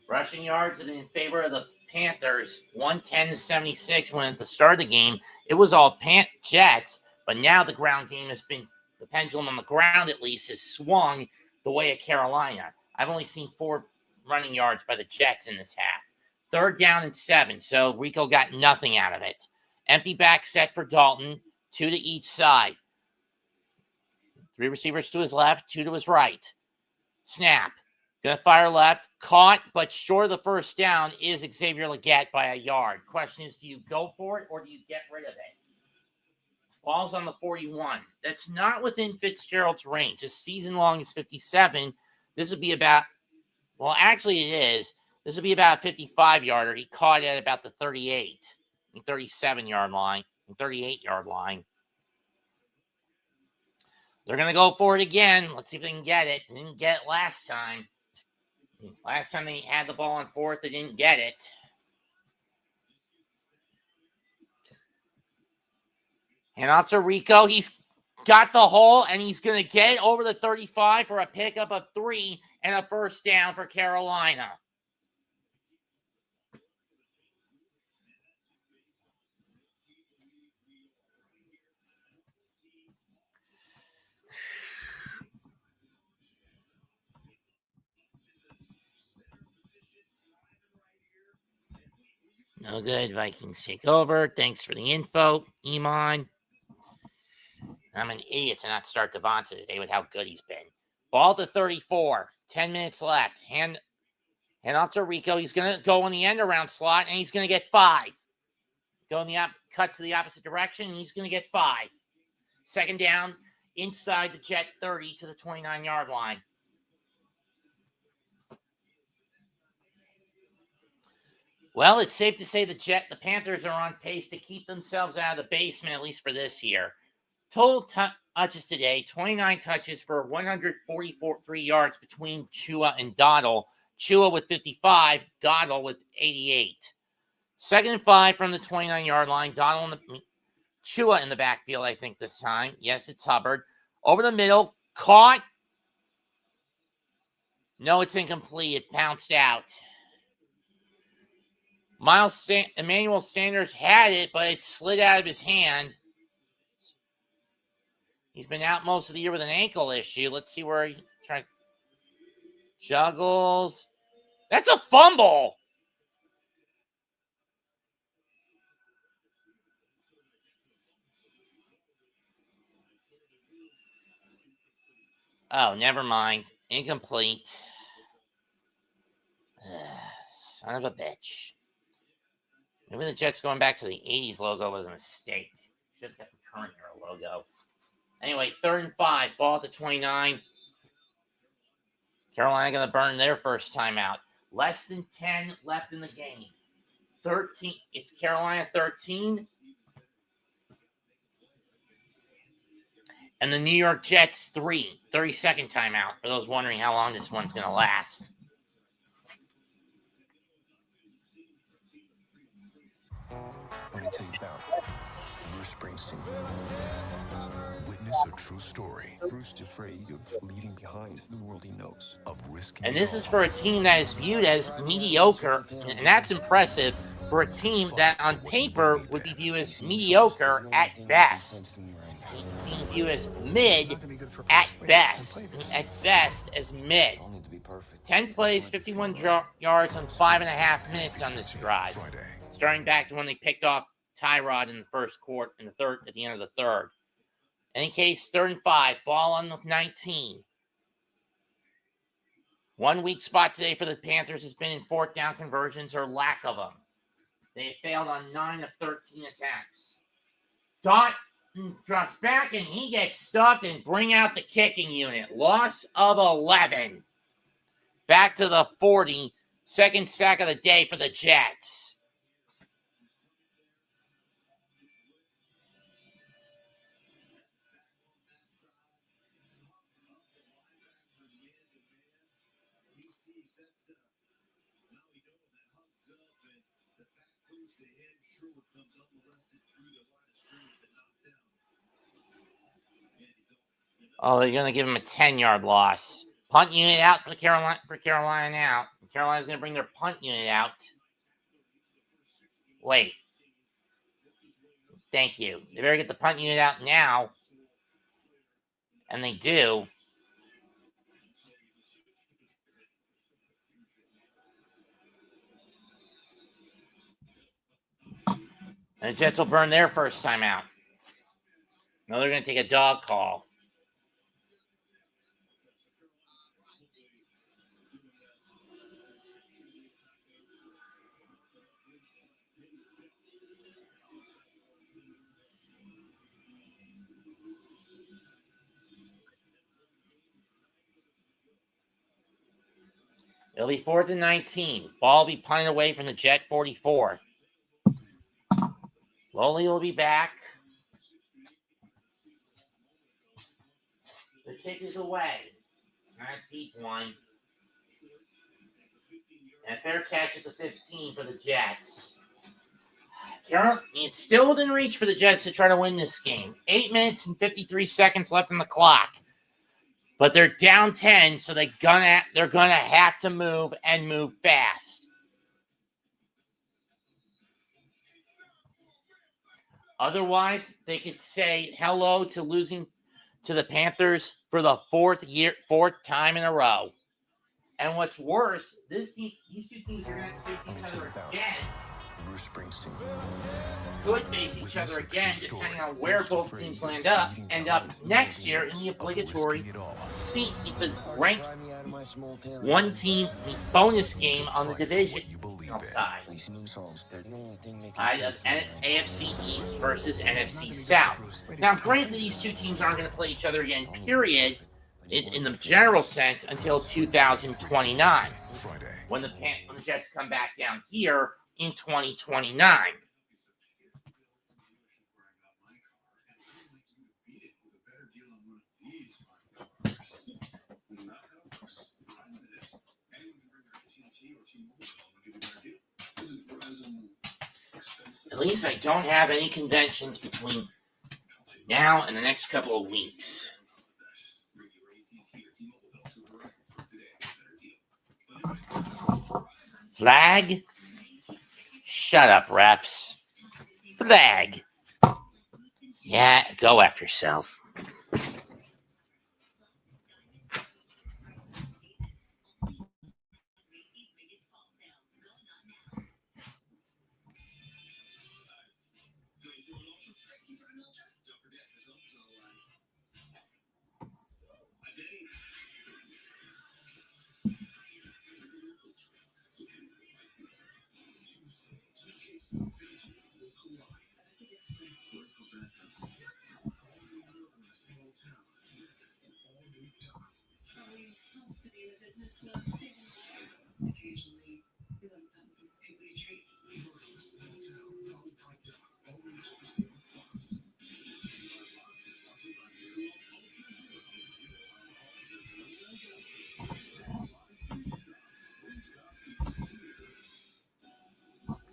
Rushing yards have been in favor of the Panthers, 110-76. When at the start of the game, it was all Jets. But now the ground game has been, the pendulum on the ground at least, has swung the way of Carolina. I've only seen 4 running yards by the Jets in this half. 3rd down and 7, so Rico got nothing out of it. Empty back set for Dalton, 2 to each side. 3 receivers to his left, 2 to his right. Snap. Gonna fire left. Caught, but short of the 1st down is Xavier Legette by a yard. Question is, do you go for it or do you get rid of it? Ball's on the 41. That's not within Fitzgerald's range. His season long is 57. This would be about, well, actually it is. This would be about a 55-yarder. He caught it at about the 38 and 37-yard line and 38-yard line. They're going to go for it again. Let's see if they can get it. They didn't get it last time. Last time they had the ball on 4th, they didn't get it. And out to Rico. He's got the hole, and he's going to get it over the 35 for a pickup of 3 and a 1st down for Carolina. No good. Vikings take over. Thanks for the info, Iman. I'm an idiot to not start Devonta today with how good he's been. Ball to 34. 10 minutes left. Hand off to Rico. He's going to go in the end around slot, and he's going to get 5. Go in the cut to the opposite direction, and he's going to get 5. 2nd down inside the Jet 30 to the 29-yard line. Well, it's safe to say the Panthers are on pace to keep themselves out of the basement, at least for this year. Total touches today, 29 touches for 143 yards between Chua and Dottle. Chua with 55, Dottle with 88. 2nd and 5 from the 29-yard line. Chua in the backfield, I think, this time. Yes, it's Hubbard. Over the middle, caught. No, it's incomplete. It bounced out. Emmanuel Sanders had it, but it slid out of his hand. He's been out most of the year with an ankle issue. Let's see where he tries. Juggles. That's a fumble. Oh, never mind. Incomplete. Son of a bitch. Maybe the Jets going back to the 80s logo was a mistake. Should have kept the current era logo. Anyway, 3rd and 5. Ball at the 29. Carolina going to burn their first timeout. Less than 10 left in the game. 13. It's Carolina 13. And the New York Jets 3. 30-second timeout, for those wondering how long this one's going to last. Let me tell you about Bruce Springsteen. Witness a true story. Bruce is afraid of leaving behind the world he knows, of risking. And this is for a team that is viewed as mediocre, and that's impressive for a team that on paper would be viewed as mediocre at best. Being viewed as mid at best. At best as mid. 10 plays, 51 yards on 5.5 minutes on this drive. Starting back to when they picked off Tyrod in the first quarter, in the third, at the end of the third. In any case, 3rd and 5, ball on the 19. One weak spot today for the Panthers has been in 4th down conversions or lack of them. They have failed on 9 of 13 attempts. Dot drops back and he gets stuffed and bring out the kicking unit. Loss of 11. Back to the 40. Second sack of the day for the Jets. Oh, they're going to give him a 10-yard loss. Punt unit out for Carolina now. Carolina's going to bring their punt unit out. Wait. Thank you. They better get the punt unit out now. And they do. And the Jets will burn their first time out. Now they're going to take a dog call. It'll be 4th and 19. Ball will be punted away from the Jet 44. Lowly will be back. The kick is away. Not a deep one. And a fair catch at the 15 for the Jets. It's still within reach for the Jets to try to win this game. 8 minutes and 53 seconds left on the clock. But they're down 10, so they're gonna have to move and move fast. Otherwise, they could say hello to losing to the Panthers for the fourth time in a row. And what's worse, these two teams are going to face each other again. Bruce Springsteen. Could face each other again, depending on where both teams end up next year in the obligatory ranked one team bonus game on the division. outside. Songs. They're the only thing making Of sense to me right now. AFC East versus NFC South. Now, granted, these two teams aren't going to play each other again, period, in the general sense, until 2029, when the Jets come back down here in 2029. At least I don't have any conventions between now and the next couple of weeks. Flag? Shut up, refs. Flag. Yeah, go after yourself.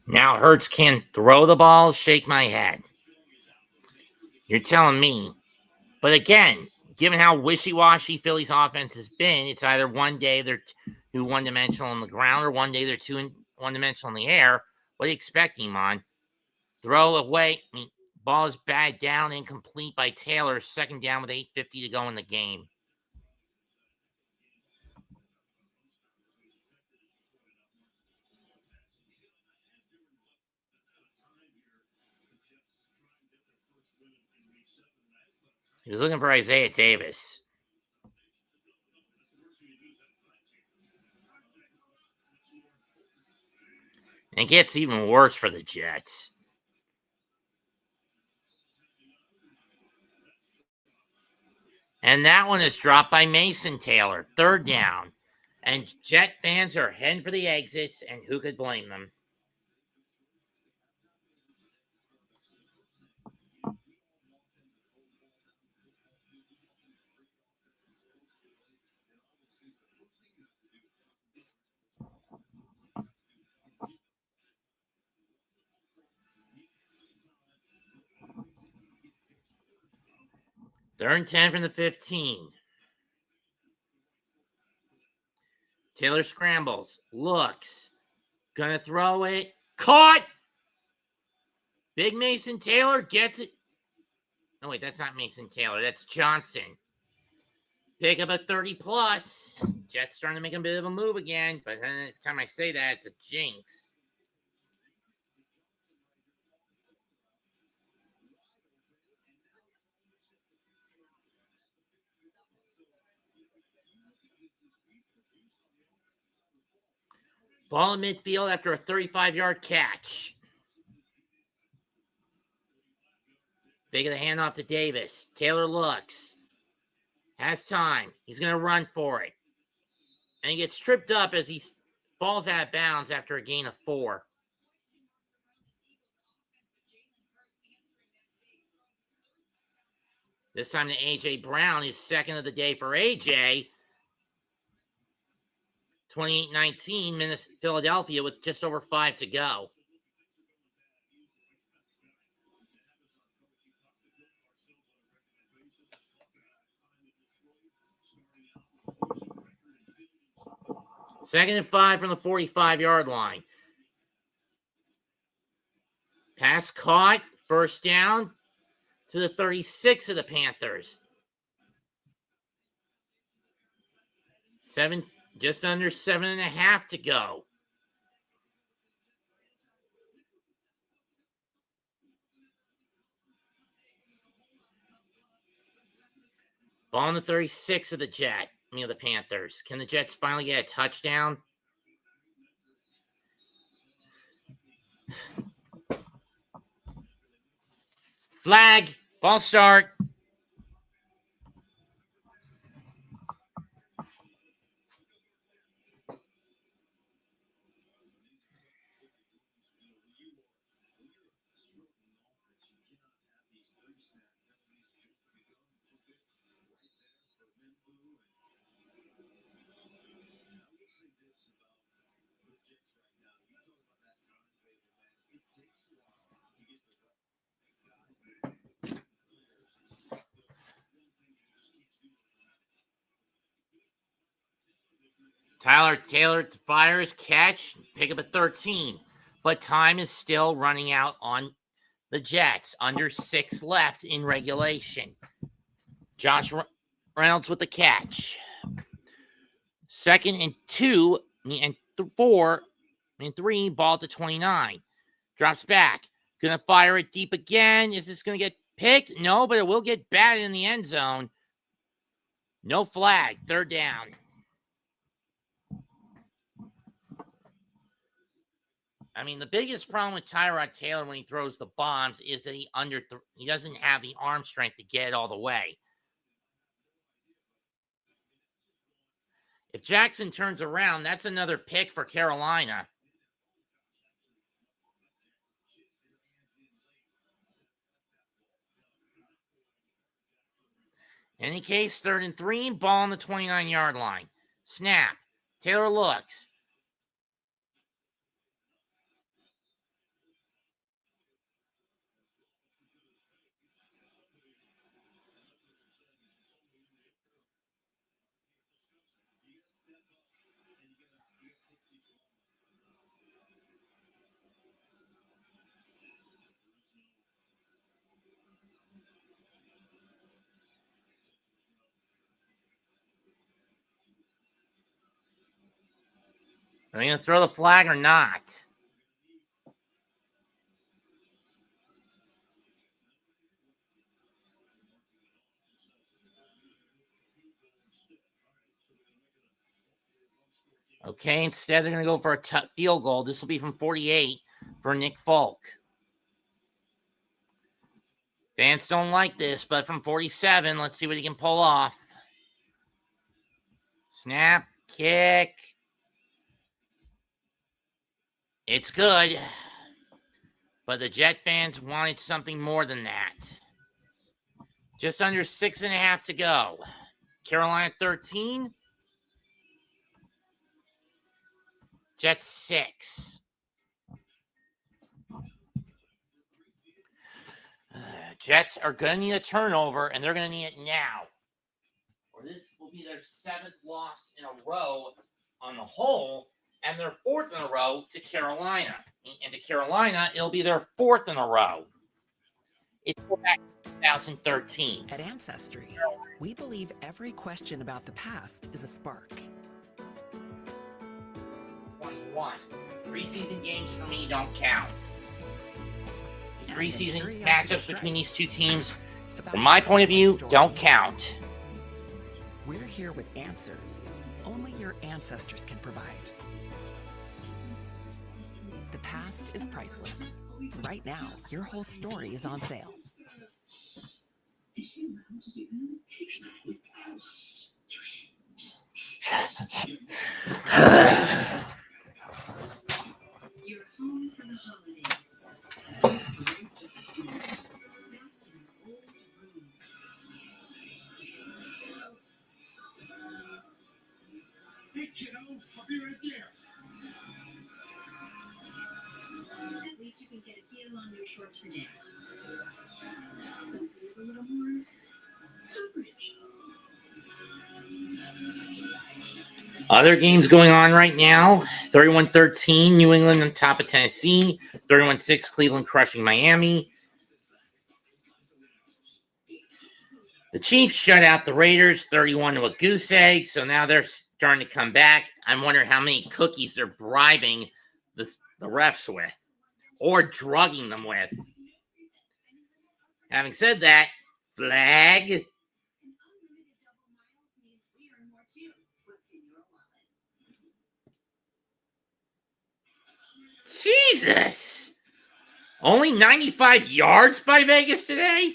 Now Hurts can't throw the ball, shake my head. You're telling me. But again, given how wishy-washy Philly's offense has been, it's either one day they're too one-dimensional on the ground or one day they're too one-dimensional in the air. What are you expecting, Mon? Throw away. I mean, ball is batted down, incomplete by Taylor. Second down with 8:50 to go in the game. He was looking for Isaiah Davis. And it gets even worse for the Jets. And that one is dropped by Mason Taylor. Third down. And Jet fans are heading for the exits, and who could blame them? Third and 10 from the 15. Taylor scrambles, looks, gonna throw it, caught! Big Mason Taylor gets it. No, wait, that's not Mason Taylor, that's Johnson. Pick up a 30-plus. Jets starting to make a bit of a move again, but every time I say that, it's a jinx. Ball in midfield after a 35-yard catch. Big of the handoff to Davis. Taylor looks. Has time. He's going to run for it. And he gets tripped up as he falls out of bounds after a gain of 4. This time to A.J. Brown, his second of the day for A.J. 28-19, Philadelphia with just over 5 to go. Second and 5 from the 45-yard line. Pass caught. First down to the 36 of the Panthers. Just under 7.5 to go. Ball on the 36 of the the Panthers. Can the Jets finally get a touchdown? Flag. Ball start. Tyler Taylor fires, catch, pick up a 13. But time is still running out on the Jets. Under 6 left in regulation. Josh Reynolds with the catch. 2nd and 2 and 4 and 3, ball to 29. Drops back. Gonna fire it deep again. Is this gonna get picked? No, but it will get batted in the end zone. No flag. 3rd down. I mean, the biggest problem with Tyrod Taylor when he throws the bombs is that he doesn't have the arm strength to get it all the way. If Jackson turns around, that's another pick for Carolina. In any case, 3rd and 3, ball on the 29-yard line. Snap. Taylor looks. Are they going to throw the flag or not? Okay, instead they're going to go for a field goal. This will be from 48 for Nick Folk. Fans don't like this, but from 47, let's see what he can pull off. Snap, kick. It's good. But the Jet fans wanted something more than that. Just under 6.5 to go. Carolina 13. Jets 6. Jets are going to need a turnover, and they're going to need it now. Or this will be their 7th loss in a row on the whole, and their 4th in a row to Carolina. And to Carolina, it'll be their 4th in a row. It's back in 2013. At Ancestry, we believe every question about the past is a spark. 21. Preseason games for me don't count. Preseason matchups between these two teams, from my point of view, don't count. We're here with answers only your ancestors can provide. The past is priceless. Right now, your whole story is on sale. You're home for the holidays. Hey, kiddo, I'll be right there. At least you can get a deal on new shorts for Dad. Something with a little more coverage. Other games going on right now. 31-13, New England on top of Tennessee. 31-6, Cleveland crushing Miami. The Chiefs shut out the Raiders 31 to a goose egg, so now they're starting to come back. I'm wondering how many cookies they're bribing the refs with or drugging them with. Having said that, flag. Jesus! Only 95 yards by Vegas today?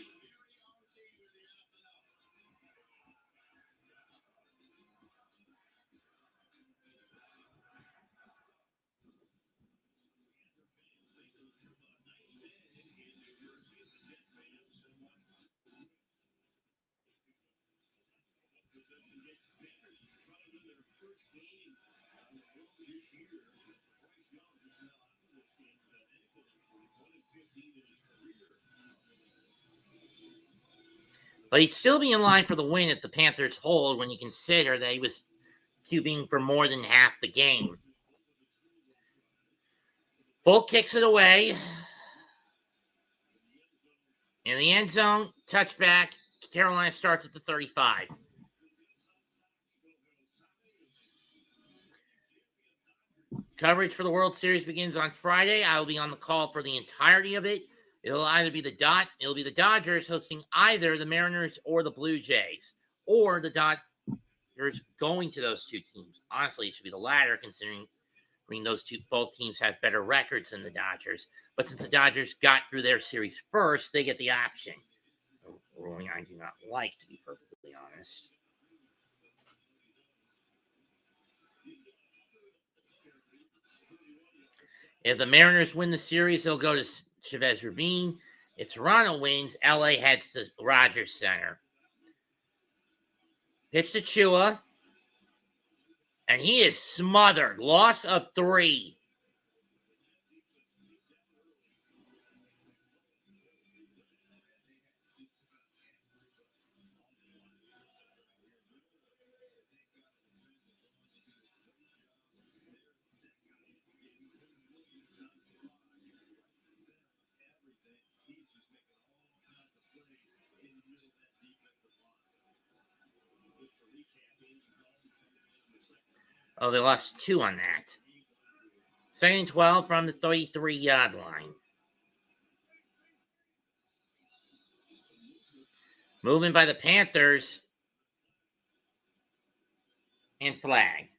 But he'd still be in line for the win if the Panthers hold when you consider that he was QBing for more than half the game. Folk kicks it away. In the end zone, touchback. Carolina starts at the 35. Coverage for the World Series begins on Friday. I will be on the call for the entirety of it. It'll be the Dodgers hosting either the Mariners or the Blue Jays, or the Dodgers going to those two teams. Honestly, it should be the latter, considering both teams have better records than the Dodgers. But since the Dodgers got through their series first, they get the option. A ruling I do not like, to be perfectly honest. If the Mariners win the series, they'll go to Chavez Ravine. If Toronto wins, LA heads to Rogers Center. Pitch to Chua. And he is smothered. Loss of 3. Oh, they lost 2 on that. 2nd and 12 from the 33-yard line. Movement by the Panthers. And flag.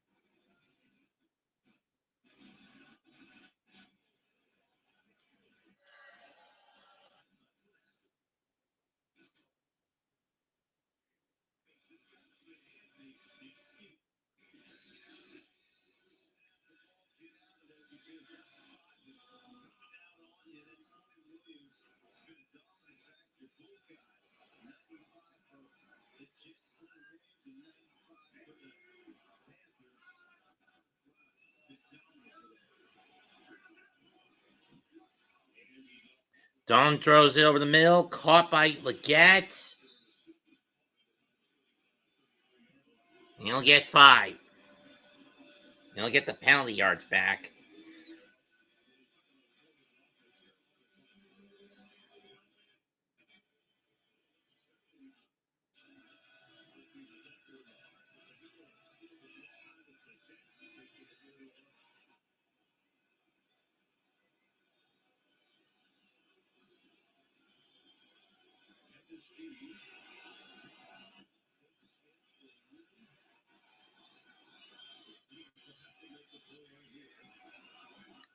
Don throws it over the middle. Caught by Leggett. And he'll get 5. He'll get the penalty yards back.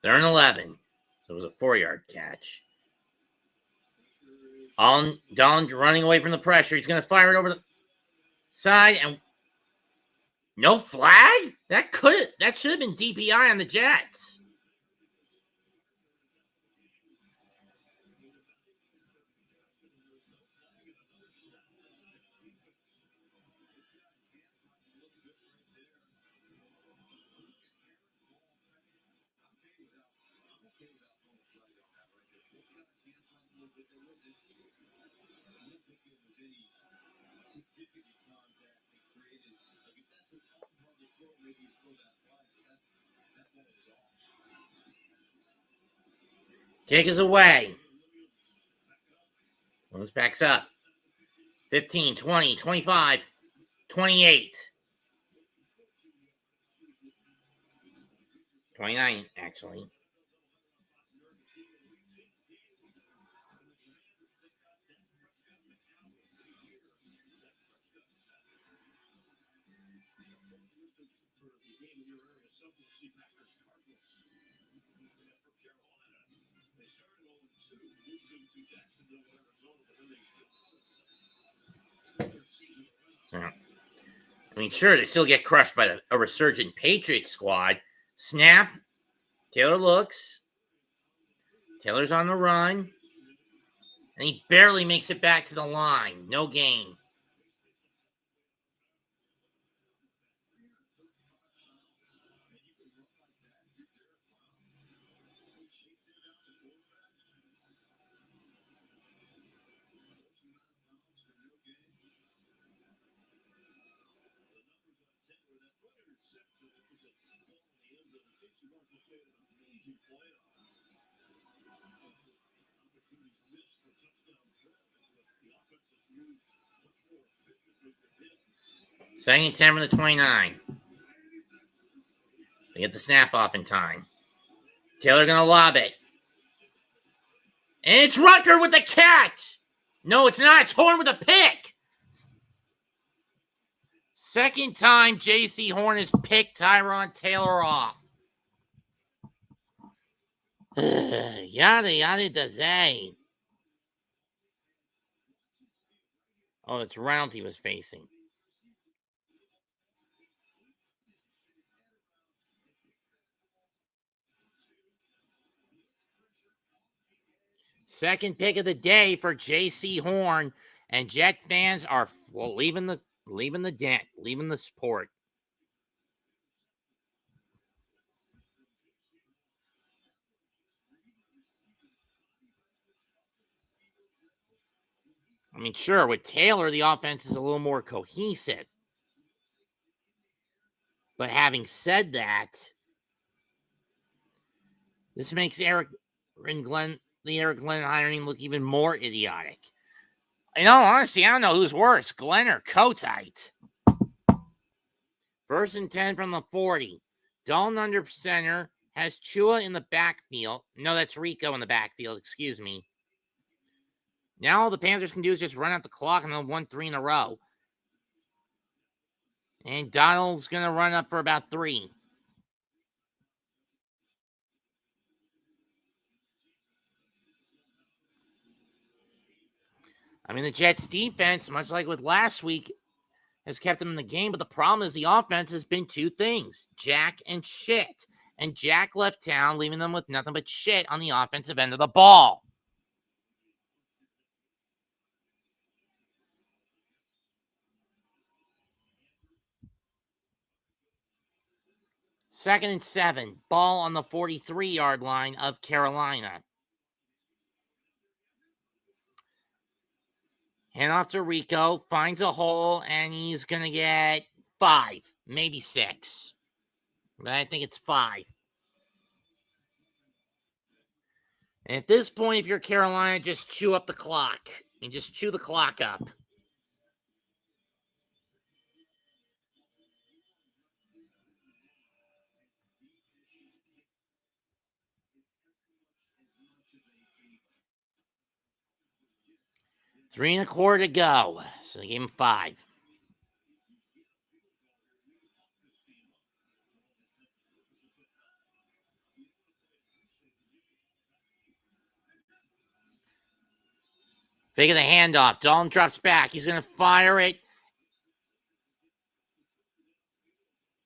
They're in 11. So it was a 4-yard catch. Don running away from the pressure. He's going to fire it over the side. And no flag? That should have been DPI on the Jets. Kick is away. Rose backs up. 15, 20, 25, 28. 29, actually. I mean, sure, they still get crushed by a resurgent Patriot squad. Snap. Taylor looks. Taylor's on the run. And he barely makes it back to the line. No gain. Second and 10 from the 29. They get the snap off in time. Taylor gonna lob it. And it's Rucker with the catch. No, it's not. It's Horn with a pick. Second time J.C. Horn has picked Tyron Taylor off. Yada yada dazay. Oh, it's Round he was facing. Second pick of the day for J.C. Horn, and Jet fans are leaving the sport. I mean, sure, with Taylor, the offense is a little more cohesive. But having said that, this makes the Eric Glenn hiring look even more idiotic. In all honesty, I don't know who's worse, Glenn or Kotite. First and 10 from the 40. Dalton under center, has Chua in the backfield. No, that's Rico in the backfield, excuse me. Now all the Panthers can do is just run out the clock and they'll win 3 in a row. And Donald's going to run up for about 3. I mean, the Jets' defense, much like with last week, has kept them in the game. But the problem is the offense has been 2 things, Jack and shit. And Jack left town, leaving them with nothing but shit on the offensive end of the ball. Second and 7. Ball on the 43-yard line of Carolina. Hand off to Rico. Finds a hole, and he's going to get 5, maybe 6. But I think it's 5. And at this point, if you're Carolina, just chew up the clock. And just chew the clock up. Three and a quarter to go. So they gave him 5. Fake of the handoff. Dalton drops back. He's going to fire it.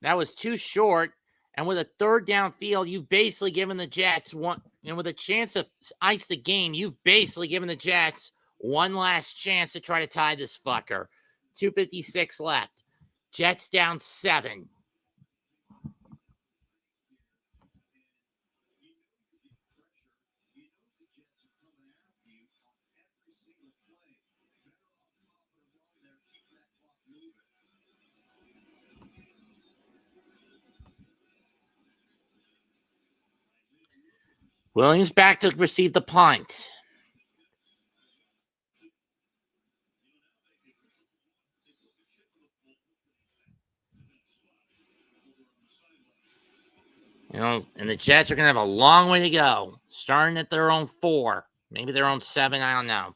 That was too short. And with a third down field, you've basically given the Jets one. And with a chance to ice the game, you've basically given the Jets one last chance to try to tie this fucker. 2:56 left. Jets down 7. Williams back to receive the punt. You know, and the Jets are going to have a long way to go, starting at their own 4, maybe their own 7, I don't know.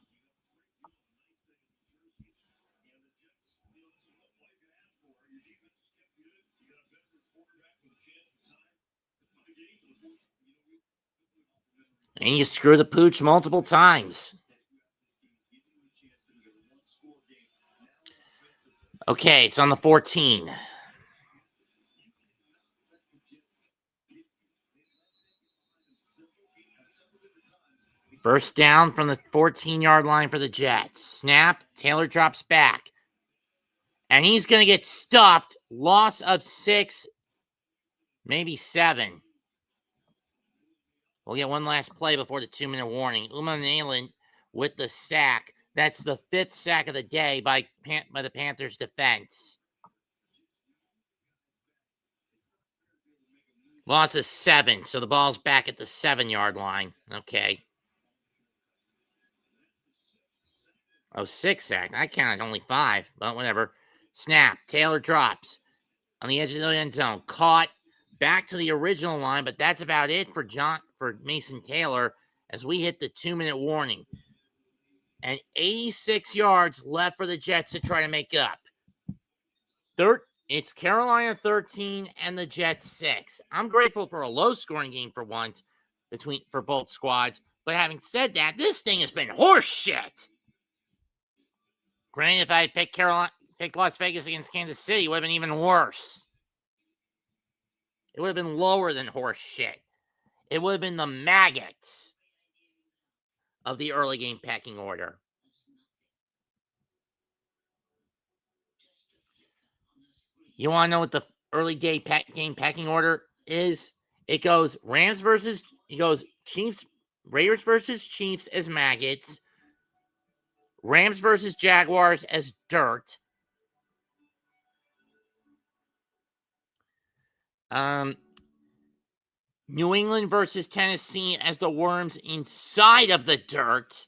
And you screw the pooch multiple times. Okay, it's on the 14. First down from the 14-yard line for the Jets. Snap. Taylor drops back. And he's going to get stuffed. Loss of 6, maybe 7. We'll get one last play before the 2-minute warning. Meadowlands with the sack. That's the 5th sack of the day by the Panthers defense. Loss of 7, so the ball's back at the 7-yard line. Okay. Oh, 6 sack. I counted only 5, but whatever. Snap. Taylor drops on the edge of the end zone. Caught back to the original line, but that's about it for Mason Taylor as we hit the 2-minute warning. And 86 yards left for the Jets to try to make up. It's Carolina 13 and the Jets 6. I'm grateful for a low-scoring game for once for both squads. But having said that, this thing has been horse shit. Granted, if I had picked Las Vegas against Kansas City, it would have been even worse. It would have been lower than horse shit. It would have been the maggots of the early game pecking order. You want to know what the early game pecking order is? It goes Raiders versus Chiefs as maggots. Rams versus Jaguars as dirt. New England versus Tennessee as the worms inside of the dirt.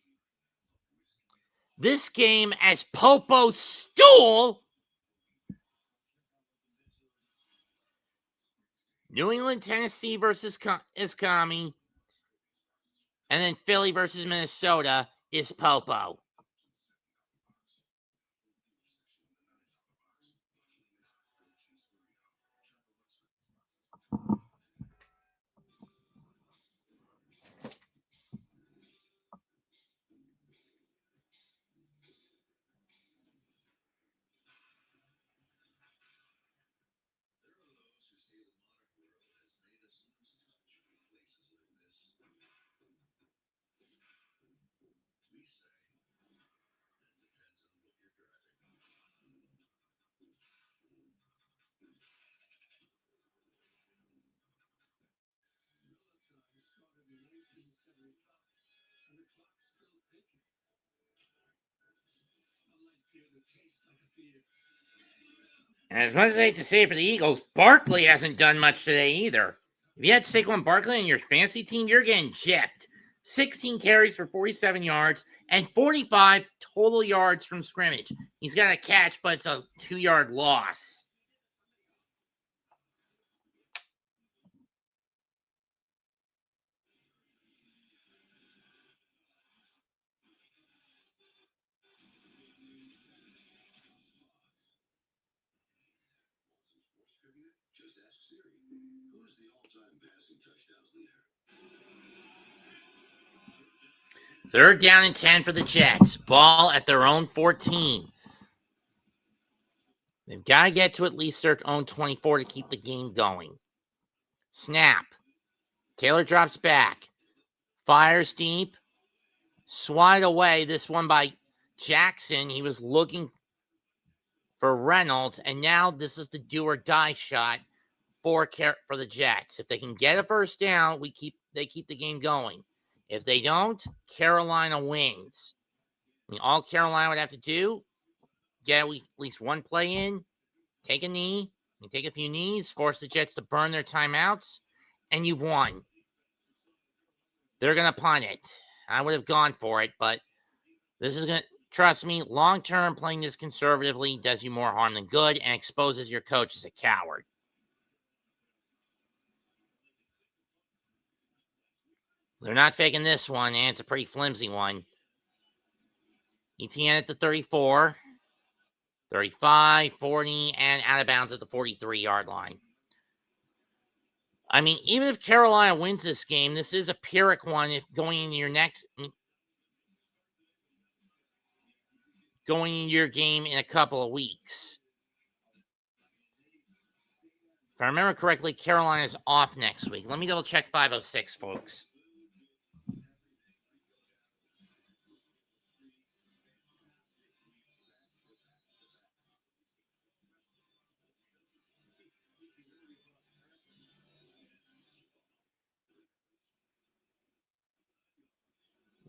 This game as Popo stool. New England, Tennessee versus Kami. And then Philly versus Minnesota is Popo. And as much as I hate to say it for the Eagles, Barkley hasn't done much today either. If you had Saquon Barkley in your fantasy team, you're getting gypped. 16 carries for 47 yards and 45 total yards from scrimmage. He's got a catch, but it's a 2-yard loss. Third down and 10 for the Jets. Ball at their own 14. They've got to get to at least their own 24 to keep the game going. Snap. Taylor drops back. Fires deep. Swatted away. This one by Jackson. He was looking for Reynolds. And now this is the do-or-die shot for the Jets. If they can get a first down, they keep the game going. If they don't, Carolina wins. I mean, all Carolina would have to do, get at least one play in, take a knee, and take a few knees, force the Jets to burn their timeouts, and you've won. They're going to punt it. I would have gone for it, but this is going to, trust me, long-term playing this conservatively does you more harm than good and exposes your coach as a coward. They're not faking this one, and it's a pretty flimsy one. ETN at the 34, 35, 40, and out of bounds at the 43-yard line. I mean, even if Carolina wins this game, this is a Pyrrhic one if going into your game in a couple of weeks. If I remember correctly, Carolina's off next week. Let me double check 506, folks.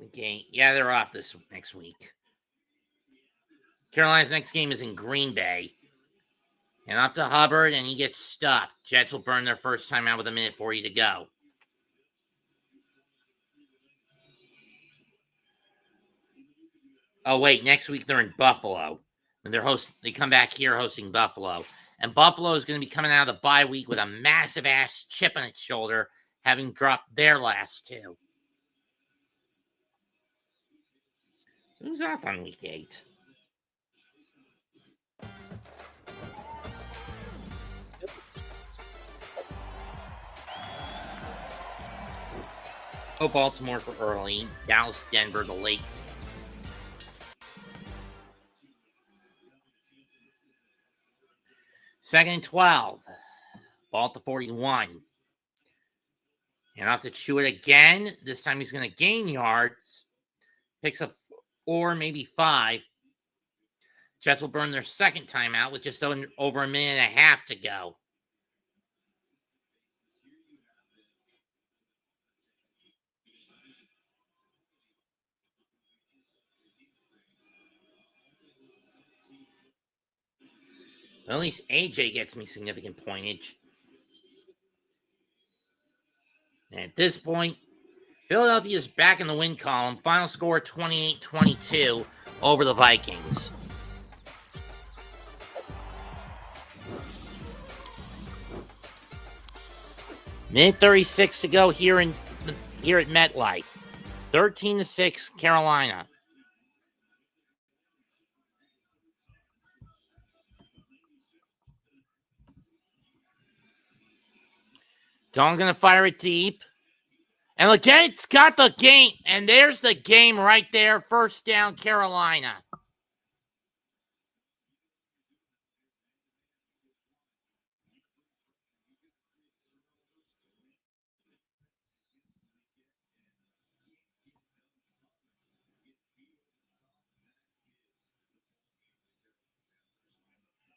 Okay, yeah, they're off this next week. Carolina's next game is in Green Bay. And off to Hubbard, and he gets stuffed. Jets will burn their first time out with 1:40 to go. Oh, wait, next week they're in Buffalo. And they come back here hosting Buffalo. And Buffalo is going to be coming out of the bye week with a massive-ass chip on its shoulder, having dropped their last two. Who's off on week 8? Oh, Baltimore for early. Dallas, Denver, the late game. Second and 12. Ball to 41. And off to chew it again. This time he's going to gain yards. Picks up 4, maybe 5. Jets will burn their second timeout with just over a minute and a half to go. Well, at least AJ gets me significant pointage. And at this point, Philadelphia is back in the win column. Final score 28-22 over the Vikings. Minute 36 to go here at MetLife. 13-6 Carolina. Dawn going to fire it deep. And again, it's got the game. And there's the game right there. First down, Carolina.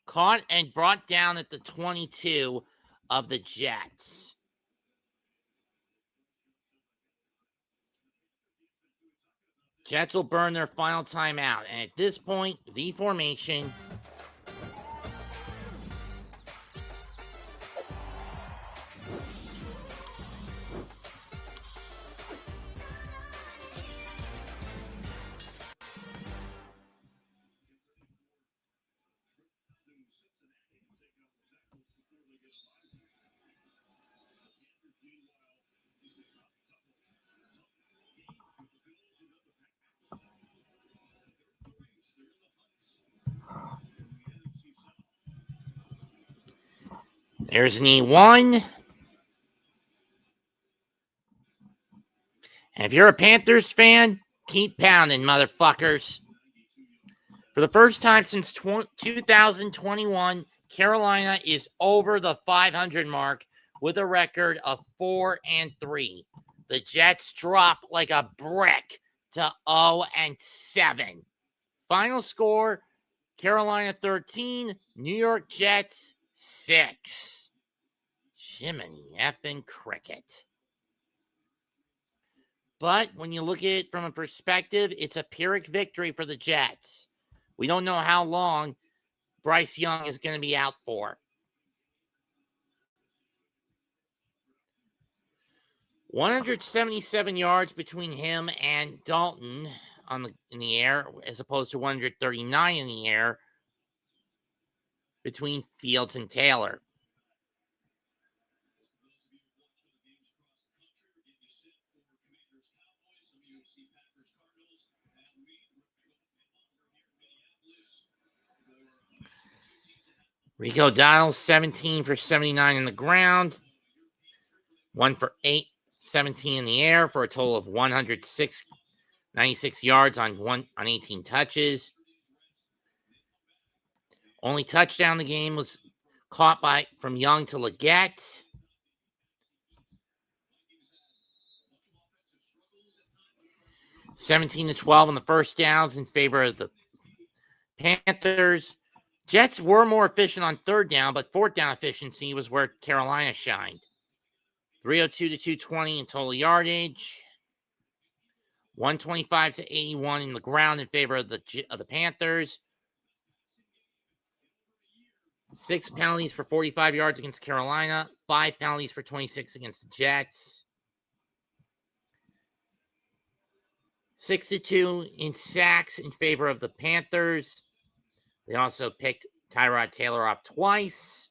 Caught and brought down at the 22 of the Jets. Jets will burn their final timeout. And at this point, V formation. There's an E1. And if you're a Panthers fan, keep pounding, motherfuckers. For the first time since 2021, Carolina is over the 500 mark with a record of 4-3. The Jets drop like a brick to 0-7. Final score, Carolina 13, New York Jets 6. Jiminy effing cricket. But when you look at it from a perspective, it's a Pyrrhic victory for the Jets. We don't know how long Bryce Young is going to be out for. 177 yards between him and Dalton in the air, as opposed to 139 in the air between Fields and Taylor. Rico Donnell, 17 for 79 in the ground. 1 for 17 in the air for a total of 96 yards on 18 touches. Only touchdown in the game was caught from Young to Leggett. (17-12) on the first downs in favor of the Panthers. Jets were more efficient on third down, but fourth down efficiency was where Carolina shined. 302 to 220 in total yardage. 125 to 81 in the ground in favor of the Panthers. 6 penalties for 45 yards against Carolina. 5 penalties for 26 against the Jets. 6-2 in sacks in favor of the Panthers. They also picked Tyrod Taylor off twice.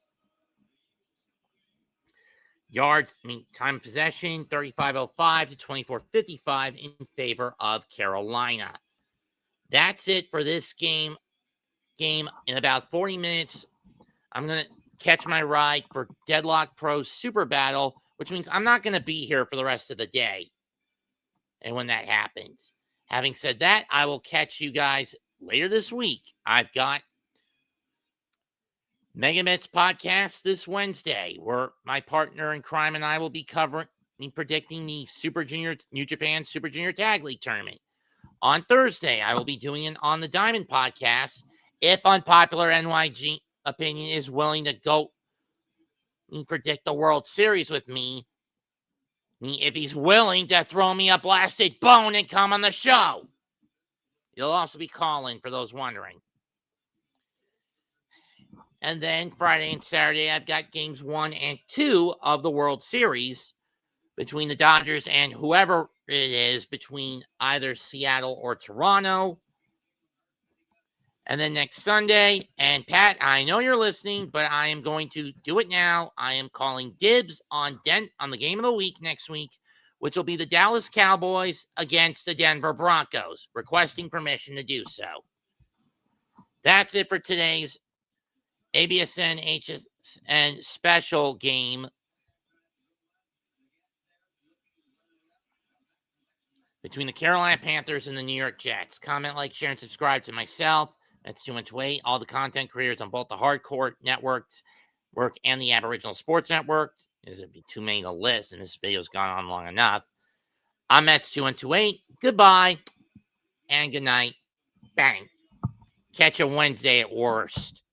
Time of possession, 35:05 to 24:55 in favor of Carolina. That's it for this game. In about 40 minutes, I'm going to catch my ride for DeadLock Pro Super Battle, which means I'm not going to be here for the rest of the day. And when that happens, having said that, I will catch you guys later this week. I've got Mega Mets podcast this Wednesday, where my partner in crime and I will be predicting the New Japan Super Junior Tag League tournament. On Thursday, I will be doing an On the Diamond podcast if unpopular NYG opinion is willing to go and predict the World Series with me. If he's willing to throw me a blasted bone and come on the show. You'll also be calling for those wondering. And then Friday and Saturday, I've got games 1 and 2 of the World Series between the Dodgers and whoever it is, between either Seattle or Toronto. And then next Sunday, and Pat, I know you're listening, but I am going to do it now. I am calling dibs on the game of the week next week, which will be the Dallas Cowboys against the Denver Broncos, requesting permission to do so. That's it for today's ABSN HSN special game between the Carolina Panthers and the New York Jets. Comment, like, share, and subscribe to myself. That's 218, all the content creators on both the Hardcore Networks and the Aboriginal Sports Network. There's be too many to list, and this video's gone on long enough. I'm Mets 2128. Goodbye and good night. Bang. Catch you Wednesday at worst.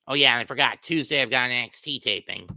Oh, yeah, and I forgot. Tuesday, I've got an NXT taping.